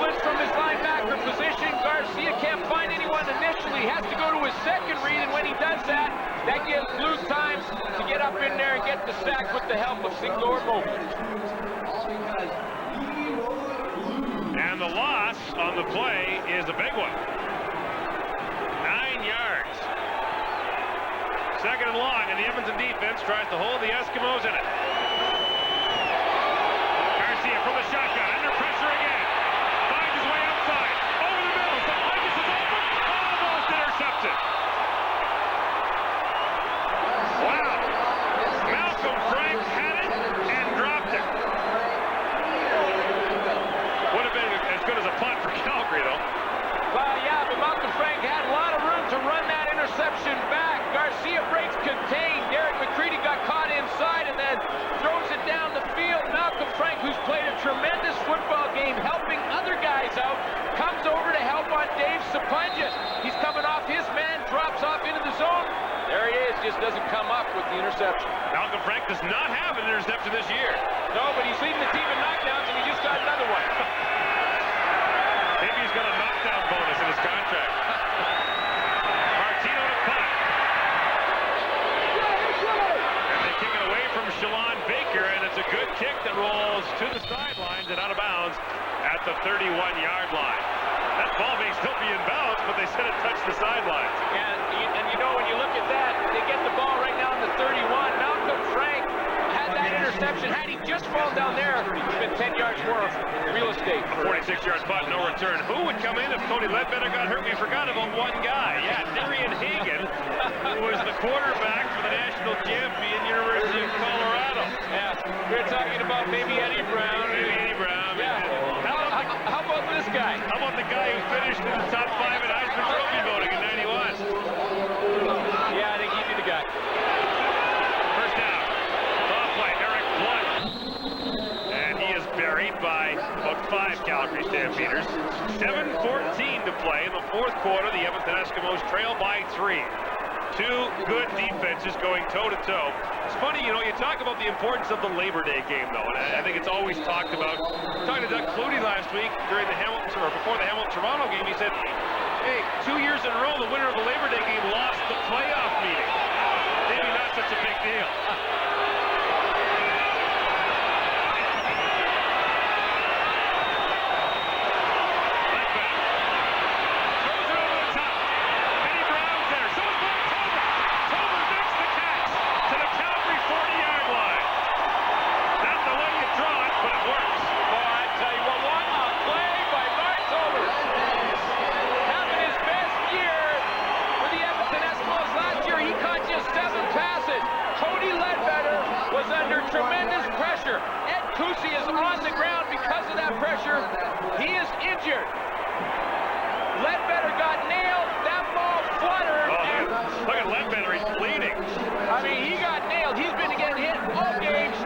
blitz from his linebacker position. Garcia can't find anyone initially. He has to go to his second read, and when he does that, that gives Blue time to get up in there and get the sack with the help of Singor Mobley. And the loss on the play is a big one. 9 yards. Second and long, and the Edmonton defense tries to hold the Eskimos in it. Garcia from the shotgun, under pressure again. Finds his way outside. Over the middle. Sapunjas is open. Almost intercepted. Wow. Malcolm Frank had it and dropped it. Would have been as good as a punt for Calgary, though. Well, yeah, but Malcolm Frank had a lot of room to run that interception back. Garcia breaks contained. Derek McCready got caught inside and then throws it down the field. Malcolm Frank, who's played a tremendous football game helping other guys out, comes over to help on Dave Sapunjas. He's coming off his man, drops off into the zone. There he is, just doesn't come up with the interception. Malcolm Frank does not have an interception this year. No, but he's leading the team in 9 Eskimos to the sidelines and out of bounds at the 31-yard line. That ball may still be in bounds, but they said it touched the sidelines. And you know, when you look at that, they get the ball right now on the 31. Malcolm Frank had that interception. Had he just fallen down there, it's been 10 yards more of real estate. A 46-yard spot, no return. Who would come in if Cody Ledbetter got hurt? We forgot about one guy. Yeah, Darian Hagan, who was the quarterback for the national champion University of Colorado. Yeah, we were talking about maybe Eddie Brown. Yeah. How about this guy? How about the guy who finished in the top 5 in Heisman Trophy voting in '91? Yeah, I think he'd be the guy. First down. Top play, Eric Blunt. And he is buried by about 5 Calgary Stampeders. 7:14 to play in the fourth quarter. The Edmonton Eskimos trail by 3. 2 good defenses going toe-to-toe. It's funny, you know, you talk about the importance of the Labor Day game, though, and I think it's always talked about. Talking to Doug Flutie last week during the Hamilton, or before the Hamilton-Toronto game, he said, hey, 2 years in a row, the winner of the Labor Day game lost the playoff meeting. Maybe not such a big deal. Tremendous pressure. Ed Kusi is on the ground because of that pressure. He is injured. Ledbetter got nailed. That ball fluttered. Oh, look at Ledbetter. He's bleeding. I mean, he got nailed. He's been getting hit all games.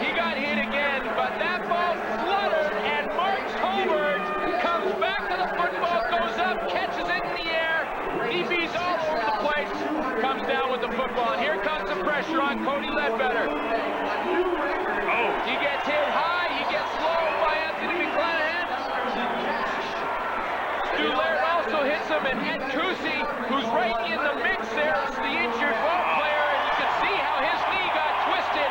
He got hit again, but that ball fluttered, and Mark Tolbert comes back to the football, goes up, catches it in the air. DB's all over the place. Comes down with the football, and here comes the pressure on Cody Ledbetter. Oh. He gets hit high, he gets slowed by Anthony McClanahan. Stu Laird also hits him, and Ed Kusi, who's right in the mix there, is the injured ball player, and you can see how his knee got twisted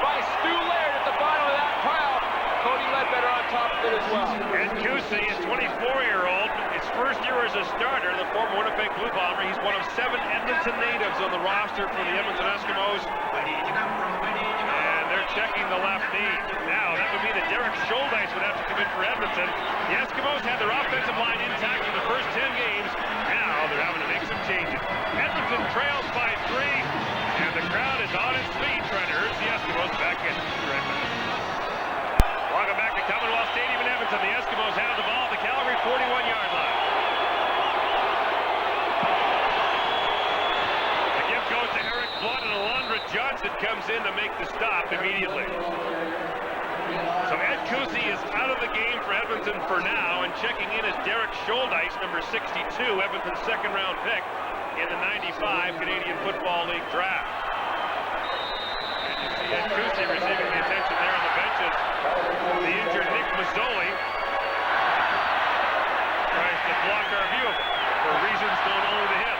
by Stu Laird at the bottom of that pile. Cody Ledbetter on top of it as well. Ed Kusi, a 24-year-old, his first year as a starter, the former Winnipeg Blue Bomber. He's one of 7 Edmonton natives on the roster for the Edmonton Eskimos. And they're checking the left knee. Now, that would mean that Derek Scholdice would have to come in for Edmonton. The Eskimos had their offensive line intact for the first 10 games. Now they're having to make some changes. Edmonton trails by 3, and the crowd is on its feet trying to urge the Eskimos back in. Welcome back to Commonwealth Stadium in Edmonton. The Eskimos have the ball at the Calgary 41-yard line. The gift goes to Eric Blunt, and Alondra Johnson comes in to make the stop immediately. So Ed Kusi is out of the game for Edmonton for now, and checking in is Derek Scholdice, number 62, Edmonton's second-round pick in the '95 Canadian Football League draft. And you see Ed Kusi receiving the attention there on the benches. The injured Nick Mazzoli tries to block our view of it for reasons known only to him.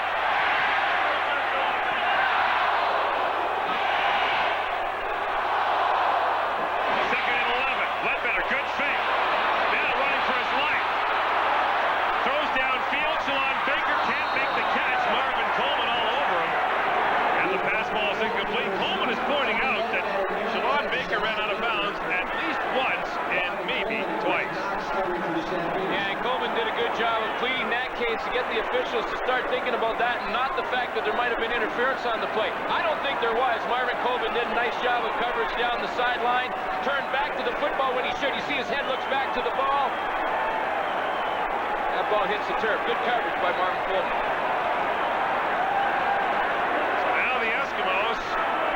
Second and 11. Ledbetter, good fake. Now running for his life. Throws downfield. Shalon Baker can't make the catch. Marvin Coleman all over him. And the pass ball is incomplete. Coleman is pointing out that Shalon Baker ran out of bounds at least once and maybe twice. Yeah, and Coleman did a good job of pleading that case to get the officials to start thinking about that, and not the fact that there might have been interference on the play. I don't think there was. Marvin Coleman did a nice job of coverage down the sideline, turned back to the football when he should. You see his head looks back to the ball. That ball hits the turf. Good coverage by Marvin Coleman. So now the Eskimos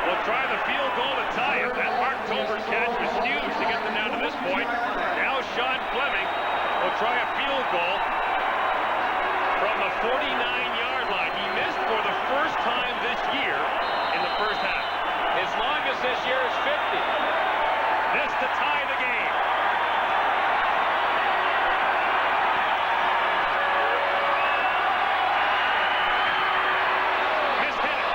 will try the field goal to tie it. That Mark Tolbert catch was huge to get them down to this point. Now Sean Fleming will try a field goal from the 49-yard line. He missed for the first time this year in the first half. His longest this year is 50. This to tie the game. Missed hit it.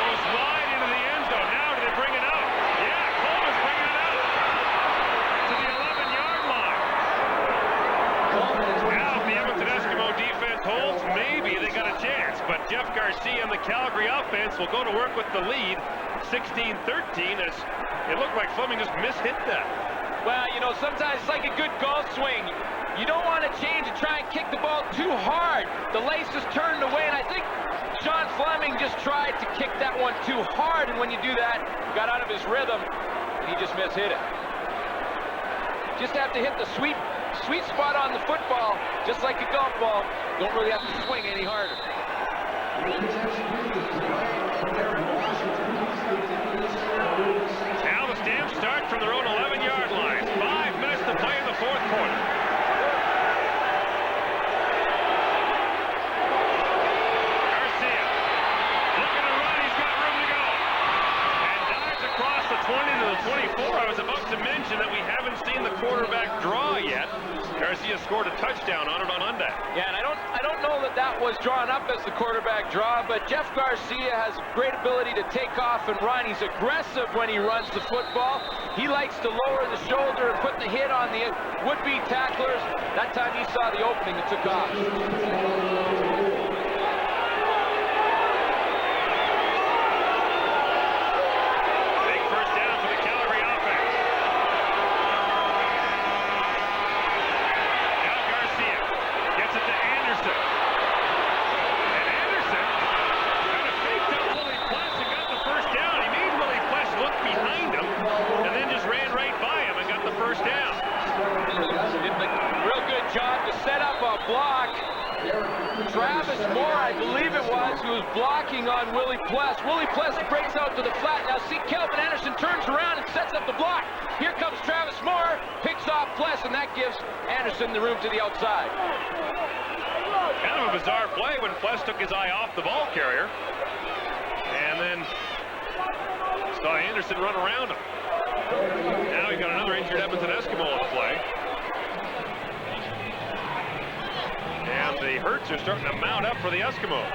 Goes wide into the end zone. Now do they bring it out? Yeah, Coleman's bringing it out. Calgary offense will go to work with the lead, 16-13, as it looked like Fleming just mishit that. Well, you know, sometimes it's like a good golf swing. You don't want to change and try and kick the ball too hard. The lace is turned away, and I think Sean Fleming just tried to kick that one too hard, and when you do that, got out of his rhythm, and he just mishit it. Just have to hit the sweet spot on the football, just like a golf ball. Don't really have to swing any harder. Now the Stamps start from their own 11-yard line. 5 minutes to play in the fourth quarter. Garcia looking to run. He's got room to go. And dives across the 20 to the 24. I was about to mention that we haven't seen the quarterback draw yet. Garcia scored a touchdown on it on Monday. Yeah, and I don't know that was drawn up as the quarterback draw, but Jeff Garcia has great ability to take off and run. He's aggressive when he runs the football. He likes to lower the shoulder and put the hit on the would-be tacklers. That time he saw the opening and took off. Blocking on Willie Pless. Willie Pless breaks out to the flat. Now see Kelvin Anderson turns around and sets up the block. Here comes Travis Moore, picks off Pless, and that gives Anderson the room to the outside. Kind of a bizarre play when Pless took his eye off the ball carrier. And then saw Anderson run around him. Now he's got another injured Edmonton Eskimo on the play. And the hurts are starting to mount up for the Eskimos.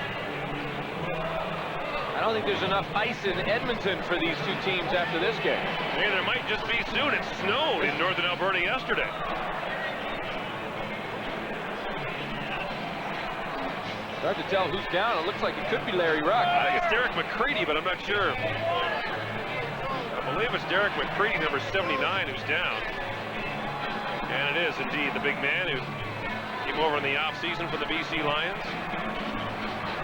I don't think there's enough ice in Edmonton for these two teams after this game. Yeah, there might just be soon. It snowed in northern Alberta yesterday. Hard to tell who's down. It looks like it could be Larry Ruck. I think it's Derek McCready, but I'm not sure. I believe it's Derek McCready, number 79, who's down. And it is indeed the big man who came over in the offseason for the BC Lions.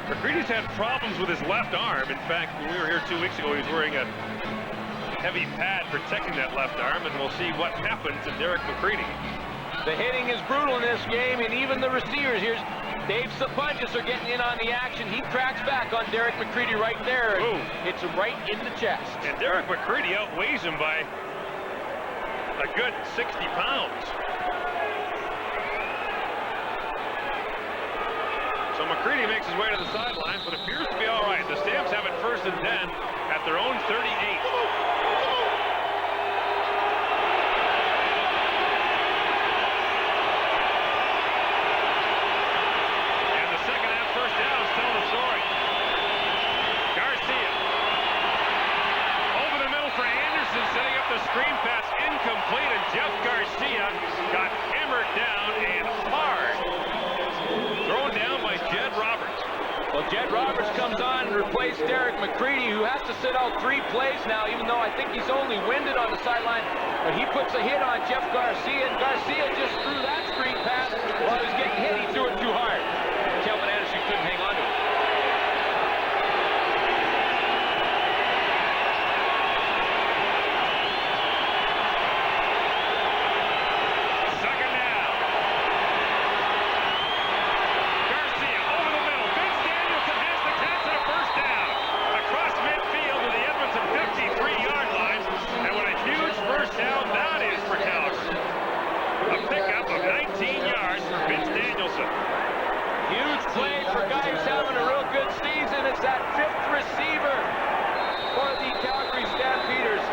McCready's had problems with his left arm. In fact, when we were here 2 weeks ago, he was wearing a heavy pad protecting that left arm, and we'll see what happens to Derek McCready. The hitting is brutal in this game, and even the receivers. Here's Dave Sapunjas are getting in on the action. He tracks back on Derek McCready right there. It's right in the chest. And Derek McCready outweighs him by a good 60 pounds. So McCready makes his way to the sidelines, but appears to be all right. The Stamps have it 1st and 10 at their own 38. And the second half first downs tell the story. Garcia. Over the middle for Anderson, setting up the screen pass, incomplete, and Jeff Garcia got hammered down and hard. Thrown down by Jed Roberts. Well, Jed Roberts comes on and replaced Derek McCready, who has to sit out 3 plays now, even though I think he's only winded on the sideline. But he puts a hit on Jeff Garcia, and Garcia just threw that screen pass. While he was getting hit, he threw it too hard. Kelvin Anderson couldn't hang on to it. That 5th receiver for the Calgary Stampeders.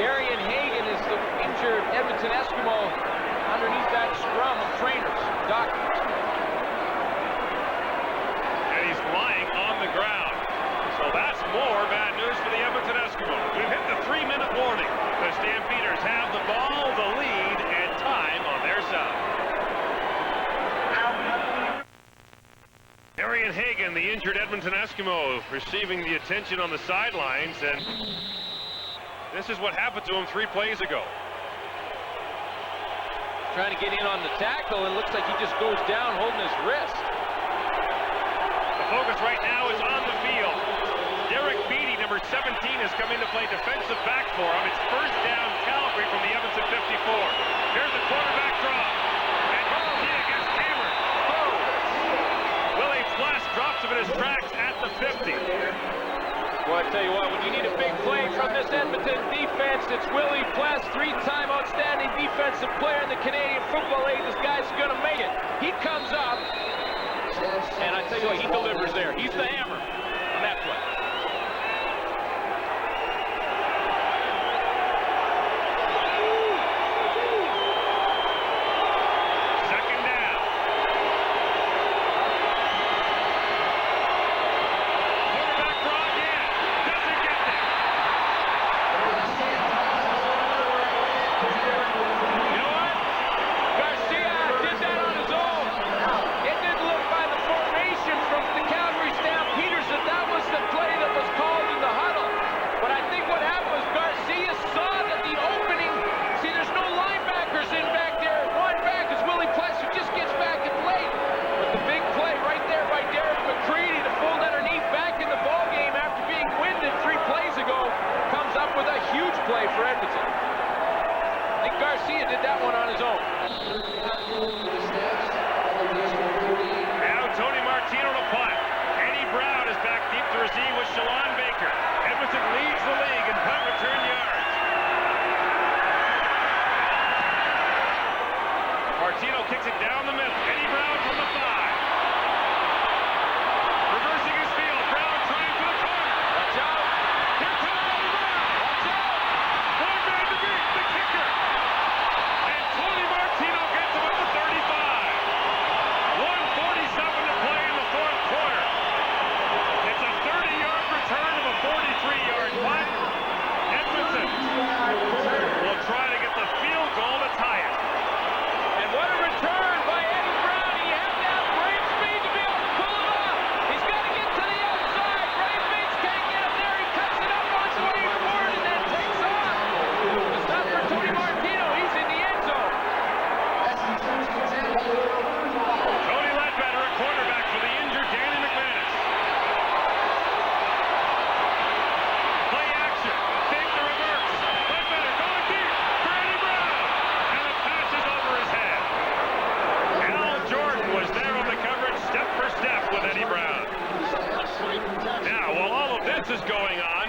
Darian Hagan is the injured Edmonton Eskimo underneath that scrum of trainers, doctors. And he's lying on the ground. So that's more bad news for the Edmonton Eskimos. We've hit the 3-minute warning. The Stampeders have the ball, the lead, and time on their side. Darian Hagan, the injured Edmonton Eskimo receiving the attention on the sidelines, and this is what happened to him 3 plays ago. Trying to get in on the tackle, and looks like he just goes down holding his wrist. The focus right now is on the field. Derek Beattie, number 17, has come in to play defensive back for him. It's first down Calgary from the Edmonton 54. Here's the quarterback draw. And Garcia gets hammered. Willie Pless drops him in his tracks at the 50. Well, I tell you what, when you need a big play from this Edmonton defense, it's Willie Pless, 3-time outstanding defensive player in the Canadian Football League. This guy's going to make it. He comes up, and I tell you what, he delivers there. He's the hammer on that play. From the Calgary Stampeders that was the play that was called in the huddle. But I think what happened was Garcia saw that the opening, see there's no linebackers in back there. One back is Willie Pless, who just gets back in late. But the big play right there by Derek McCready to fold underneath back in the ball game after being winded 3 plays ago comes up with a huge play for Edmonton. I think Garcia did that one on his own. Tony Martino to punt. Eddie Brown is back deep to receive with Shalon Baker. Edmonton leads the league in punt return yards. Martino kicks it down the middle. Eddie Brown from the 5. Reversing his field. Brown trying for the corner. Watch out. Here comes Eddie Brown. Watch out. One man to beat, the kicker. And Tony Martino gets him at the 35. 1:47 to play in the 4th quarter. It's a 30-yard return of a 43-yard punt. Edmonton will try to get the field goal to tie it. And what a return by Eddie Brown. He had to have great speed to be able to pull it off. He's got to get to the outside. Brian Bates can't get up there. He cuts it up on his way forward and then takes off. It's not for Tony Martino. He's in the end zone. Tony Ledbetter, a cornerback for the injured Danny McManus. Play action. Fake the reverse. Ledbetter going deep for Eddie Brown. And the pass is over his head. Al Jordan was there on the coverage, step for step with Eddie Brown. Now, while all of this is going on,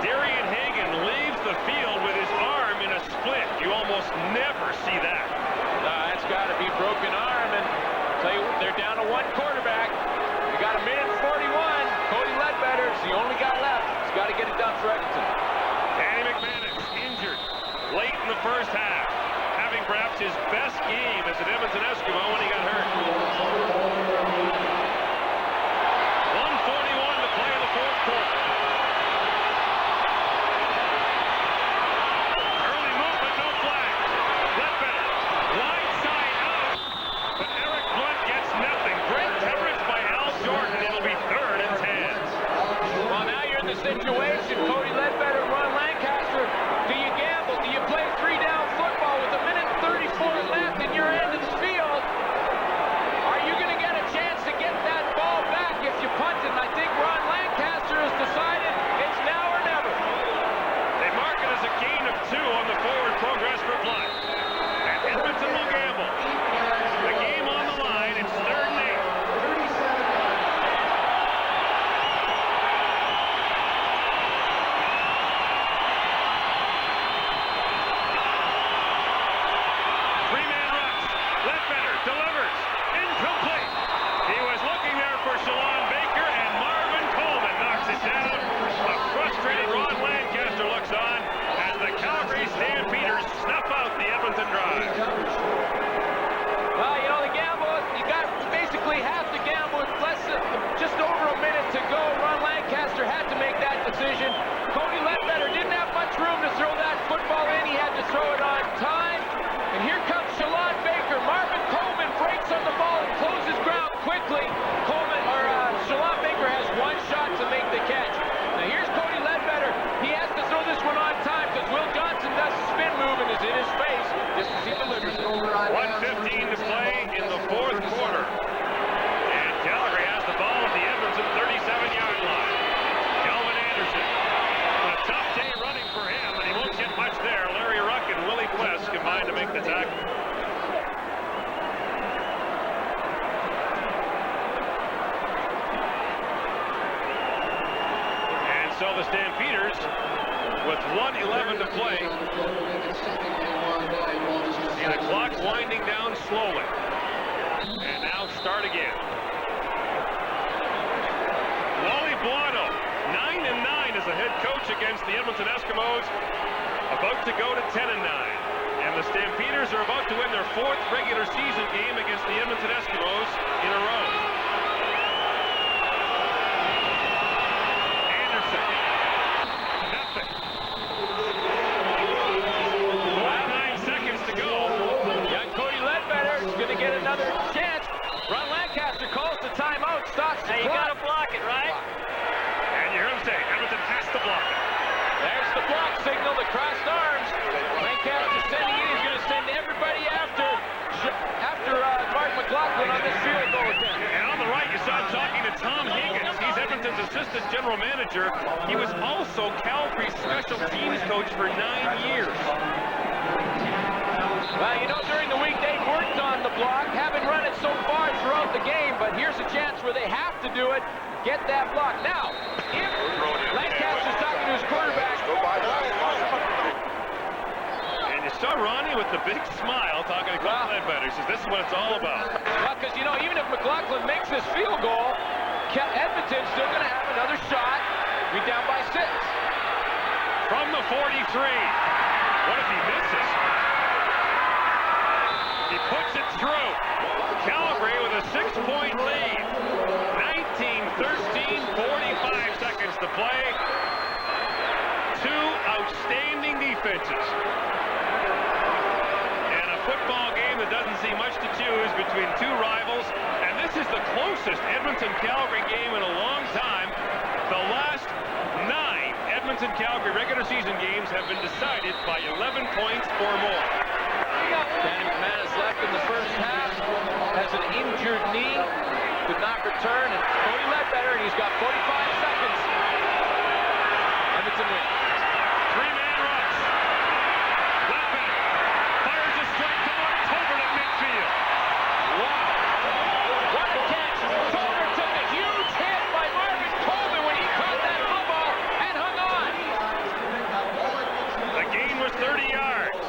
Darian Hagan leaves the field with his arm in a split. You almost never see that. That's got to be broken arm, and tell you, they're down to 1 quarterback. They got 1:41. Cody Ledbetter's the only guy left. He's got to get it done for Edmonton. Danny McManus injured late in the first half, having perhaps his best game as an Edmonton Eskimo when he got hurt. 1:41 to play in the 4th quarter. Early movement, no flag. Ledbetter, wide side out, but Eric Blunt gets nothing. Great coverage by Al Jordan. It'll be 3rd and 10. Well, now you're in the situation, Cody Ledbetter, Ron Lancaster. Do you gamble? Do you play 3-down football with 1:34 left in your end of the field? Are you going to get a chance to get make the tackle. And so the Stampeders, with 1:11 to play, and the clock winding down slowly. And now start again. Wally Buono, 9-9 as a head coach against the Edmonton Eskimos, about to go to 10-9. And the Stampeders are about to win their 4th regular season game against the Edmonton Eskimos in a row. Anderson. Nothing. 9 seconds to go. Young Cody Ledbetter is going to get another chance. Ron Lancaster calls the timeout, stops the clock. You got to block it, right? And you hear him say, Edmonton has to block it. There's the block signal, the crossed arms. Lancaster sending in. He's going to send everybody after Mark McLaughlin on this field goal attempt. And on the right, you saw him talking to Tom Higgins. He's Edmonton's assistant general manager. He was also Calgary's special teams coach for 9 years. Well, you know, during the week they've worked on the block, haven't run it so far throughout the game, but here's a chance where they have to do it. Get that block. Now, if Lancaster's talking to his quarterback. And you saw Ronnie with the big smile talking to Cole Ledbetter. He says, this is what it's all about. Well, because, you know, even if McLaughlin makes this field goal, Edmonton's still going to have another shot. Be down by 6. From the 43. What if he misses? He puts it through. Calgary with a 6-point lead. 19-13, 45 seconds to play. 2 outstanding defenses. And a football game that doesn't see much to choose between 2 rivals. And this is the closest Edmonton-Calgary game in a long time. The last 9 Edmonton-Calgary regular season games have been decided by 11 points or more. Danny McManus left in the first half, has an injured knee, could not return, and Cody Ledbetter, and he's got 45 seconds. Edmonton wins. 3-man rush. Ledbetter fires a strike to Mark Tolbert at midfield. Wow. What a catch. Tolbert took a huge hit by Marvin Coleman when he caught that football and hung on. The gain was 30 yards.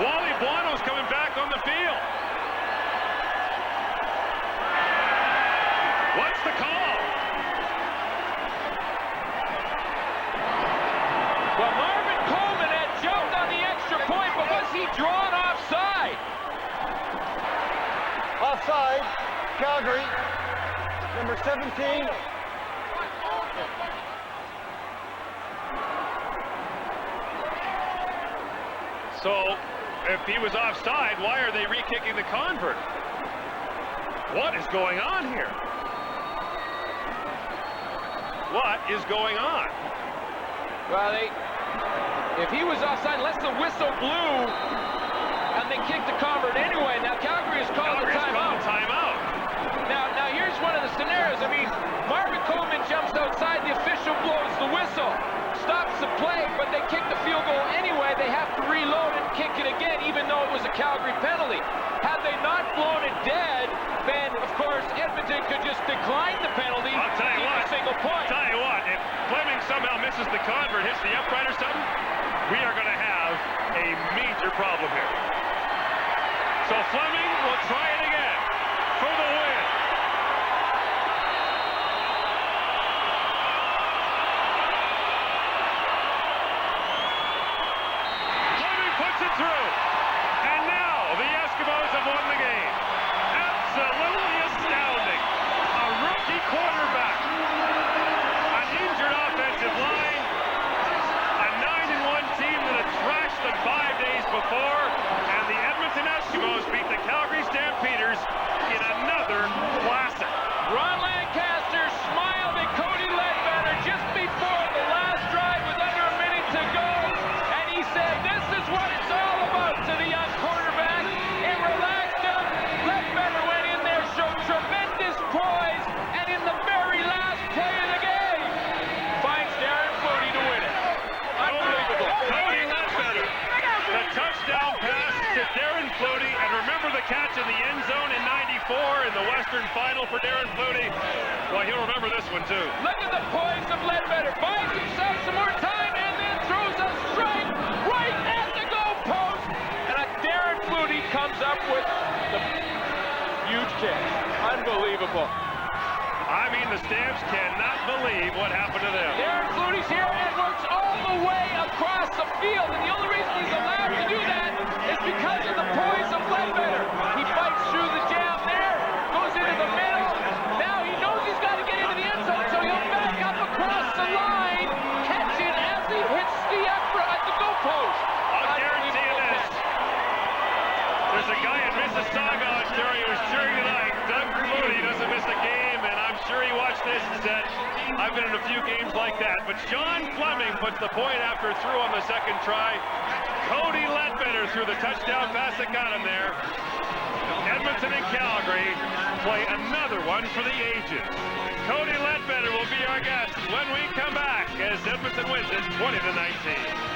Wally Buono's coming back on the field. What's the call? Well, Marvin Coleman had jumped on the extra point, but was he drawn offside? Offside, Calgary, number 17. So, if he was offside, why are they re-kicking the convert? What is going on here? What is going on? Well, if he was offside, unless the whistle blew, and they kicked the convert anyway. Now Calgary has called a timeout. Now here's one of the scenarios. I mean, Marvin Coleman jumps outside, the official blows the whistle, stops the play, but they kick the field goal anyway. They have to reload and kick it again, even though it was a Calgary penalty. Had they not blown it dead, then of course Edmonton could just decline the penalty. I'll tell you what. A single point. I'll tell you what. If Fleming somehow misses the convert, hits the upright or something, we are going to have a major problem here. So Fleming will try it again for the win. Fleming puts it through. And now the Eskimos have won the game. Absolutely astounding. A rookie quarterback. An injured offensive line. A 9-1 team that had trashed them 5 days before. And the Edmonton Eskimos beat the Calgary Stampeders in another classic. Ron Lancaster smiled at Cody Ledbetter just before the last drive with under a minute to go. And he said, this is what it's all about to the young quarterback. It relaxed him. Ledbetter went in there, showed tremendous poise, and in the very last play of the game, finds Darren Flutie to win it. Unbelievable. Cody Ledbetter. The touchdown pass to Darren Flutie, and remember the catch in the end zone in '94 in the Western Final for Darren Flutie? Well, he'll remember this one too. Look at the poise of Ledbetter. Buys himself some more time and then throws a strike right at the goal post. And Darren Flutie comes up with the huge catch. Unbelievable. I mean, the Stamps cannot believe what happened to them. Darren Flutie's here and works all the way across the field. And the only reason he's allowed to do that is because of the poise of Ledbetter. He fights through the jam there, goes into the middle. Now he knows he's got to get into the end zone, so he'll back up across the line, catch it as he hits the at the goal post. I'll guarantee you this. There's a guy in Mississauga, Ontario, who's cheering tonight. Doug Flutie doesn't miss a game, and I'm sure he watched this and said, I've been in a few games like that. But Sean Fleming puts the point after through on the second try. Cody Ledbetter threw the touchdown pass that got him there. Edmonton and Calgary play another one for the ages. Cody Ledbetter will be our guest when we come back as Edmonton wins it 20-19.